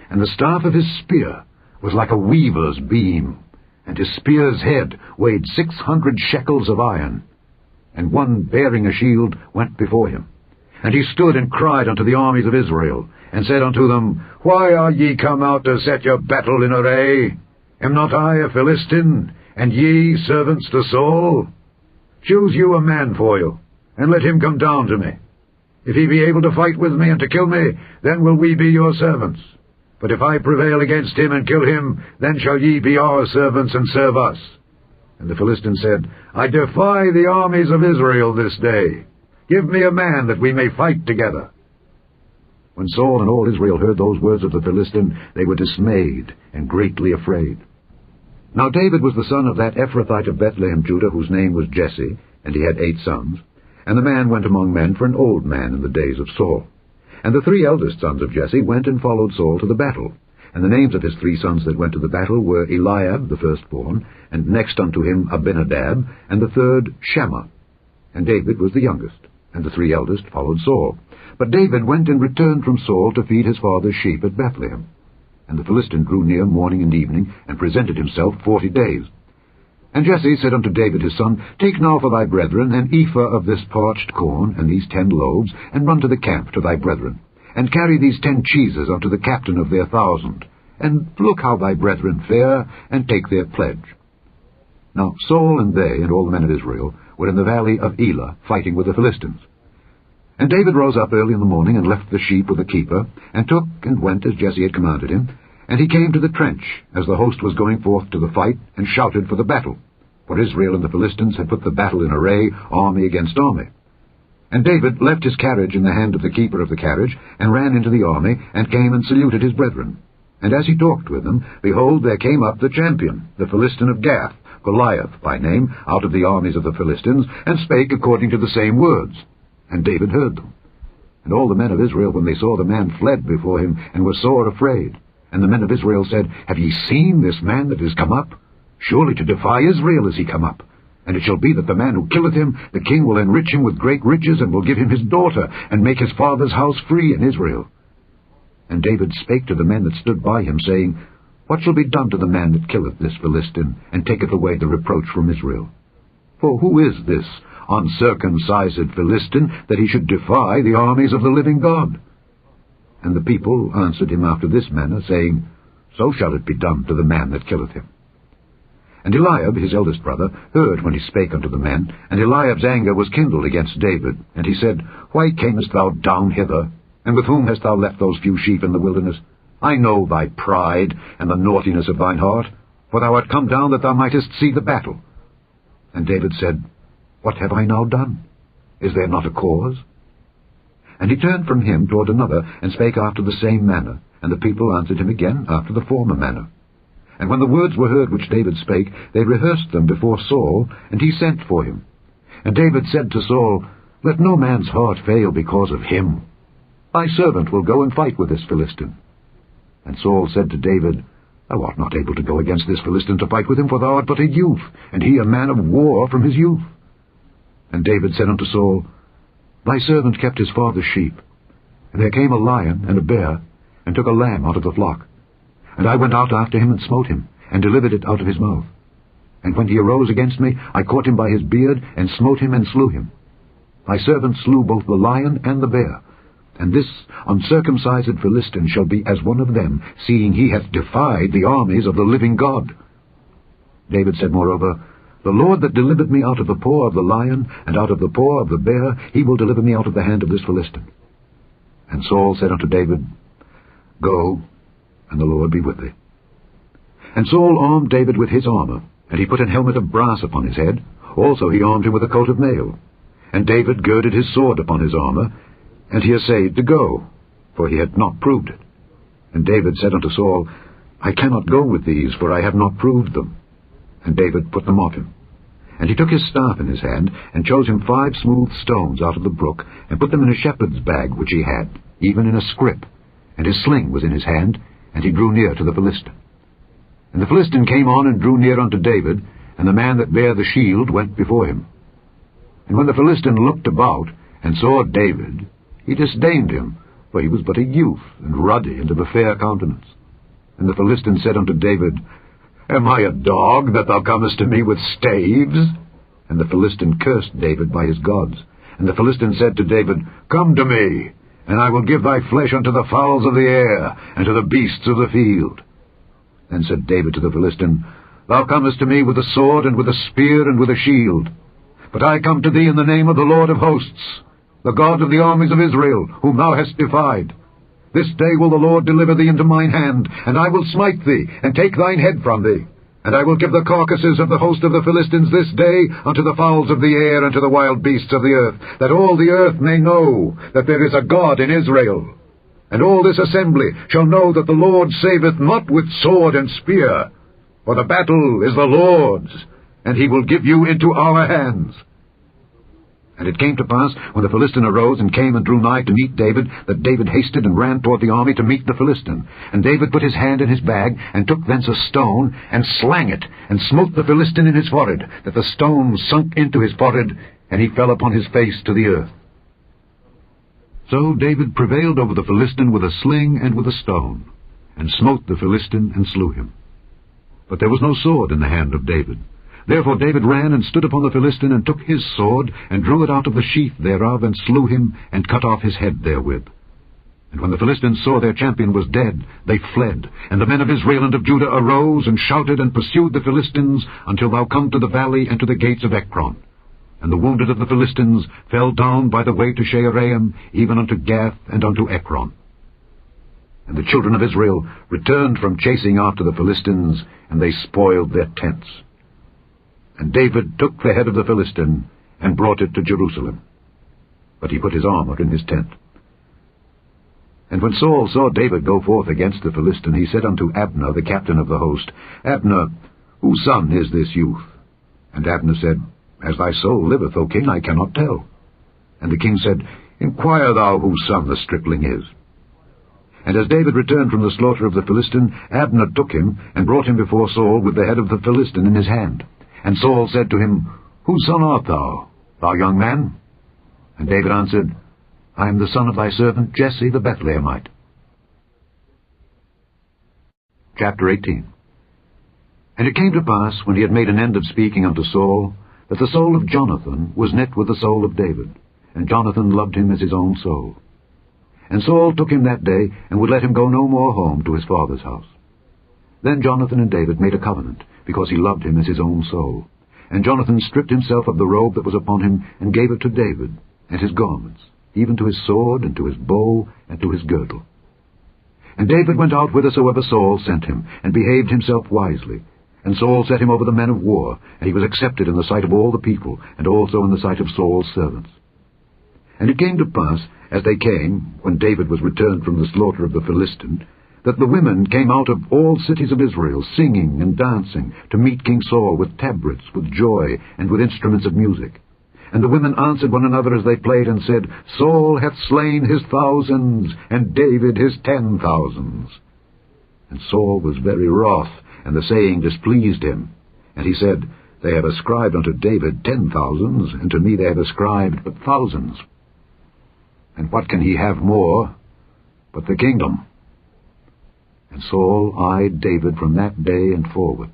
And the staff of his spear was like a weaver's beam, and his spear's head weighed 600 shekels of iron. And one bearing a shield went before him. And he stood and cried unto the armies of Israel, and said unto them, Why are ye come out to set your battle in array? Am not I a Philistine, and ye servants to Saul? Choose you a man for you, and let him come down to me. If he be able to fight with me and to kill me, then will we be your servants. But if I prevail against him and kill him, then shall ye be our servants and serve us. And the Philistine said, I defy the armies of Israel this day. Give me a man that we may fight together. When Saul and all Israel heard those words of the Philistine, they were dismayed and greatly afraid. Now David was the son of that Ephrathite of Bethlehem, Judah, whose name was Jesse, and he had 8 sons. And the man went among men for an old man in the days of Saul. And the 3 eldest sons of Jesse went and followed Saul to the battle. And the names of his 3 sons that went to the battle were Eliab, the firstborn, and next unto him Abinadab, and the third Shammah. And David was the youngest, and the 3 eldest followed Saul. But David went and returned from Saul to feed his father's sheep at Bethlehem. And the Philistine drew near morning and evening, and presented himself 40 days. And Jesse said unto David his son, Take now for thy brethren an ephah of this parched corn, and these 10 loaves, and run to the camp to thy brethren. And carry these 10 cheeses unto the captain of their 1,000. And look how thy brethren fare, and take their pledge. Now Saul and they, and all the men of Israel, were in the valley of Elah, fighting with the Philistines. And David rose up early in the morning, and left the sheep with the keeper, and took and went as Jesse had commanded him. And he came to the trench, as the host was going forth to the fight, and shouted for the battle. For Israel and the Philistines had put the battle in array, army against army. And David left his carriage in the hand of the keeper of the carriage, and ran into the army, and came and saluted his brethren. And as he talked with them, behold, there came up the champion, the Philistine of Gath, Goliath by name, out of the armies of the Philistines, and spake according to the same words. And David heard them. And all the men of Israel, when they saw the man, fled before him, and were sore afraid. And the men of Israel said, Have ye seen this man that is come up? Surely to defy Israel is he come up. And it shall be that the man who killeth him, the king will enrich him with great riches, and will give him his daughter, and make his father's house free in Israel. And David spake to the men that stood by him, saying, What shall be done to the man that killeth this Philistine, and taketh away the reproach from Israel? For who is this uncircumcised Philistine, that he should defy the armies of the living God? And the people answered him after this manner, saying, So shall it be done to the man that killeth him. And Eliab, his eldest brother, heard when he spake unto the men, and Eliab's anger was kindled against David. And he said, Why camest thou down hither? And with whom hast thou left those few sheep in the wilderness? I know thy pride, and the naughtiness of thine heart. for thou art come down that thou mightest see the battle. And David said, What have I now done? Is there not a cause? And he turned from him toward another, and spake after the same manner, and the people answered him again after the former manner. And when the words were heard which David spake, they rehearsed them before Saul, and he sent for him. And David said to Saul, Let no man's heart fail because of him. Thy servant will go and fight with this Philistine. And Saul said to David, Thou art not able to go against this Philistine to fight with him, for thou art but a youth, and he a man of war from his youth. And David said unto Saul, Thy servant kept his father's sheep. And there came a lion and a bear, and took a lamb out of the flock. And I went out after him, and smote him, and delivered it out of his mouth. And when he arose against me, I caught him by his beard, and smote him, and slew him. Thy servant slew both the lion and the bear. And this uncircumcised Philistine shall be as one of them, seeing he hath defied the armies of the living God. David said moreover, The Lord that delivered me out of the paw of the lion, and out of the paw of the bear, he will deliver me out of the hand of this Philistine. And Saul said unto David, Go, and the Lord be with thee. And Saul armed David with his armor, and he put an helmet of brass upon his head. Also he armed him with a coat of mail. And David girded his sword upon his armor, and he essayed to go, for he had not proved it. And David said unto Saul, I cannot go with these, for I have not proved them. And David put them off him. And he took his staff in his hand, and chose him 5 smooth stones out of the brook, and put them in a shepherd's bag which he had, even in a scrip. And his sling was in his hand, and he drew near to the Philistine. And the Philistine came on and drew near unto David, and the man that bare the shield went before him. And when the Philistine looked about, and saw David, he disdained him, for he was but a youth, and ruddy, and of a fair countenance. And the Philistine said unto David, Am I a dog, that thou comest to me with staves? And the Philistine cursed David by his gods. And the Philistine said to David, Come to me, and I will give thy flesh unto the fowls of the air, and to the beasts of the field. Then said David to the Philistine, Thou comest to me with a sword, and with a spear, and with a shield. But I come to thee in the name of the Lord of hosts, the God of the armies of Israel, whom thou hast defied. This day will the Lord deliver thee into mine hand, and I will smite thee, and take thine head from thee. And I will give the carcasses of the host of the Philistines this day unto the fowls of the air, and to the wild beasts of the earth, that all the earth may know that there is a God in Israel. And all this assembly shall know that the Lord saveth not with sword and spear, for the battle is the Lord's, and he will give you into our hands. And it came to pass, when the Philistine arose and came and drew nigh to meet David, that David hasted and ran toward the army to meet the Philistine. And David put his hand in his bag, and took thence a stone, and slang it, and smote the Philistine in his forehead, that the stone sunk into his forehead, and he fell upon his face to the earth. So David prevailed over the Philistine with a sling and with a stone, and smote the Philistine and slew him. But there was no sword in the hand of David. Therefore David ran and stood upon the Philistine, and took his sword, and drew it out of the sheath thereof, and slew him, and cut off his head therewith. And when the Philistines saw their champion was dead, they fled. And the men of Israel and of Judah arose, and shouted, and pursued the Philistines, until thou come to the valley and to the gates of Ekron. And the wounded of the Philistines fell down by the way to Shaaraim, even unto Gath and unto Ekron. And the children of Israel returned from chasing after the Philistines, and they spoiled their tents. And David took the head of the Philistine, and brought it to Jerusalem. But he put his armor in his tent. And when Saul saw David go forth against the Philistine, he said unto Abner, the captain of the host, Abner, whose son is this youth? And Abner said, As thy soul liveth, O king, I cannot tell. And the king said, Inquire thou whose son the stripling is. And as David returned from the slaughter of the Philistine, Abner took him, and brought him before Saul with the head of the Philistine in his hand. And Saul said to him, Whose son art thou, thou young man? And David answered, I am the son of thy servant Jesse the Bethlehemite. Chapter 18. And it came to pass, when he had made an end of speaking unto Saul, that the soul of Jonathan was knit with the soul of David, and Jonathan loved him as his own soul. And Saul took him that day, and would let him go no more home to his father's house. Then Jonathan and David made a covenant, because he loved him as his own soul. And Jonathan stripped himself of the robe that was upon him, and gave it to David, and his garments, even to his sword, and to his bow, and to his girdle. And David went out whithersoever Saul sent him, and behaved himself wisely. And Saul set him over the men of war, and he was accepted in the sight of all the people, and also in the sight of Saul's servants. And it came to pass, as they came, when David was returned from the slaughter of the Philistine, that the women came out of all cities of Israel, singing and dancing, to meet King Saul with tabrets, with joy, and with instruments of music. And the women answered one another as they played, and said, Saul hath slain his thousands, and David his 10,000s. And Saul was very wroth, and the saying displeased him. And he said, They have ascribed unto David 10,000s, and to me they have ascribed but thousands. And what can he have more but the kingdom? And Saul eyed David from that day and forward.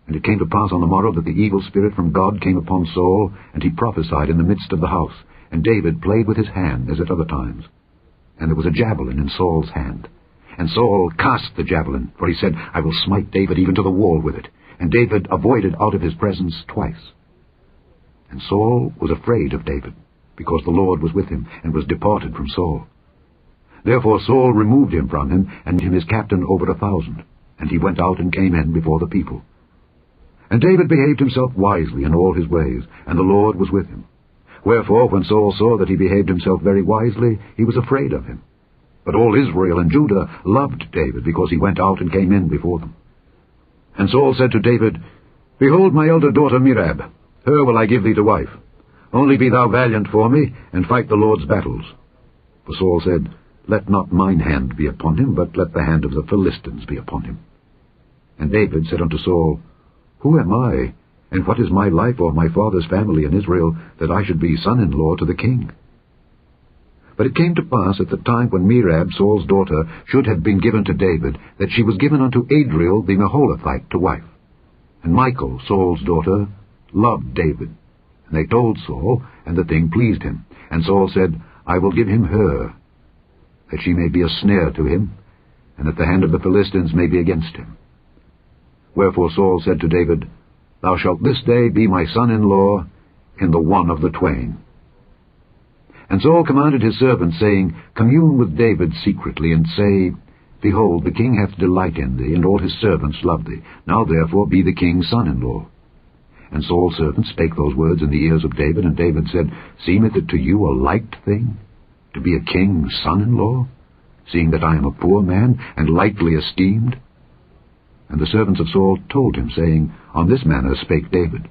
And it came to pass on the morrow that the evil spirit from God came upon Saul, and he prophesied in the midst of the house. And David played with his hand, as at other times. And there was a javelin in Saul's hand. And Saul cast the javelin, for he said, I will smite David even to the wall with it. And David avoided out of his presence twice. And Saul was afraid of David, because the Lord was with him, and was departed from Saul. Therefore Saul removed him from him, and made him his captain over 1,000. And he went out and came in before the people. And David behaved himself wisely in all his ways, and the Lord was with him. Wherefore, when Saul saw that he behaved himself very wisely, he was afraid of him. But all Israel and Judah loved David, because he went out and came in before them. And Saul said to David, Behold my elder daughter Merab, her will I give thee to wife. Only be thou valiant for me, and fight the Lord's battles. For Saul said, Let not mine hand be upon him, but let the hand of the Philistines be upon him. And David said unto Saul, Who am I, and what is my life or my father's family in Israel, that I should be son-in-law to the king? But it came to pass at the time when Merab, Saul's daughter, should have been given to David, that she was given unto Adriel the Meholathite to wife. And Michal, Saul's daughter, loved David. And they told Saul, and the thing pleased him. And Saul said, I will give him her, that she may be a snare to him, and that the hand of the Philistines may be against him. Wherefore Saul said to David, Thou shalt this day be my son-in-law in the one of the twain. And Saul commanded his servants, saying, Commune with David secretly, and say, Behold, the king hath delight in thee, and all his servants love thee. Now therefore be the king's son-in-law. And Saul's servants spake those words in the ears of David, and David said, Seemeth it to you a light thing, to be a king's son-in-law, seeing that I am a poor man, and lightly esteemed? And the servants of Saul told him, saying, On this manner spake David.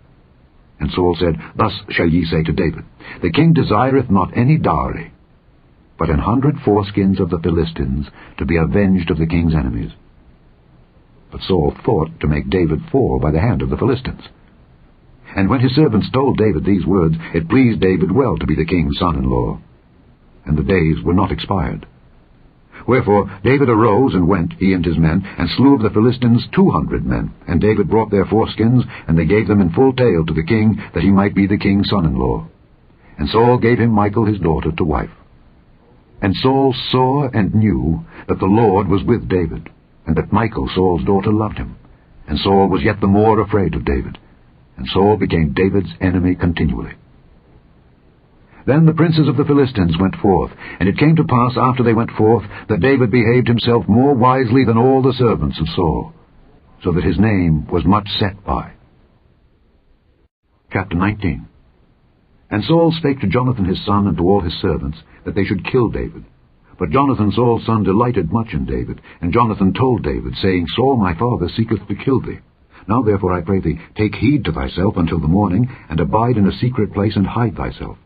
And Saul said, Thus shall ye say to David, The king desireth not any dowry, but 100 foreskins of the Philistines, to be avenged of the king's enemies. But Saul thought to make David fall by the hand of the Philistines. And when his servants told David these words, it pleased David well to be the king's son-in-law. And the days were not expired. Wherefore David arose and went, he and his men, and slew of the Philistines 200 men. And David brought their foreskins, and they gave them in full tale to the king, that he might be the king's son-in-law. And Saul gave him Michal his daughter to wife. And Saul saw and knew that the Lord was with David, and that Michal Saul's daughter loved him. And Saul was yet the more afraid of David. And Saul became David's enemy continually. Then the princes of the Philistines went forth, and it came to pass after they went forth, that David behaved himself more wisely than all the servants of Saul, so that his name was much set by. Chapter 19. And Saul spake to Jonathan his son and to all his servants, that they should kill David. But Jonathan Saul's son delighted much in David, and Jonathan told David, saying, Saul my father seeketh to kill thee. Now therefore I pray thee, take heed to thyself until the morning, and abide in a secret place, and hide thyself.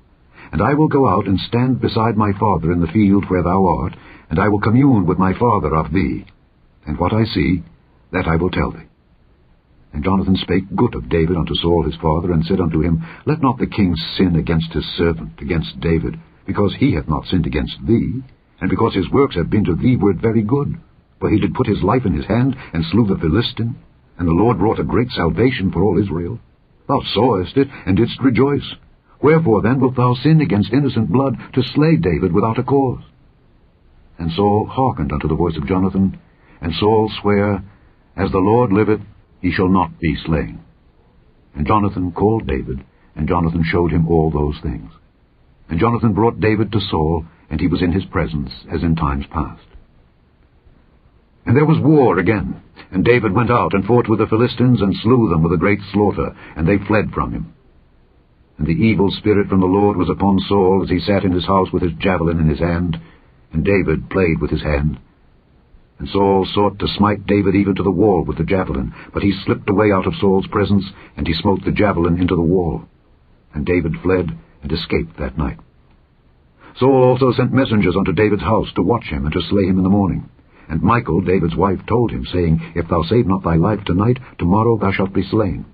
And I will go out and stand beside my father in the field where thou art, and I will commune with my father of thee. And what I see, that I will tell thee. And Jonathan spake good of David unto Saul his father, and said unto him, Let not the king sin against his servant, against David, because he hath not sinned against thee, and because his works have been to thee word very good. For he did put his life in his hand, and slew the Philistine, and the Lord wrought a great salvation for all Israel. Thou sawest it, and didst rejoice. Wherefore then wilt thou sin against innocent blood, to slay David without a cause? And Saul hearkened unto the voice of Jonathan, and Saul sware, As the Lord liveth, he shall not be slain. And Jonathan called David, and Jonathan showed him all those things. And Jonathan brought David to Saul, and he was in his presence, as in times past. And there was war again, And David went out and fought with the Philistines, and slew them with a great slaughter, and they fled from him. And the evil spirit from the Lord was upon Saul, as he sat in his house with his javelin in his hand, and David played with his hand. And Saul sought to smite David even to the wall with the javelin, but he slipped away out of Saul's presence, and he smote the javelin into the wall. And David fled and escaped that night. Saul also sent messengers unto David's house to watch him and to slay him in the morning. And Michal, David's wife, told him, saying, If thou save not thy life tonight, tomorrow thou shalt be slain.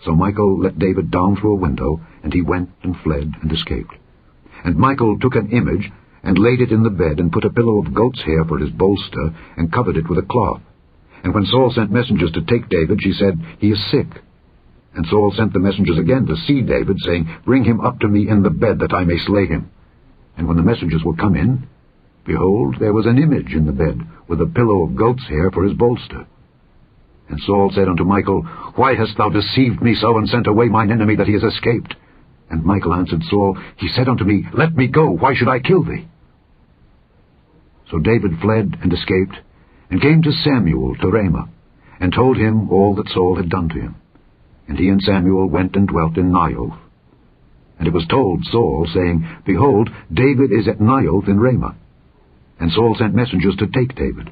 So Michal let David down through a window, and he went and fled and escaped. And Michal took an image, and laid it in the bed, and put a pillow of goat's hair for his bolster, and covered it with a cloth. And when Saul sent messengers to take David, she said, He is sick. And Saul sent the messengers again to see David, saying, Bring him up to me in the bed, that I may slay him. And when the messengers were come in, behold, there was an image in the bed, with a pillow of goat's hair for his bolster. And Saul said unto Michal, Why hast thou deceived me so, and sent away mine enemy, that he is escaped? And Michal answered Saul, He said unto me, Let me go, why should I kill thee? So David fled and escaped, and came to Samuel to Ramah, and told him all that Saul had done to him. And he and Samuel went and dwelt in Naioth. And it was told Saul, saying, Behold, David is at Naioth in Ramah. And Saul sent messengers to take David.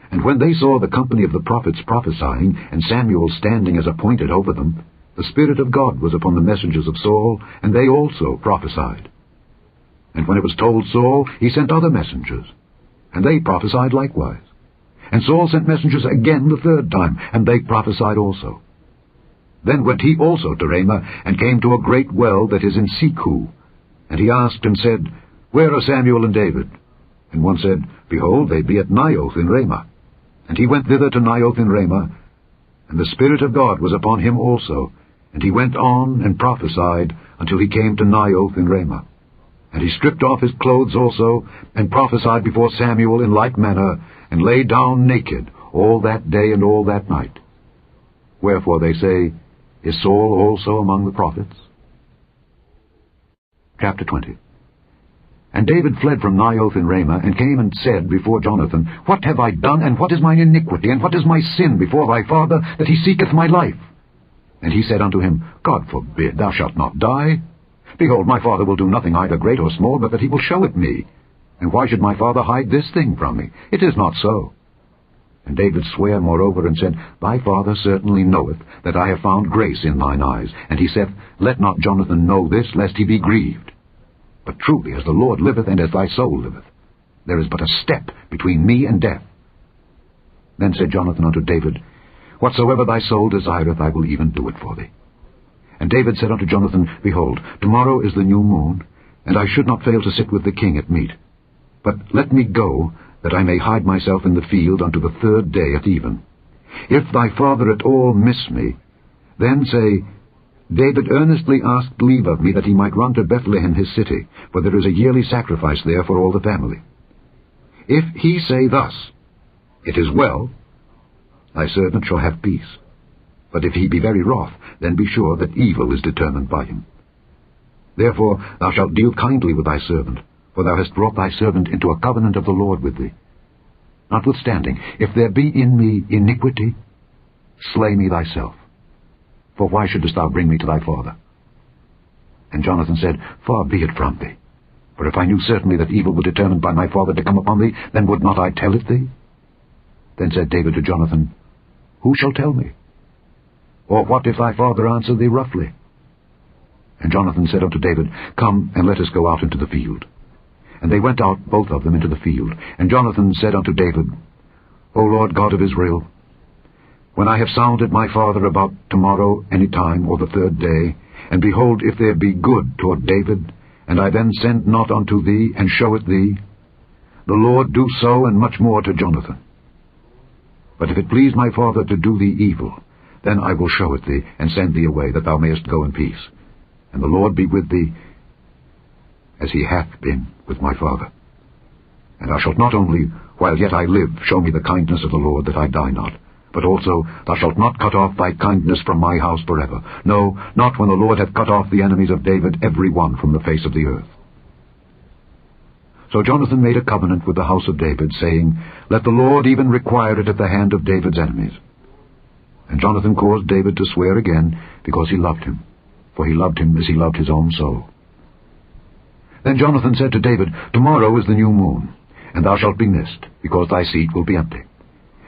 And when they saw the company of the prophets prophesying, and Samuel standing as appointed over them, the Spirit of God was upon the messengers of Saul, and they also prophesied. And when it was told Saul, he sent other messengers, and they prophesied likewise. And Saul sent messengers again the third time, and they prophesied also. Then went he also to Ramah, and came to a great well that is in Seku. And he asked and said, Where are Samuel and David? And one said, Behold, they be at Naioth in Ramah. And he went thither to Naioth in Ramah, and the Spirit of God was upon him also. And he went on and prophesied until he came to Naioth in Ramah. And he stripped off his clothes also, and prophesied before Samuel in like manner, and lay down naked all that day and all that night. Wherefore they say, Is Saul also among the prophets? Chapter 20. And David fled from Naioth in Ramah, and came and said before Jonathan, What have I done, and what is mine iniquity, and what is my sin before thy father, that he seeketh my life? And he said unto him, God forbid, thou shalt not die. Behold, my father will do nothing either great or small, but that he will show it me. And why should my father hide this thing from me? It is not so. And David sware moreover, and said, Thy father certainly knoweth that I have found grace in thine eyes. And he saith, Let not Jonathan know this, lest he be grieved. But truly, as the Lord liveth, and as thy soul liveth, there is but a step between me and death. Then said Jonathan unto David, Whatsoever thy soul desireth, I will even do it for thee. And David said unto Jonathan, Behold, tomorrow is the new moon, and I should not fail to sit with the king at meat. But let me go, that I may hide myself in the field unto the third day at even. If thy father at all miss me, then say, David earnestly asked leave of me that he might run to Bethlehem his city, for there is a yearly sacrifice there for all the family. If he say thus, It is well, thy servant shall have peace. But if he be very wroth, then be sure that evil is determined by him. Therefore thou shalt deal kindly with thy servant, for thou hast brought thy servant into a covenant of the Lord with thee. Notwithstanding, if there be in me iniquity, slay me thyself. For why shouldest thou bring me to thy father? And Jonathan said, Far be it from thee. For if I knew certainly that evil were determined by my father to come upon thee, then would not I tell it thee? Then said David to Jonathan, Who shall tell me? Or what if thy father answer thee roughly? And Jonathan said unto David, Come, and let us go out into the field. And they went out both of them into the field. And Jonathan said unto David, O Lord God of Israel, when I have sounded my father about tomorrow any time, or the third day, and behold, if there be good toward David, and I then send not unto thee, and show it thee, the Lord do so and much more to Jonathan. But if it please my father to do thee evil, then I will show it thee, and send thee away, that thou mayest go in peace. And the Lord be with thee, as he hath been with my father. And thou shalt not only, while yet I live, show me the kindness of the Lord, that I die not, but also thou shalt not cut off thy kindness from my house forever. No, not when the Lord hath cut off the enemies of David, every one from the face of the earth. So Jonathan made a covenant with the house of David, saying, Let the Lord even require it at the hand of David's enemies. And Jonathan caused David to swear again, because he loved him, for he loved him as he loved his own soul. Then Jonathan said to David, Tomorrow is the new moon, and thou shalt be missed, because thy seat will be empty.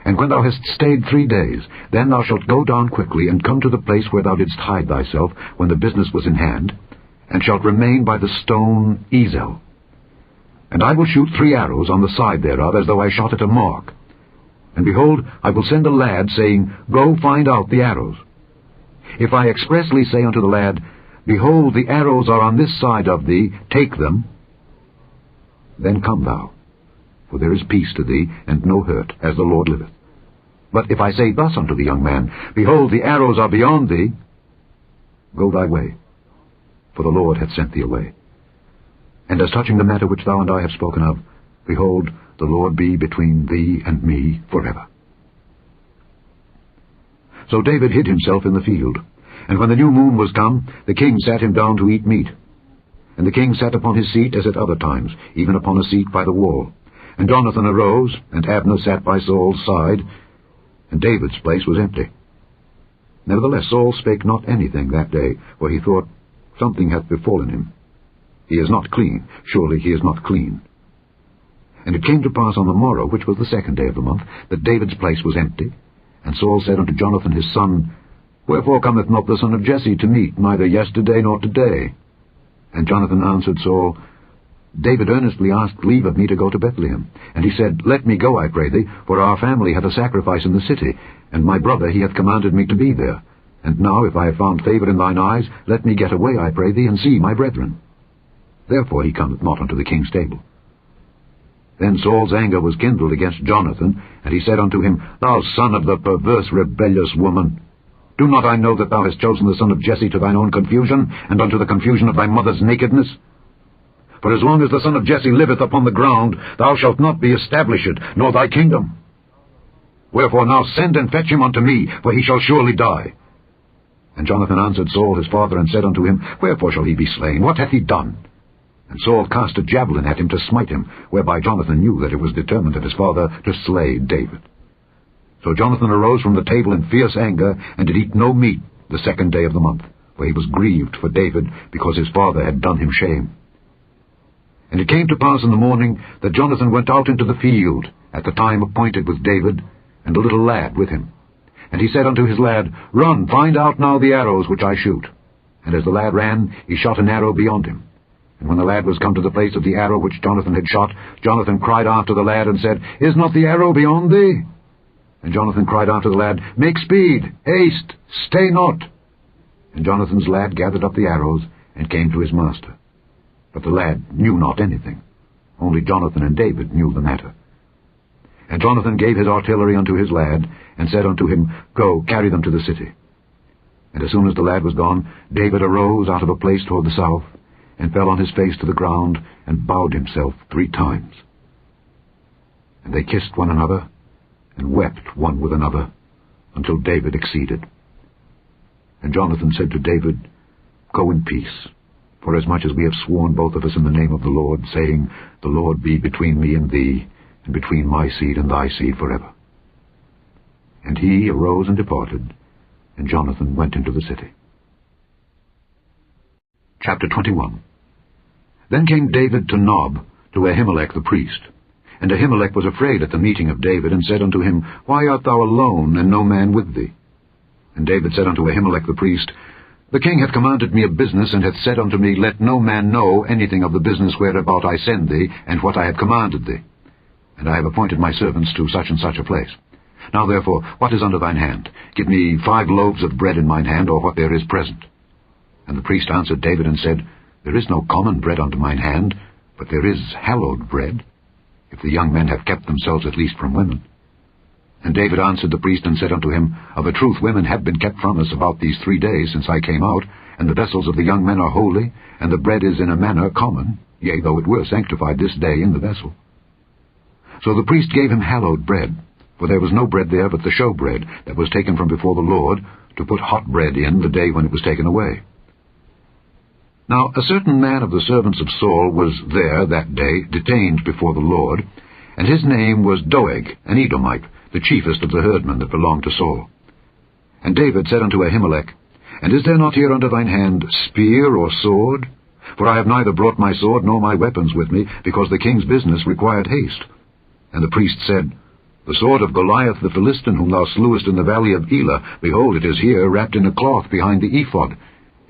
And when thou hast stayed 3 days, then thou shalt go down quickly, and come to the place where thou didst hide thyself, when the business was in hand, and shalt remain by the stone Ezel. And I will shoot 3 arrows on the side thereof, as though I shot at a mark. And behold, I will send a lad, saying, Go find out the arrows. If I expressly say unto the lad, Behold, the arrows are on this side of thee, take them, then come thou, for there is peace to thee, and no hurt, as the Lord liveth. But if I say thus unto the young man, Behold, the arrows are beyond thee, go thy way, for the Lord hath sent thee away. And as touching the matter which thou and I have spoken of, behold, the Lord be between thee and me forever. So David hid himself in the field, and when the new moon was come, the king sat him down to eat meat. And the king sat upon his seat as at other times, even upon a seat by the wall. And Jonathan arose, and Abner sat by Saul's side, and David's place was empty. Nevertheless Saul spake not anything that day, for he thought, Something hath befallen him. He is not clean, surely he is not clean. And it came to pass on the morrow, which was the 2nd day of the month, that David's place was empty. And Saul said unto Jonathan his son, Wherefore cometh not the son of Jesse to meat, neither yesterday nor today? And Jonathan answered Saul, David earnestly asked leave of me to go to Bethlehem. And he said, Let me go, I pray thee, for our family hath a sacrifice in the city, and my brother he hath commanded me to be there. And now, if I have found favour in thine eyes, let me get away, I pray thee, and see my brethren. Therefore he cometh not unto the king's table. Then Saul's anger was kindled against Jonathan, and he said unto him, Thou son of the perverse rebellious woman, do not I know that thou hast chosen the son of Jesse to thine own confusion, and unto the confusion of thy mother's nakedness? For as long as the son of Jesse liveth upon the ground, thou shalt not be established, nor thy kingdom. Wherefore now send and fetch him unto me, for he shall surely die. And Jonathan answered Saul his father, and said unto him, Wherefore shall he be slain? What hath he done? And Saul cast a javelin at him to smite him, whereby Jonathan knew that it was determined of his father to slay David. So Jonathan arose from the table in fierce anger, and did eat no meat the 2nd day of the month, for he was grieved for David, because his father had done him shame. And it came to pass in the morning that Jonathan went out into the field at the time appointed with David, and a little lad with him. And he said unto his lad, Run, find out now the arrows which I shoot. And as the lad ran, he shot an arrow beyond him. And when the lad was come to the place of the arrow which Jonathan had shot, Jonathan cried after the lad, and said, Is not the arrow beyond thee? And Jonathan cried after the lad, Make speed, haste, stay not. And Jonathan's lad gathered up the arrows, and came to his master. But the lad knew not anything. Only Jonathan and David knew the matter. And Jonathan gave his artillery unto his lad, and said unto him, Go, carry them to the city. And as soon as the lad was gone, David arose out of a place toward the south, and fell on his face to the ground, and bowed himself 3 times. And they kissed one another, and wept one with another, until David exceeded. And Jonathan said to David, Go in peace, forasmuch as we have sworn both of us in the name of the Lord, saying, The Lord be between me and thee, and between my seed and thy seed forever. And he arose and departed, and Jonathan went into the city. Chapter 21. Then came David to Nob, to Ahimelech the priest. And Ahimelech was afraid at the meeting of David, and said unto him, Why art thou alone, and no man with thee? And David said unto Ahimelech the priest, The king hath commanded me a business, and hath said unto me, Let no man know anything of the business whereabout I send thee, and what I have commanded thee. And I have appointed my servants to such and such a place. Now therefore, what is under thine hand? Give me 5 loaves of bread in mine hand, or what there is present. And the priest answered David, and said, There is no common bread unto mine hand, but there is hallowed bread, if the young men have kept themselves at least from women. And David answered the priest, and said unto him, Of a truth women have been kept from us about these 3 days since I came out, and the vessels of the young men are holy, and the bread is in a manner common, yea, though it were sanctified this day in the vessel. So the priest gave him hallowed bread, for there was no bread there but the showbread that was taken from before the Lord, to put hot bread in the day when it was taken away. Now a certain man of the servants of Saul was there that day, detained before the Lord, and his name was Doeg, an Edomite, the chiefest of the herdmen that belonged to Saul. And David said unto Ahimelech, And is there not here under thine hand spear or sword? For I have neither brought my sword nor my weapons with me, because the king's business required haste. And the priest said, The sword of Goliath the Philistine, whom thou slewest in the valley of Elah, behold, it is here, wrapped in a cloth behind the ephod.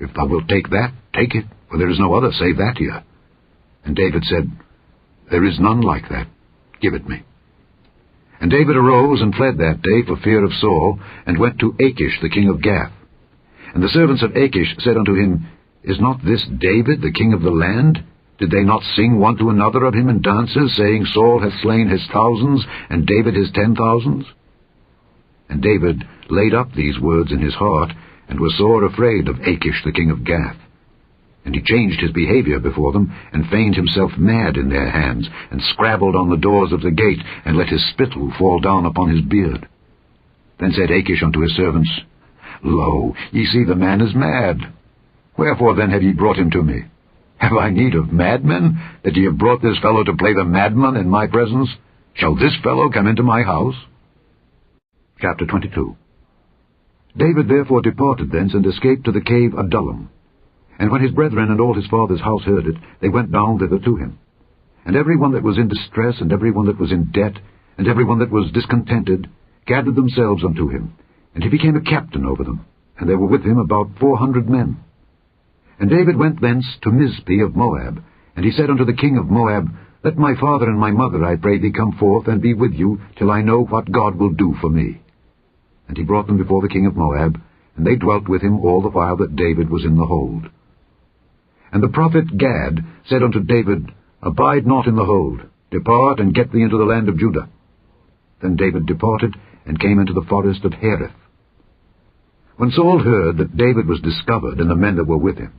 If thou wilt take that, take it, for there is no other save that here. And David said, There is none like that. Give it me. And David arose and fled that day for fear of Saul, and went to Achish the king of Gath. And the servants of Achish said unto him, Is not this David the king of the land? Did they not sing one to another of him in dances, saying, Saul hath slain his thousands, and David his 10,000s? And David laid up these words in his heart, and was sore afraid of Achish the king of Gath. And he changed his behavior before them, and feigned himself mad in their hands, and scrabbled on the doors of the gate, and let his spittle fall down upon his beard. Then said Achish unto his servants, Lo, ye see the man is mad. Wherefore then have ye brought him to me? Have I need of madmen, that ye have brought this fellow to play the madman in my presence? Shall this fellow come into my house? Chapter 22. David therefore departed thence, and escaped to the cave Adullam. And when his brethren and all his father's house heard it, they went down thither to him. And every one that was in distress, and every one that was in debt, and every one that was discontented, gathered themselves unto him. And he became a captain over them, and there were with him about 400 men. And David went thence to Mizpeh of Moab, and he said unto the king of Moab, Let my father and my mother, I pray thee, come forth and be with you, till I know what God will do for me. And he brought them before the king of Moab, and they dwelt with him all the while that David was in the hold. And the prophet Gad said unto David, Abide not in the hold, depart and get thee into the land of Judah. Then David departed, and came into the forest of Hereth. When Saul heard that David was discovered, and the men that were with him,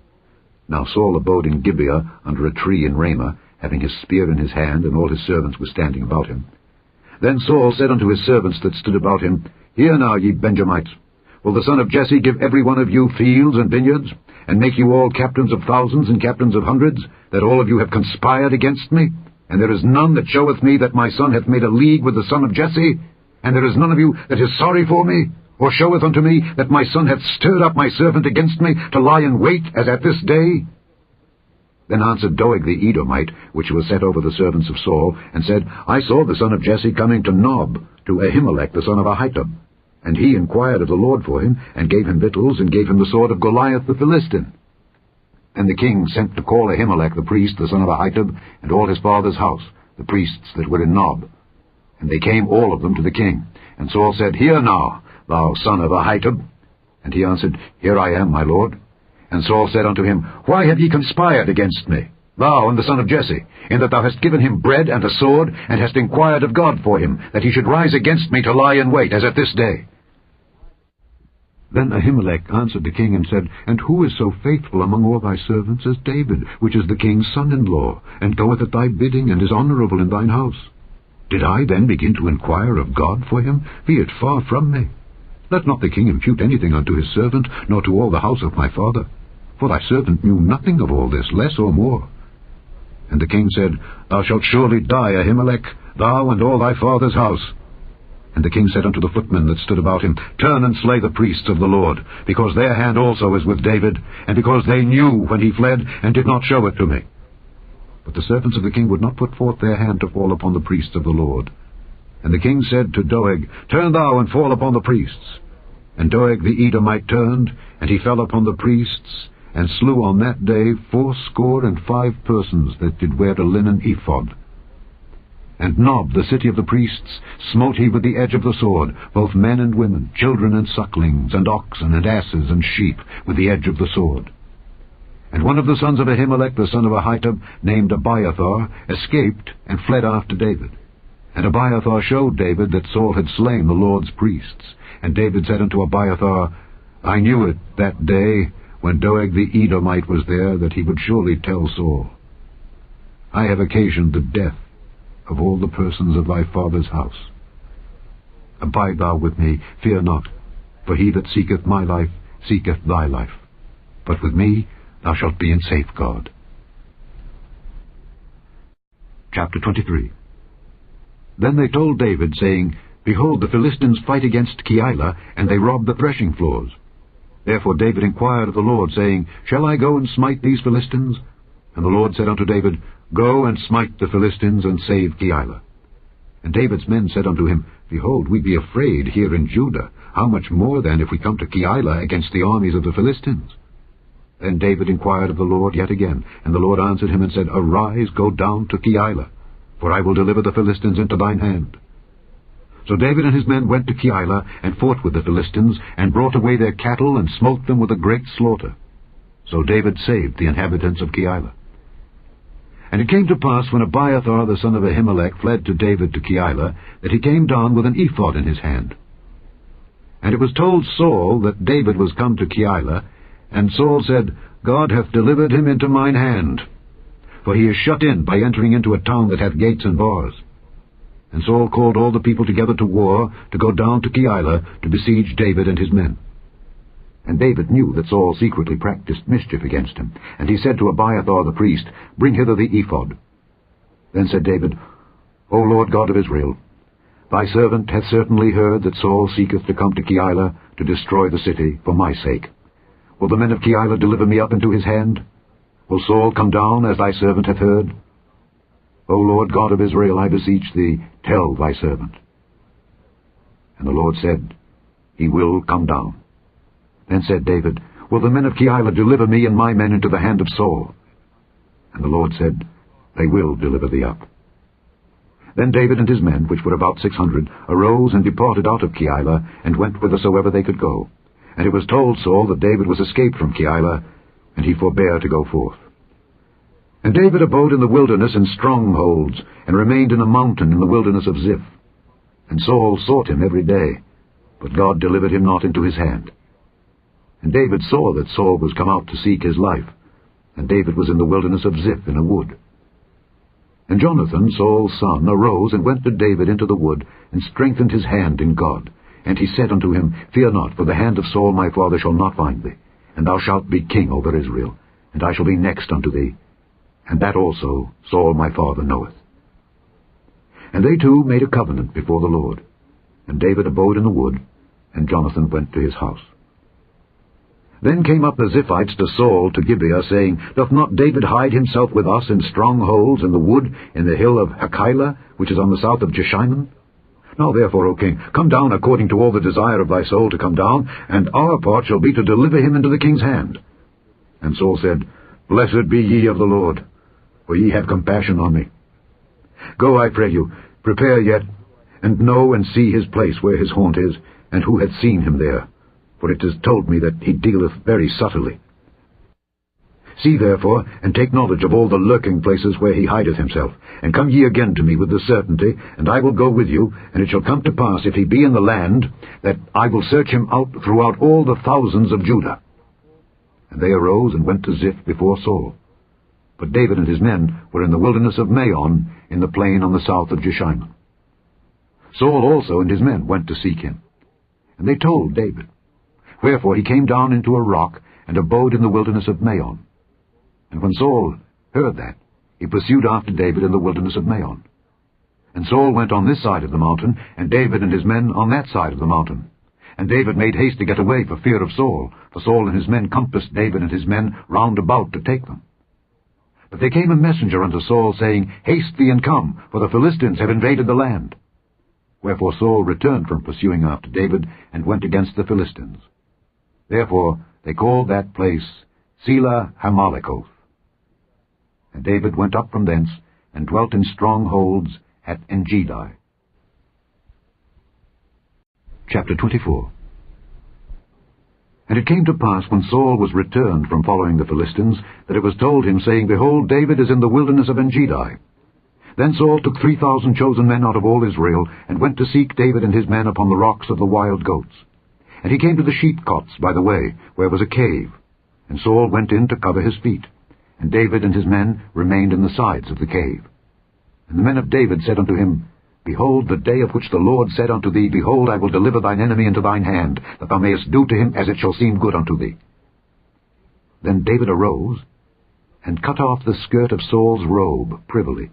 now Saul abode in Gibeah under a tree in Ramah, having his spear in his hand, and all his servants were standing about him. Then Saul said unto his servants that stood about him, Hear now, ye Benjamites, will the son of Jesse give every one of you fields and vineyards, and make you all captains of thousands and captains of hundreds, that all of you have conspired against me? And there is none that showeth me that my son hath made a league with the son of Jesse? And there is none of you that is sorry for me, or showeth unto me that my son hath stirred up my servant against me, to lie in wait, as at this day? Then answered Doeg the Edomite, which was set over the servants of Saul, and said, I saw the son of Jesse coming to Nob, to Ahimelech the son of Ahitub. And he inquired of the Lord for him, and gave him victuals, and gave him the sword of Goliath the Philistine. And the king sent to call Ahimelech the priest, the son of Ahitub, and all his father's house, the priests that were in Nob. And they came all of them to the king. And Saul said, Hear now, thou son of Ahitub. And he answered, Here I am, my lord. And Saul said unto him, Why have ye conspired against me, thou and the son of Jesse, in that thou hast given him bread and a sword, and hast inquired of God for him, that he should rise against me to lie in wait, as at this day? Then Ahimelech answered the king, and said, And who is so faithful among all thy servants as David, which is the king's son-in-law, and goeth at thy bidding, and is honorable in thine house? Did I then begin to inquire of God for him? Be it far from me. Let not the king impute anything unto his servant, nor to all the house of my father. For thy servant knew nothing of all this, less or more. And the king said, Thou shalt surely die, Ahimelech, thou and all thy father's house. And the king said unto the footmen that stood about him, Turn and slay the priests of the Lord, because their hand also is with David, and because they knew when he fled, and did not show it to me. But the servants of the king would not put forth their hand to fall upon the priests of the Lord. And the king said to Doeg, Turn thou and fall upon the priests. And Doeg the Edomite turned, and he fell upon the priests, and slew on that day 75 persons that did wear a linen ephod. And Nob, the city of the priests, smote he with the edge of the sword, both men and women, children and sucklings, and oxen, and asses, and sheep, with the edge of the sword. And one of the sons of Ahimelech, the son of Ahitub, named Abiathar, escaped, and fled after David. And Abiathar showed David that Saul had slain the Lord's priests. And David said unto Abiathar, I knew it that day, when Doeg the Edomite was there, that he would surely tell Saul, I have occasioned the death of all the persons of thy father's house. Abide thou with me, fear not, for he that seeketh my life seeketh thy life. But with me thou shalt be in safeguard. Chapter 23. Then they told David, saying, Behold, the Philistines fight against Keilah, and they rob the threshing floors. Therefore David inquired of the Lord, saying, Shall I go and smite these Philistines? And the Lord said unto David, Go and smite the Philistines, and save Keilah. And David's men said unto him, Behold, we be afraid here in Judah. How much more then if we come to Keilah against the armies of the Philistines? Then David inquired of the Lord yet again, and the Lord answered him and said, Arise, go down to Keilah, for I will deliver the Philistines into thine hand. So David and his men went to Keilah, and fought with the Philistines, and brought away their cattle, and smote them with a great slaughter. So David saved the inhabitants of Keilah. And it came to pass, when Abiathar the son of Ahimelech fled to David to Keilah, that he came down with an ephod in his hand. And it was told Saul that David was come to Keilah, and Saul said, God hath delivered him into mine hand, for he is shut in by entering into a town that hath gates and bars. And Saul called all the people together to war, to go down to Keilah, to besiege David and his men. And David knew that Saul secretly practiced mischief against him. And he said to Abiathar the priest, Bring hither the ephod. Then said David, O Lord God of Israel, thy servant hath certainly heard that Saul seeketh to come to Keilah, to destroy the city, for my sake. Will the men of Keilah deliver me up into his hand? Will Saul come down, as thy servant hath heard? O Lord God of Israel, I beseech thee, tell thy servant. And the Lord said, He will come down. Then said David, Will the men of Keilah deliver me and my men into the hand of Saul? And the Lord said, They will deliver thee up. Then David and his men, which were about 600, arose and departed out of Keilah, and went whithersoever they could go. And it was told Saul that David was escaped from Keilah, and he forbare to go forth. And David abode in the wilderness in strongholds, and remained in a mountain in the wilderness of Ziph. And Saul sought him every day, but God delivered him not into his hand. And David saw that Saul was come out to seek his life, and David was in the wilderness of Ziph in a wood. And Jonathan, Saul's son, arose and went to David into the wood, and strengthened his hand in God. And he said unto him, Fear not, for the hand of Saul my father shall not find thee, and thou shalt be king over Israel, and I shall be next unto thee. And that also Saul my father knoweth. And they two made a covenant before the Lord. And David abode in the wood, and Jonathan went to his house. Then came up the Ziphites to Saul to Gibeah, saying, Doth not David hide himself with us in strongholds in the wood, in the hill of Hakeilah, which is on the south of Jeshimon? Now therefore, O king, come down according to all the desire of thy soul to come down, and our part shall be to deliver him into the king's hand. And Saul said, Blessed be ye of the Lord, for ye have compassion on me. Go, I pray you, prepare yet, and know and see his place where his haunt is, and who hath seen him there. For it is told me that he dealeth very subtly. See therefore, and take knowledge of all the lurking places where he hideth himself, and come ye again to me with the certainty, and I will go with you, and it shall come to pass, if he be in the land, that I will search him out throughout all the thousands of Judah. And they arose and went to Ziph before Saul. But David and his men were in the wilderness of Maon, in the plain on the south of Jeshimon. Saul also and his men went to seek him. And they told David. Wherefore he came down into a rock, and abode in the wilderness of Maon. And when Saul heard that, he pursued after David in the wilderness of Maon. And Saul went on this side of the mountain, and David and his men on that side of the mountain. And David made haste to get away for fear of Saul, for Saul and his men compassed David and his men round about to take them. But there came a messenger unto Saul, saying, Haste thee and come, for the Philistines have invaded the land. Wherefore Saul returned from pursuing after David, and went against the Philistines. Therefore they called that place Selah Hammalekoth. And David went up from thence, and dwelt in strongholds at Engedi. Chapter 24. And it came to pass, when Saul was returned from following the Philistines, that it was told him, saying, Behold, David is in the wilderness of Engedi. Then Saul took 3,000 chosen men out of all Israel, and went to seek David and his men upon the rocks of the wild goats. And he came to the sheepcots by the way, where was a cave. And Saul went in to cover his feet. And David and his men remained in the sides of the cave. And the men of David said unto him, Behold, the day of which the Lord said unto thee, Behold, I will deliver thine enemy into thine hand, that thou mayest do to him as it shall seem good unto thee. Then David arose, and cut off the skirt of Saul's robe privily.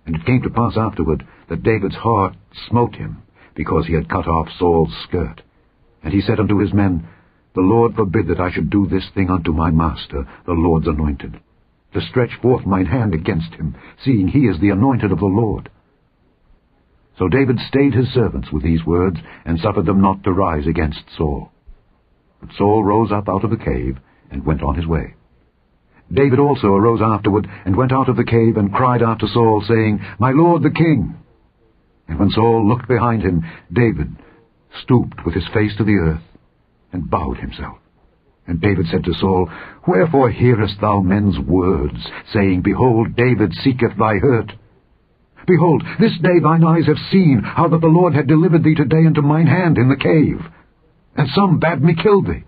And it came to pass afterward that David's heart smote him, because he had cut off Saul's skirt. And he said unto his men, The Lord forbid that I should do this thing unto my master, the Lord's anointed, to stretch forth mine hand against him, seeing he is the anointed of the Lord. So David stayed his servants with these words, and suffered them not to rise against Saul. But Saul rose up out of the cave, and went on his way. David also arose afterward, and went out of the cave, and cried out to Saul, saying, My lord the king. And when Saul looked behind him, David stooped with his face to the earth, and bowed himself. And David said to Saul, Wherefore hearest thou men's words, saying, Behold, David seeketh thy hurt? Behold, this day thine eyes have seen how that the Lord had delivered thee today into mine hand in the cave, and some bade me kill thee.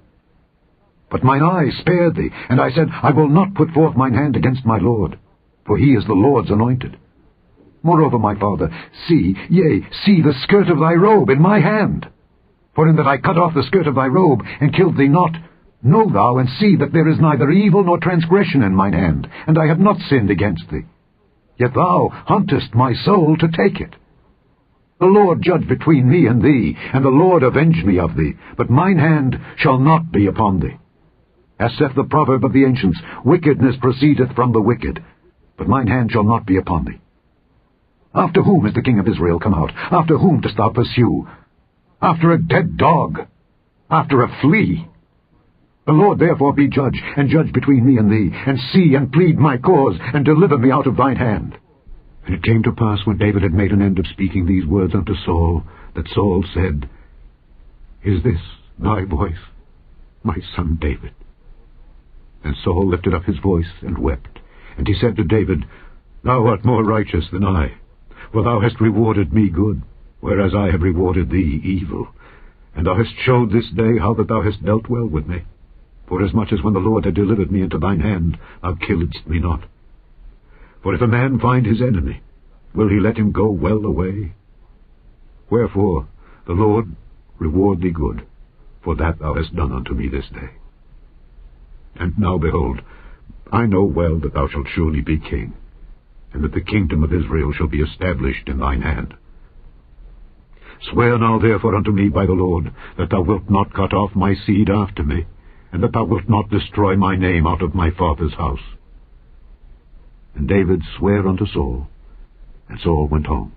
But mine eye spared thee, and I said, I will not put forth mine hand against my Lord, for he is the Lord's anointed. Moreover, my father, see the skirt of thy robe in my hand. For in that I cut off the skirt of thy robe, and killed thee not, know thou and see that there is neither evil nor transgression in mine hand, and I have not sinned against thee. Yet thou huntest my soul to take it. The Lord judge between me and thee, and the Lord avenge me of thee, but mine hand shall not be upon thee. As saith the proverb of the ancients, Wickedness proceedeth from the wicked, but mine hand shall not be upon thee. After whom is the king of Israel come out? After whom dost thou pursue? After a dead dog? After a flea? The Lord therefore be judge, and judge between me and thee, and see and plead my cause, and deliver me out of thine hand. And it came to pass, when David had made an end of speaking these words unto Saul, that Saul said, Is this thy voice, my son David? And Saul lifted up his voice and wept. And he said to David, Thou art more righteous than I, for thou hast rewarded me good, whereas I have rewarded thee evil. And thou hast showed this day how that thou hast dealt well with me. Forasmuch as when the Lord had delivered me into thine hand, thou killedst me not. For if a man find his enemy, will he let him go well away? Wherefore the Lord reward thee good, for that thou hast done unto me this day. And now, behold, I know well that thou shalt surely be king, and that the kingdom of Israel shall be established in thine hand. Swear now therefore unto me by the Lord, that thou wilt not cut off my seed after me, and that thou wilt not destroy my name out of my father's house. And David sware unto Saul, and Saul went home.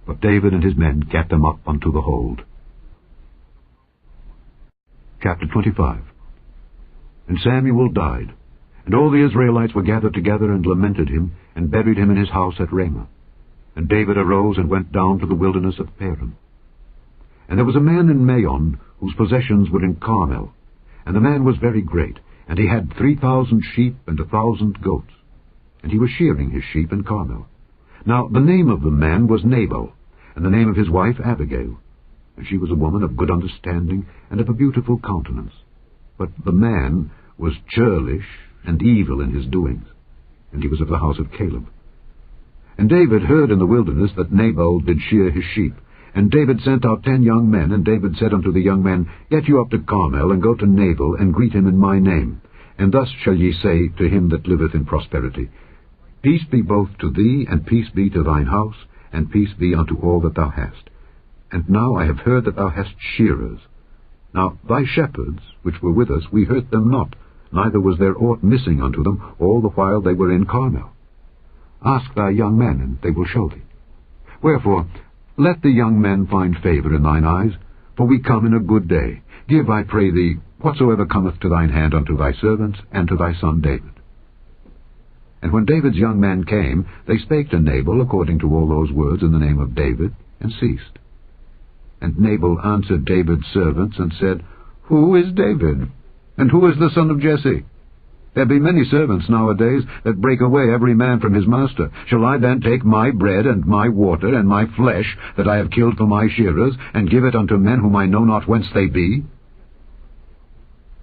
But David and his men gat them up unto the hold. Chapter 25. And Samuel died, and all the Israelites were gathered together, and lamented him, and buried him in his house at Ramah. And David arose, and went down to the wilderness of Paran. And there was a man in Maon, whose possessions were in Carmel. And the man was very great, and he had 3,000 sheep and 1,000 goats. And he was shearing his sheep in Carmel. Now the name of the man was Nabal, and the name of his wife Abigail. And she was a woman of good understanding, and of a beautiful countenance. But the man was churlish and evil in his doings, and he was of the house of Caleb. And David heard in the wilderness that Nabal did shear his sheep. And David sent out 10 young men, and David said unto the young men, Get you up to Carmel, and go to Nabal, and greet him in my name. And thus shall ye say to him that liveth in prosperity, Peace be both to thee, and peace be to thine house, and peace be unto all that thou hast. And now I have heard that thou hast shearers. Now thy shepherds, which were with us, we hurt them not, neither was there aught missing unto them all the while they were in Carmel. Ask thy young men, and they will show thee. Wherefore, let the young men find favor in thine eyes, for we come in a good day. Give, I pray thee, whatsoever cometh to thine hand unto thy servants, and to thy son David. And when David's young men came, they spake to Nabal according to all those words in the name of David, and ceased. And Nabal answered David's servants, and said, Who is David? And who is the son of Jesse? There be many servants nowadays that break away every man from his master. Shall I then take my bread and my water and my flesh that I have killed for my shearers, and give it unto men whom I know not whence they be?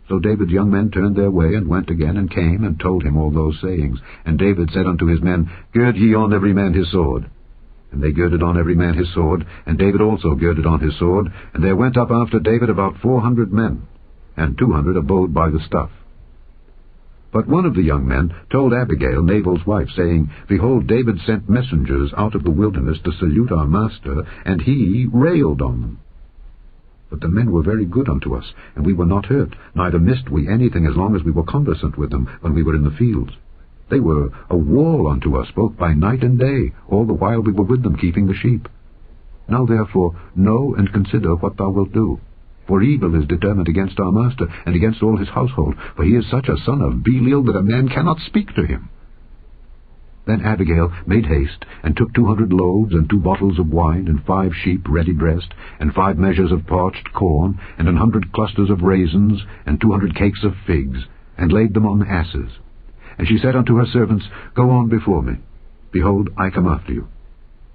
So David's young men turned their way, and went again, and came, and told him all those sayings. And David said unto his men, Gird ye on every man his sword. And they girded on every man his sword, and David also girded on his sword. And there went up after David about 400 men, and 200 abode by the stuff. But one of the young men told Abigail, Nabal's wife, saying, Behold, David sent messengers out of the wilderness to salute our master, and he railed on them. But the men were very good unto us, and we were not hurt, neither missed we anything as long as we were conversant with them when we were in the fields. They were a wall unto us, both by night and day, all the while we were with them keeping the sheep. Now therefore know and consider what thou wilt do. For evil is determined against our master, and against all his household, for he is such a son of Belial that a man cannot speak to him. Then Abigail made haste, and took 200 loaves, and 2 bottles of wine, and 5 sheep ready dressed, and 5 measures of parched corn, and 100 clusters of raisins, and 200 cakes of figs, and laid them on asses. And she said unto her servants, Go on before me. Behold, I come after you.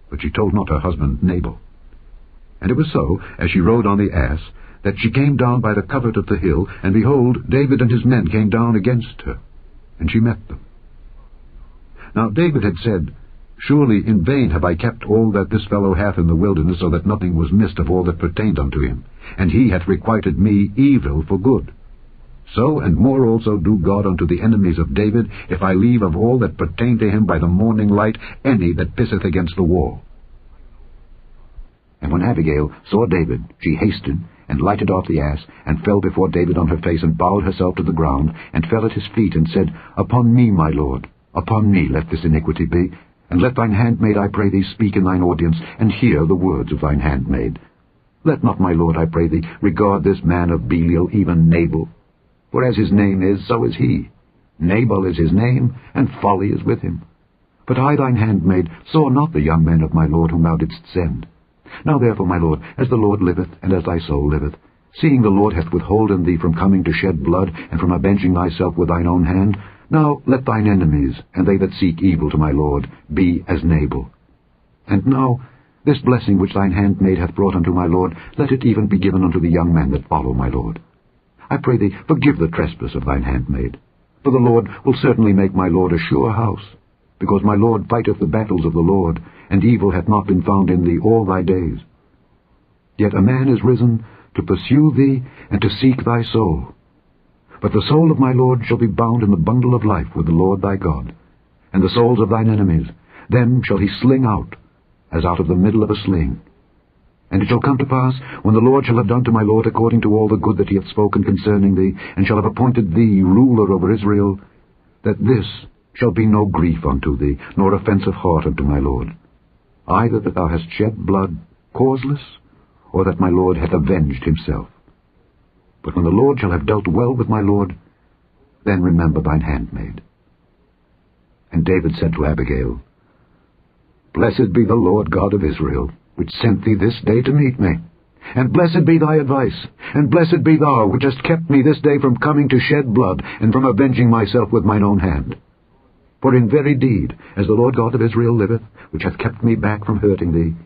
But she told not her husband Nabal. And it was so, as she rode on the ass, that she came down by the covert of the hill, and behold, David and his men came down against her, and she met them. Now David had said, Surely in vain have I kept all that this fellow hath in the wilderness, so that nothing was missed of all that pertained unto him, and he hath requited me evil for good. So and more also do God unto the enemies of David, if I leave of all that pertain to him by the morning light any that pisseth against the wall. And when Abigail saw David, she hasted, and lighted off the ass, and fell before David on her face, and bowed herself to the ground, and fell at his feet, and said, Upon me, my lord, upon me let this iniquity be, and let thine handmaid, I pray thee, speak in thine audience, and hear the words of thine handmaid. Let not my lord, I pray thee, regard this man of Belial, even Nabal. For as his name is, so is he. Nabal is his name, and folly is with him. But I, thine handmaid, saw not the young men of my lord whom thou didst send. Now therefore, my lord, as the Lord liveth, and as thy soul liveth, seeing the Lord hath withholden thee from coming to shed blood, and from avenging thyself with thine own hand, now let thine enemies, and they that seek evil to my lord, be as Nabal. And now this blessing which thine handmaid hath brought unto my lord, let it even be given unto the young men that follow my lord. I pray thee, forgive the trespass of thine handmaid. For the Lord will certainly make my lord a sure house, because my lord fighteth the battles of the Lord, and evil hath not been found in thee all thy days. Yet a man is risen to pursue thee, and to seek thy soul. But the soul of my lord shall be bound in the bundle of life with the Lord thy God, and the souls of thine enemies, them shall he sling out, as out of the middle of a sling. And it shall come to pass, when the Lord shall have done to my lord according to all the good that he hath spoken concerning thee, and shall have appointed thee ruler over Israel, that this shall be no grief unto thee, nor offence of heart unto my lord, either that thou hast shed blood causeless, or that my lord hath avenged himself. But when the Lord shall have dealt well with my lord, then remember thine handmaid. And David said to Abigail, Blessed be the Lord God of Israel, which sent thee this day to meet me. And blessed be thy advice, and blessed be thou, which hast kept me this day from coming to shed blood, and from avenging myself with mine own hand. For in very deed, as the Lord God of Israel liveth, which hath kept me back from hurting thee,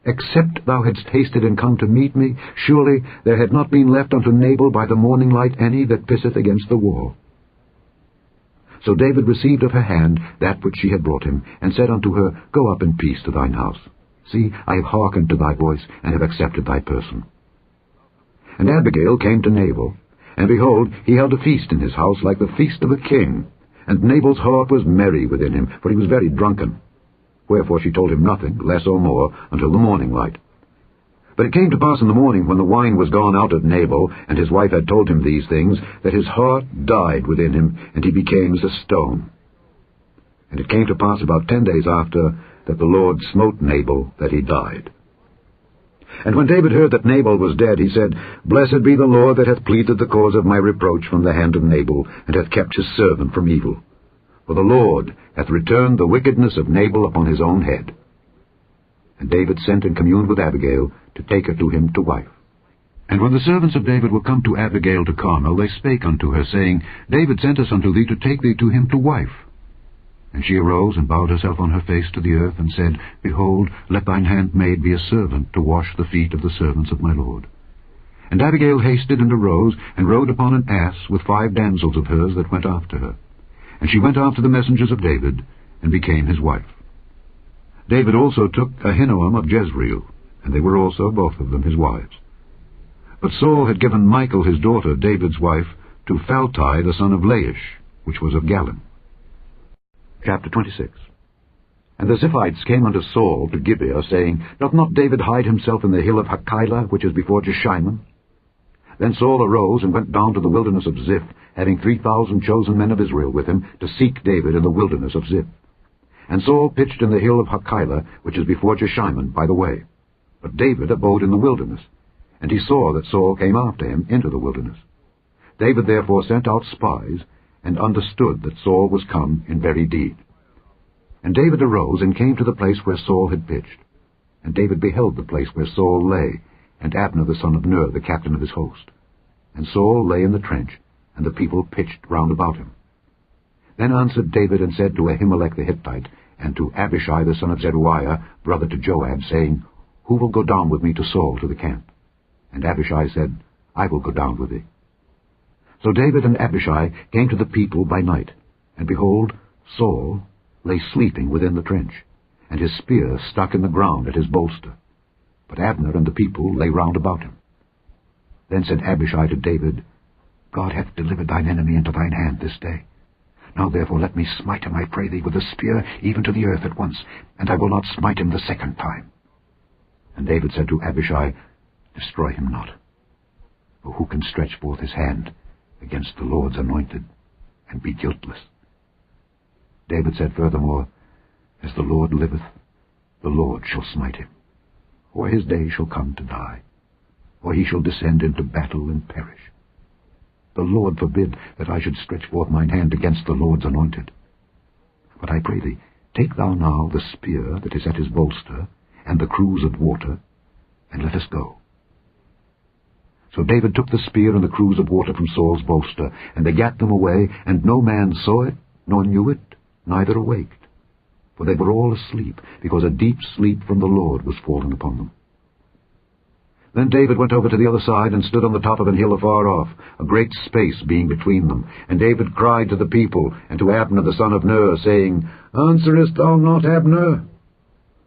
except thou hadst hasted and come to meet me, surely there had not been left unto Nabal by the morning light any that pisseth against the wall. So David received of her hand that which she had brought him, and said unto her, Go up in peace to thine house. See, I have hearkened to thy voice, and have accepted thy person. And Abigail came to Nabal, and behold, he held a feast in his house like the feast of a king. And Nabal's heart was merry within him, for he was very drunken. Wherefore she told him nothing, less or more, until the morning light. But it came to pass in the morning, when the wine was gone out of Nabal, and his wife had told him these things, that his heart died within him, and he became as a stone. And it came to pass about 10 days after, that the Lord smote Nabal, that he died. And when David heard that Nabal was dead, he said, Blessed be the Lord that hath pleaded the cause of my reproach from the hand of Nabal, and hath kept his servant from evil. For the Lord hath returned the wickedness of Nabal upon his own head. And David sent and communed with Abigail, to take her to him to wife. And when the servants of David were come to Abigail to Carmel, they spake unto her, saying, David sent us unto thee to take thee to him to wife. And she arose, and bowed herself on her face to the earth, and said, Behold, let thine handmaid be a servant, to wash the feet of the servants of my lord. And Abigail hasted and arose, and rode upon an ass with 5 damsels of hers that went after her. And she went after the messengers of David, and became his wife. David also took Ahinoam of Jezreel, and they were also both of them his wives. But Saul had given Michal his daughter, David's wife, to Phalti the son of Laish, which was of Galim. Chapter 26. And the Ziphites came unto Saul to Gibeah, saying, Doth not David hide himself in the hill of Hachilah, which is before Jeshimon? Then Saul arose and went down to the wilderness of Ziph, having 3,000 chosen men of Israel with him, to seek David in the wilderness of Ziph. And Saul pitched in the hill of Hachilah, which is before Jeshimon, by the way. But David abode in the wilderness, and he saw that Saul came after him into the wilderness. David therefore sent out spies, and understood that Saul was come in very deed. And David arose and came to the place where Saul had pitched. And David beheld the place where Saul lay, and Abner the son of Ner, the captain of his host. And Saul lay in the trench, and the people pitched round about him. Then answered David and said to Ahimelech the Hittite, and to Abishai the son of Zeruiah, brother to Joab, saying, Who will go down with me to Saul to the camp? And Abishai said, I will go down with thee. So David and Abishai came to the people by night, and behold, Saul lay sleeping within the trench, and his spear stuck in the ground at his bolster. But Abner and the people lay round about him. Then said Abishai to David, God hath delivered thine enemy into thine hand this day. Now therefore let me smite him, I pray thee, with a spear even to the earth at once, and I will not smite him the second time. And David said to Abishai, Destroy him not. For who can stretch forth his hand against the Lord's anointed, and be guiltless? David said furthermore, As the Lord liveth, the Lord shall smite him, or his day shall come to die, or he shall descend into battle and perish. The Lord forbid that I should stretch forth mine hand against the Lord's anointed. But I pray thee, take thou now the spear that is at his bolster, and the cruse of water, and let us go. So David took the spear and the cruse of water from Saul's bolster, and they gat them away, and no man saw it, nor knew it, neither awaked. For they were all asleep, because a deep sleep from the Lord was fallen upon them. Then David went over to the other side, and stood on the top of an hill afar off, a great space being between them. And David cried to the people, and to Abner the son of Ner, saying, Answerest thou not, Abner?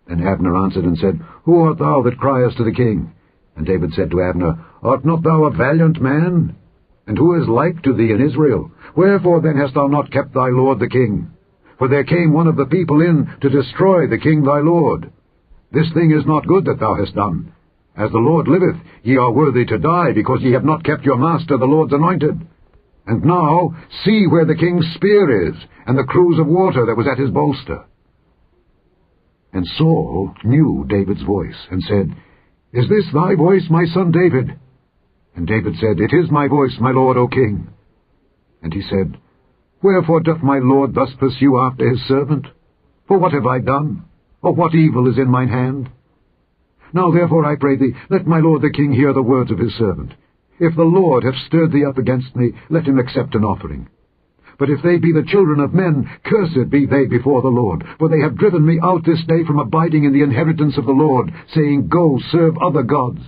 Then Abner answered and said, Who art thou that criest to the king? And David said to Abner, Art not thou a valiant man? And who is like to thee in Israel? Wherefore then hast thou not kept thy lord the king? For there came one of the people in to destroy the king thy lord. This thing is not good that thou hast done. As the Lord liveth, ye are worthy to die, because ye have not kept your master the Lord's anointed. And now see where the king's spear is, and the cruse of water that was at his bolster. And Saul knew David's voice, and said, Is this thy voice, my son David? And David said, It is my voice, my lord, O king. And he said, Wherefore doth my lord thus pursue after his servant? For what have I done? Or what evil is in mine hand? Now therefore I pray thee, let my lord the king hear the words of his servant. If the Lord have stirred thee up against me, let him accept an offering. But if they be the children of men, cursed be they before the Lord. For they have driven me out this day from abiding in the inheritance of the Lord, saying, Go, serve other gods.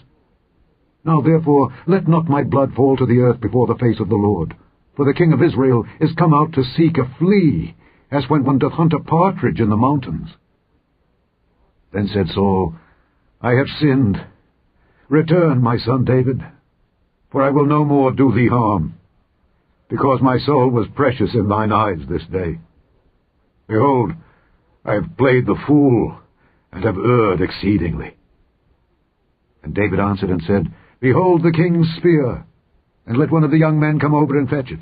Now therefore let not my blood fall to the earth before the face of the Lord. For the king of Israel is come out to seek a flea, as when one doth hunt a partridge in the mountains. Then said Saul, I have sinned. Return, my son David, for I will no more do thee harm, because my soul was precious in thine eyes this day. Behold, I have played the fool, and have erred exceedingly. And David answered and said, Behold the king's spear, and let one of the young men come over and fetch it.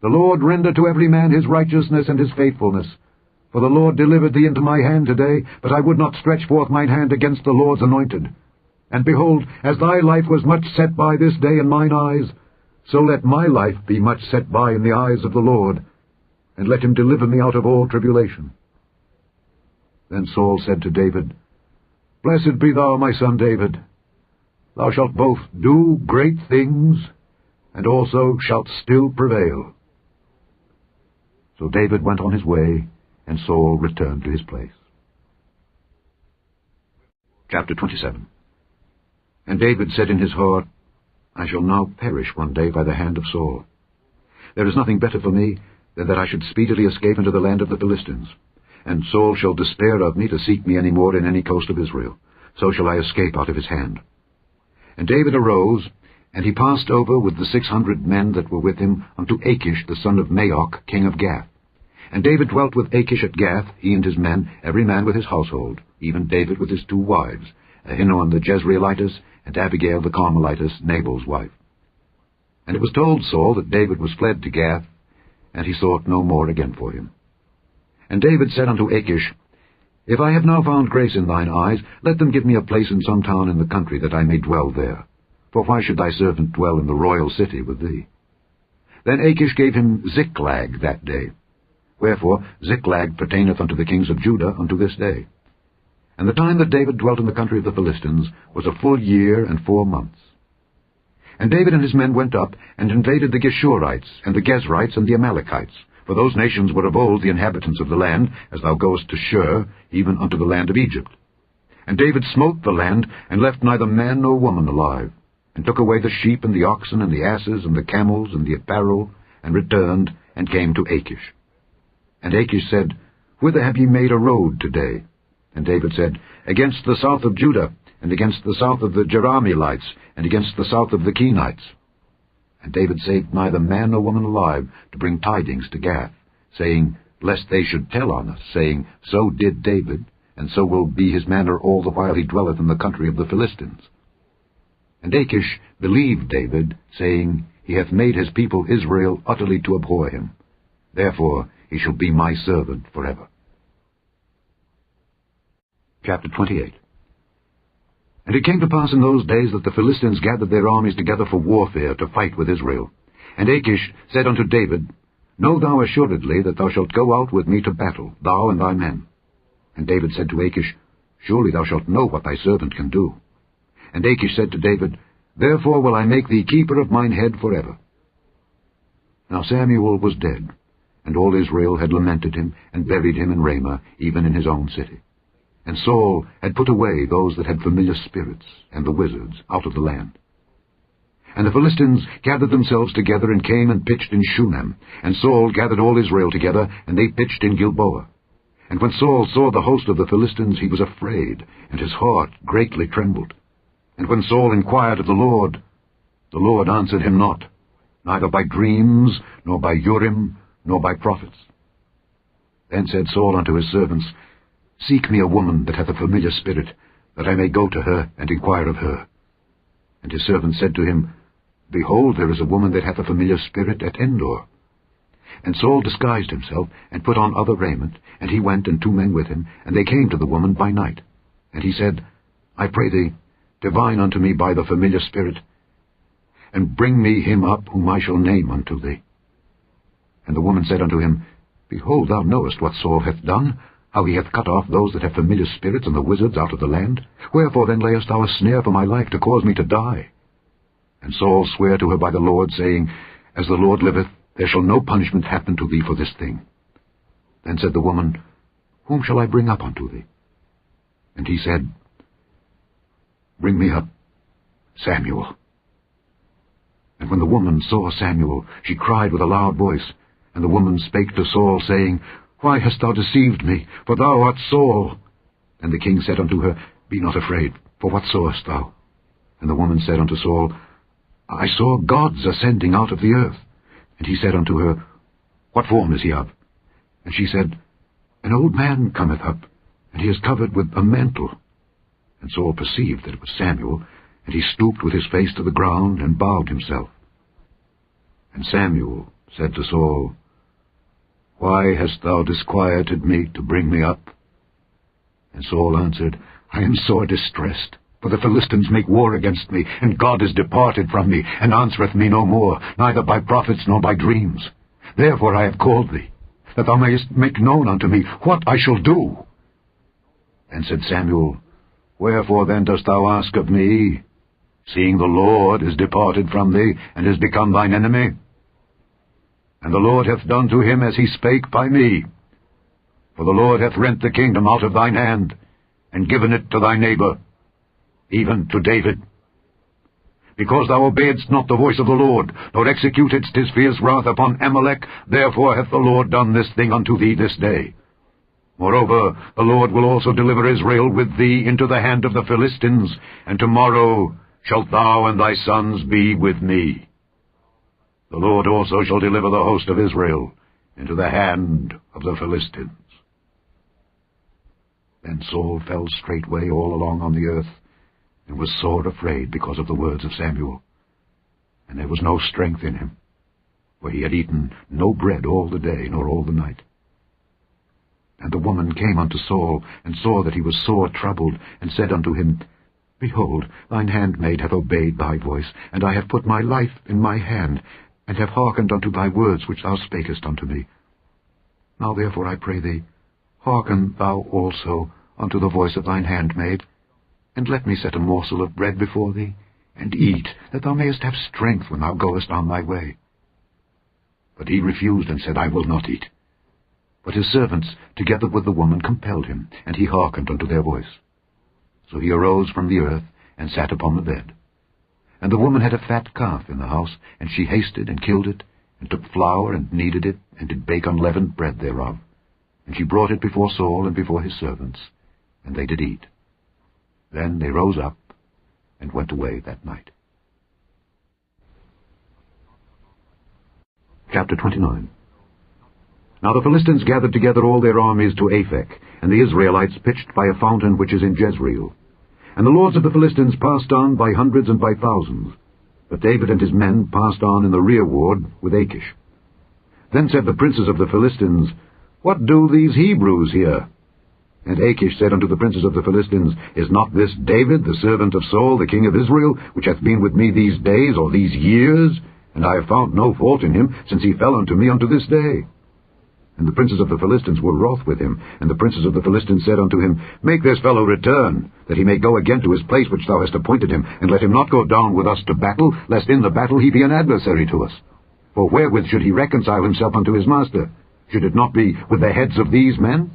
The Lord render to every man his righteousness and his faithfulness. For the Lord delivered thee into my hand today, but I would not stretch forth mine hand against the Lord's anointed. And behold, as thy life was much set by this day in mine eyes, so let my life be much set by in the eyes of the Lord, and let him deliver me out of all tribulation. Then Saul said to David, Blessed be thou, my son David. Thou shalt both do great things, and also shalt still prevail. So David went on his way, and Saul returned to his place. Chapter 27. And David said in his heart, I shall now perish one day by the hand of Saul. There is nothing better for me than that I should speedily escape into the land of the Philistines. And Saul shall despair of me to seek me any more in any coast of Israel. So shall I escape out of his hand. And David arose, And he passed over with the 600 men that were with him unto Achish the son of Maoch, king of Gath. And David dwelt with Achish at Gath, he and his men, every man with his household, even David with his 2 wives, Ahinoam the Jezreelitess, and Abigail the Carmelitess, Nabal's wife. And it was told Saul that David was fled to Gath, and he sought no more again for him. And David said unto Achish, If I have now found grace in thine eyes, let them give me a place in some town in the country, that I may dwell there. For why should thy servant dwell in the royal city with thee? Then Achish gave him Ziklag that day. Wherefore Ziklag pertaineth unto the kings of Judah unto this day. And the time that David dwelt in the country of the Philistines was a full year and 4 months. And David and his men went up, and invaded the Geshurites, and the Gezrites, and the Amalekites. For those nations were of old the inhabitants of the land, as thou goest to Shur, even unto the land of Egypt. And David smote the land, and left neither man nor woman alive, and took away the sheep, and the oxen, and the asses, and the camels, and the apparel, and returned, and came to Achish. And Achish said, Whither have ye made a road today? And David said, Against the south of Judah, and against the south of the Jerahmeelites, and against the south of the Kenites. And David saved neither man nor woman alive, to bring tidings to Gath, saying, Lest they should tell on us, saying, So did David, and so will be his manner all the while he dwelleth in the country of the Philistines. And Achish believed David, saying, He hath made his people Israel utterly to abhor him. Therefore he shall be my servant forever. Chapter 28. And it came to pass in those days that the Philistines gathered their armies together for warfare, to fight with Israel. And Achish said unto David, Know thou assuredly that thou shalt go out with me to battle, thou and thy men. And David said to Achish, Surely thou shalt know what thy servant can do. And Achish said to David, Therefore will I make thee keeper of mine head forever. Now Samuel was dead, and all Israel had lamented him, and buried him in Ramah, even in his own city. And Saul had put away those that had familiar spirits, and the wizards, out of the land. And the Philistines gathered themselves together, and came and pitched in Shunem. And Saul gathered all Israel together, and they pitched in Gilboa. And when Saul saw the host of the Philistines, he was afraid, and his heart greatly trembled. And when Saul inquired of the Lord answered him not, neither by dreams, nor by Urim, nor by prophets. Then said Saul unto his servants, Seek me a woman that hath a familiar spirit, that I may go to her, and inquire of her. And his servants said to him, Behold, there is a woman that hath a familiar spirit at Endor. And Saul disguised himself, and put on other raiment, and he went, and 2 men with him, and they came to the woman by night. And he said, I pray thee, divine unto me by the familiar spirit, and bring me him up whom I shall name unto thee. And the woman said unto him, Behold, thou knowest what Saul hath done, how he hath cut off those that have familiar spirits and the wizards out of the land. Wherefore then layest thou a snare for my life, to cause me to die? And Saul sware to her by the Lord, saying, As the Lord liveth, there shall no punishment happen to thee for this thing. Then said the woman, Whom shall I bring up unto thee? And he said, Bring me up Samuel. And when the woman saw Samuel, she cried with a loud voice. And the woman spake to Saul, saying, Why hast thou deceived me? For thou art Saul. And the king said unto her, Be not afraid, for what sawest thou? And the woman said unto Saul, I saw gods ascending out of the earth. And he said unto her, What form is he of? And she said, An old man cometh up, and he is covered with a mantle. And Saul perceived that it was Samuel, and he stooped with his face to the ground, and bowed himself. And Samuel said to Saul, Why hast thou disquieted me to bring me up? And Saul answered, I am sore distressed, for the Philistines make war against me, and God is departed from me, and answereth me no more, neither by prophets nor by dreams. Therefore I have called thee, that thou mayest make known unto me what I shall do. And said Samuel, Wherefore then dost thou ask of me, seeing the Lord is departed from thee, and is become thine enemy? And the Lord hath done to him as he spake by me. For the Lord hath rent the kingdom out of thine hand, and given it to thy neighbor, even to David. Because thou obeyedst not the voice of the Lord, nor executedst his fierce wrath upon Amalek, therefore hath the Lord done this thing unto thee this day. Moreover, the Lord will also deliver Israel with thee into the hand of the Philistines, and tomorrow shalt thou and thy sons be with me. The Lord also shall deliver the host of Israel into the hand of the Philistines. Then Saul fell straightway all along on the earth, and was sore afraid because of the words of Samuel. And there was no strength in him, for he had eaten no bread all the day nor all the night. And the woman came unto Saul, and saw that he was sore troubled, and said unto him, Behold, thine handmaid hath obeyed thy voice, and I have put my life in my hand, and have hearkened unto thy words which thou spakest unto me. Now therefore I pray thee, hearken thou also unto the voice of thine handmaid, and let me set a morsel of bread before thee, and eat, that thou mayest have strength when thou goest on thy way. But he refused, and said, I will not eat. But his servants, together with the woman, compelled him, and he hearkened unto their voice. So he arose from the earth, and sat upon the bed. And the woman had a fat calf in the house, and she hasted and killed it, and took flour, and kneaded it, and did bake unleavened bread thereof. And she brought it before Saul and before his servants, and they did eat. Then they rose up, and went away that night. Chapter 29. Now the Philistines gathered together all their armies to Aphek, and the Israelites pitched by a fountain which is in Jezreel. And the lords of the Philistines passed on by hundreds and by thousands. But David and his men passed on in the rearward with Achish. Then said the princes of the Philistines, What do these Hebrews here? And Achish said unto the princes of the Philistines, Is not this David, the servant of Saul, the king of Israel, which hath been with me these days, or these years? And I have found no fault in him, since he fell unto me unto this day. And the princes of the Philistines were wroth with him. And the princes of the Philistines said unto him, Make this fellow return, that he may go again to his place which thou hast appointed him, and let him not go down with us to battle, lest in the battle he be an adversary to us. For wherewith should he reconcile himself unto his master? Should it not be with the heads of these men?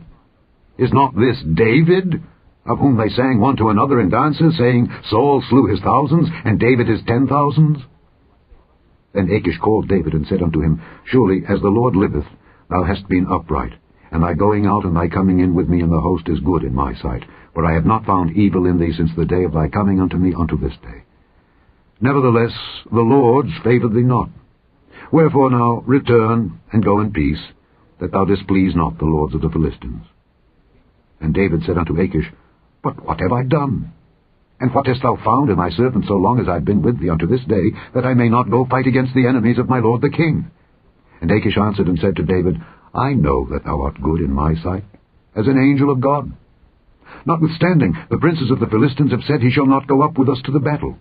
Is not this David, of whom they sang one to another in dances, saying, Saul slew his thousands, and David his 10,000s? Then Achish called David, and said unto him, Surely, as the Lord liveth, thou hast been upright, and thy going out and thy coming in with me in the host is good in my sight, for I have not found evil in thee since the day of thy coming unto me unto this day. Nevertheless, the Lord's favoured thee not. Wherefore now return, and go in peace, that thou displease not the lords of the Philistines. And David said unto Achish, But what have I done? And what hast thou found in thy servant so long as I have been with thee unto this day, that I may not go fight against the enemies of my lord the king? And Achish answered and said to David, I know that thou art good in my sight, as an angel of God. Notwithstanding, the princes of the Philistines have said, He shall not go up with us to the battle.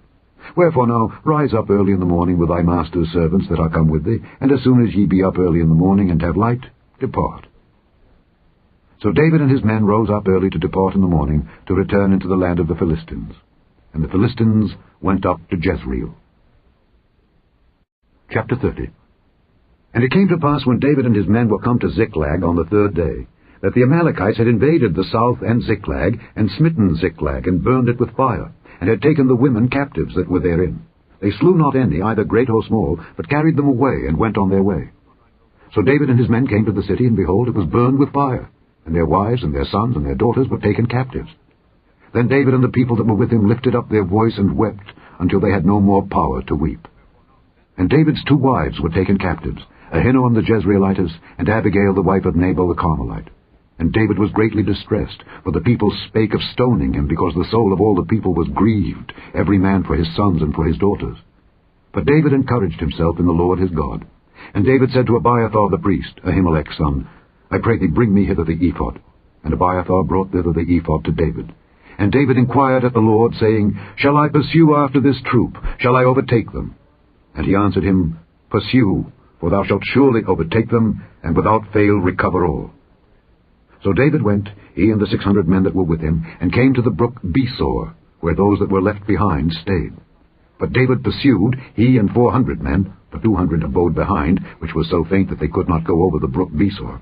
Wherefore now rise up early in the morning with thy master's servants that are come with thee, and as soon as ye be up early in the morning and have light, depart. So David and his men rose up early to depart in the morning, to return into the land of the Philistines. And the Philistines went up to Jezreel. Chapter 30. And it came to pass, when David and his men were come to Ziklag on the third day, that the Amalekites had invaded the south and Ziklag, and smitten Ziklag, and burned it with fire, and had taken the women captives that were therein. They slew not any, either great or small, but carried them away, and went on their way. So David and his men came to the city, and behold, it was burned with fire, and their wives and their sons and their daughters were taken captives. Then David and the people that were with him lifted up their voice and wept, until they had no more power to weep. And David's 2 wives were taken captives, Ahinoam the Jezreelitess, and Abigail the wife of Nabal the Carmelite. And David was greatly distressed, for the people spake of stoning him, because the soul of all the people was grieved, every man for his sons and for his daughters. But David encouraged himself in the Lord his God. And David said to Abiathar the priest, Ahimelech's son, I pray thee, bring me hither the ephod. And Abiathar brought thither the ephod to David. And David inquired at the Lord, saying, Shall I pursue after this troop? Shall I overtake them? And he answered him, Pursue, for thou shalt surely overtake them, and without fail recover all. So David went, he and the 600 men that were with him, and came to the brook Besor, where those that were left behind stayed. But David pursued, he and 400 men, the 200 abode behind, which was so faint that they could not go over the brook Besor.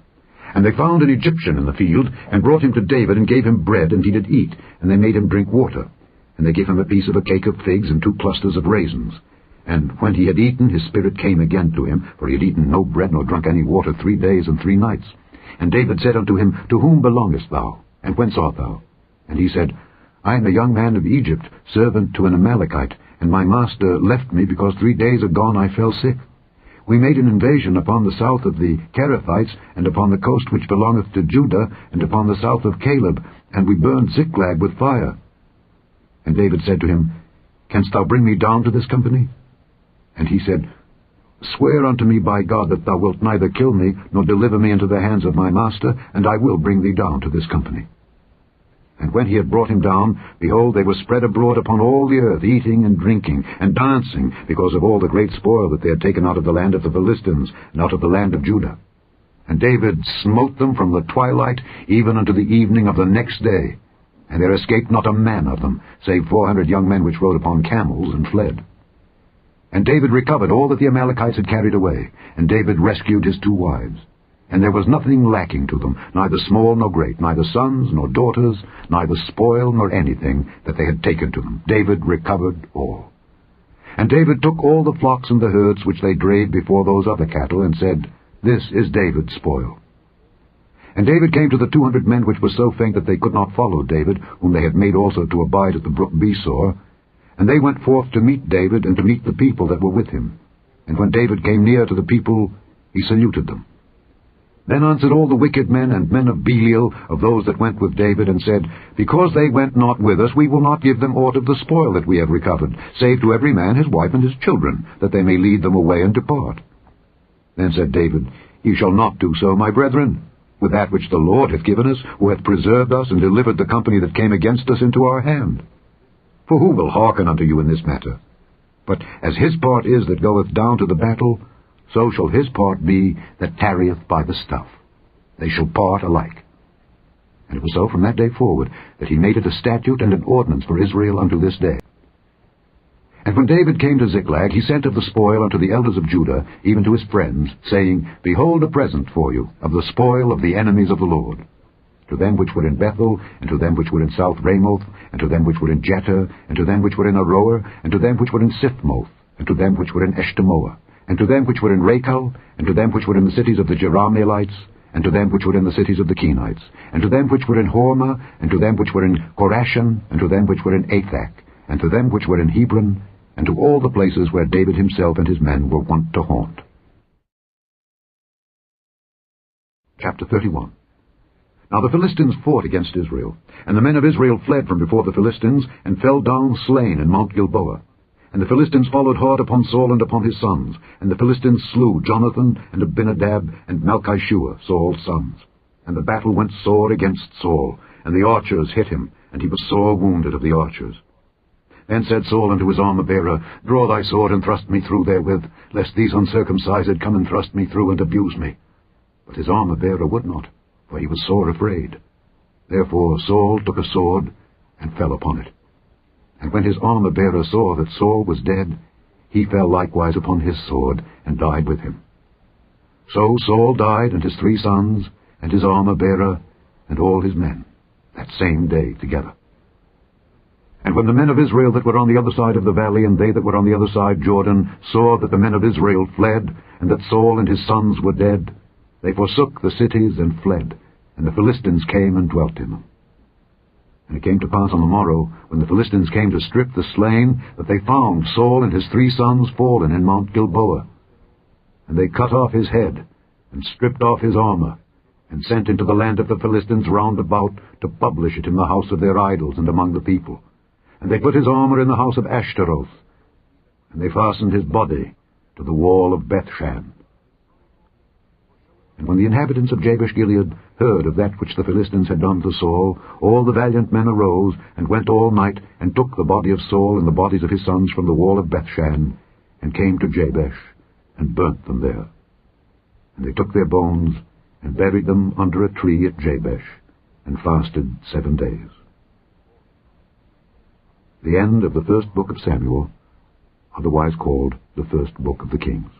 And they found an Egyptian in the field, and brought him to David, and gave him bread, and he did eat, and they made him drink water. And they gave him a piece of a cake of figs, and 2 clusters of raisins. And when he had eaten, his spirit came again to him, for he had eaten no bread nor drunk any water 3 days and 3 nights. And David said unto him, To whom belongest thou? And whence art thou? And he said, I am a young man of Egypt, servant to an Amalekite, and my master left me, because 3 days agone I fell sick. We made an invasion upon the south of the Kerethites, and upon the coast which belongeth to Judah, and upon the south of Caleb, and we burned Ziklag with fire. And David said to him, Canst thou bring me down to this company? And he said, Swear unto me by God that thou wilt neither kill me, nor deliver me into the hands of my master, and I will bring thee down to this company. And when he had brought him down, behold, they were spread abroad upon all the earth, eating and drinking, and dancing, because of all the great spoil that they had taken out of the land of the Philistines, and out of the land of Judah. And David smote them from the twilight even unto the evening of the next day, and there escaped not a man of them, save 400 young men which rode upon camels and fled. And David recovered all that the Amalekites had carried away, and David rescued his 2 wives. And there was nothing lacking to them, neither small nor great, neither sons nor daughters, neither spoil nor anything that they had taken to them. David recovered all. And David took all the flocks and the herds which they drave before those other cattle, and said, This is David's spoil. And David came to the 200 men which were so faint that they could not follow David, whom they had made also to abide at the brook Besor. And they went forth to meet David, and to meet the people that were with him. And when David came near to the people, he saluted them. Then answered all the wicked men and men of Belial, of those that went with David, and said, Because they went not with us, we will not give them aught of the spoil that we have recovered, save to every man his wife and his children, that they may lead them away and depart. Then said David, Ye shall not do so, my brethren, with that which the Lord hath given us, who hath preserved us, and delivered the company that came against us into our hand. For who will hearken unto you in this matter? But as his part is that goeth down to the battle, so shall his part be that tarrieth by the stuff. They shall part alike. And it was so from that day forward, that he made it a statute and an ordinance for Israel unto this day. And when David came to Ziklag, he sent of the spoil unto the elders of Judah, even to his friends, saying, Behold a present for you, of the spoil of the enemies of the Lord. To them which were in Bethel, and to them which were in South Ramoth, and to them which were in Jeter, and to them which were in Aroer, and to them which were in Sifmoth, and to them which were in Eshtemoa, and to them which were in Rachel, and to them which were in the cities of the Jerahmeelites, and to them which were in the cities of the Kenites, and to them which were in Hormah, and to them which were in Korashan, and to them which were in Athak, and to them which were in Hebron, and to all the places where David himself and his men were wont to haunt. Chapter 31. Now the Philistines fought against Israel, and the men of Israel fled from before the Philistines, and fell down slain in Mount Gilboa. And the Philistines followed hard upon Saul and upon his sons, and the Philistines slew Jonathan, and Abinadab, and Malchishua, Saul's sons. And the battle went sore against Saul, and the archers hit him, and he was sore wounded of the archers. Then said Saul unto his armor-bearer, Draw thy sword, and thrust me through therewith, lest these uncircumcised come and thrust me through, and abuse me. But his armor-bearer would not, for he was sore afraid. Therefore Saul took a sword, and fell upon it. And when his armor-bearer saw that Saul was dead, he fell likewise upon his sword, and died with him. So Saul died, and his 3 sons, and his armor-bearer, and all his men, that same day together. And when the men of Israel that were on the other side of the valley, and they that were on the other side Jordan, saw that the men of Israel fled, and that Saul and his sons were dead, they forsook the cities and fled, and the Philistines came and dwelt in them. And it came to pass on the morrow, when the Philistines came to strip the slain, that they found Saul and his 3 sons fallen in Mount Gilboa. And they cut off his head, and stripped off his armor, and sent into the land of the Philistines round about, to publish it in the house of their idols and among the people. And they put his armor in the house of Ashtaroth, and they fastened his body to the wall of Bethshan. And when the inhabitants of Jabesh-Gilead heard of that which the Philistines had done to Saul, all the valiant men arose, and went all night, and took the body of Saul and the bodies of his sons from the wall of Bethshan, and came to Jabesh, and burnt them there. And they took their bones, and buried them under a tree at Jabesh, and fasted 7 days. The end of the first book of Samuel, otherwise called the first book of the Kings.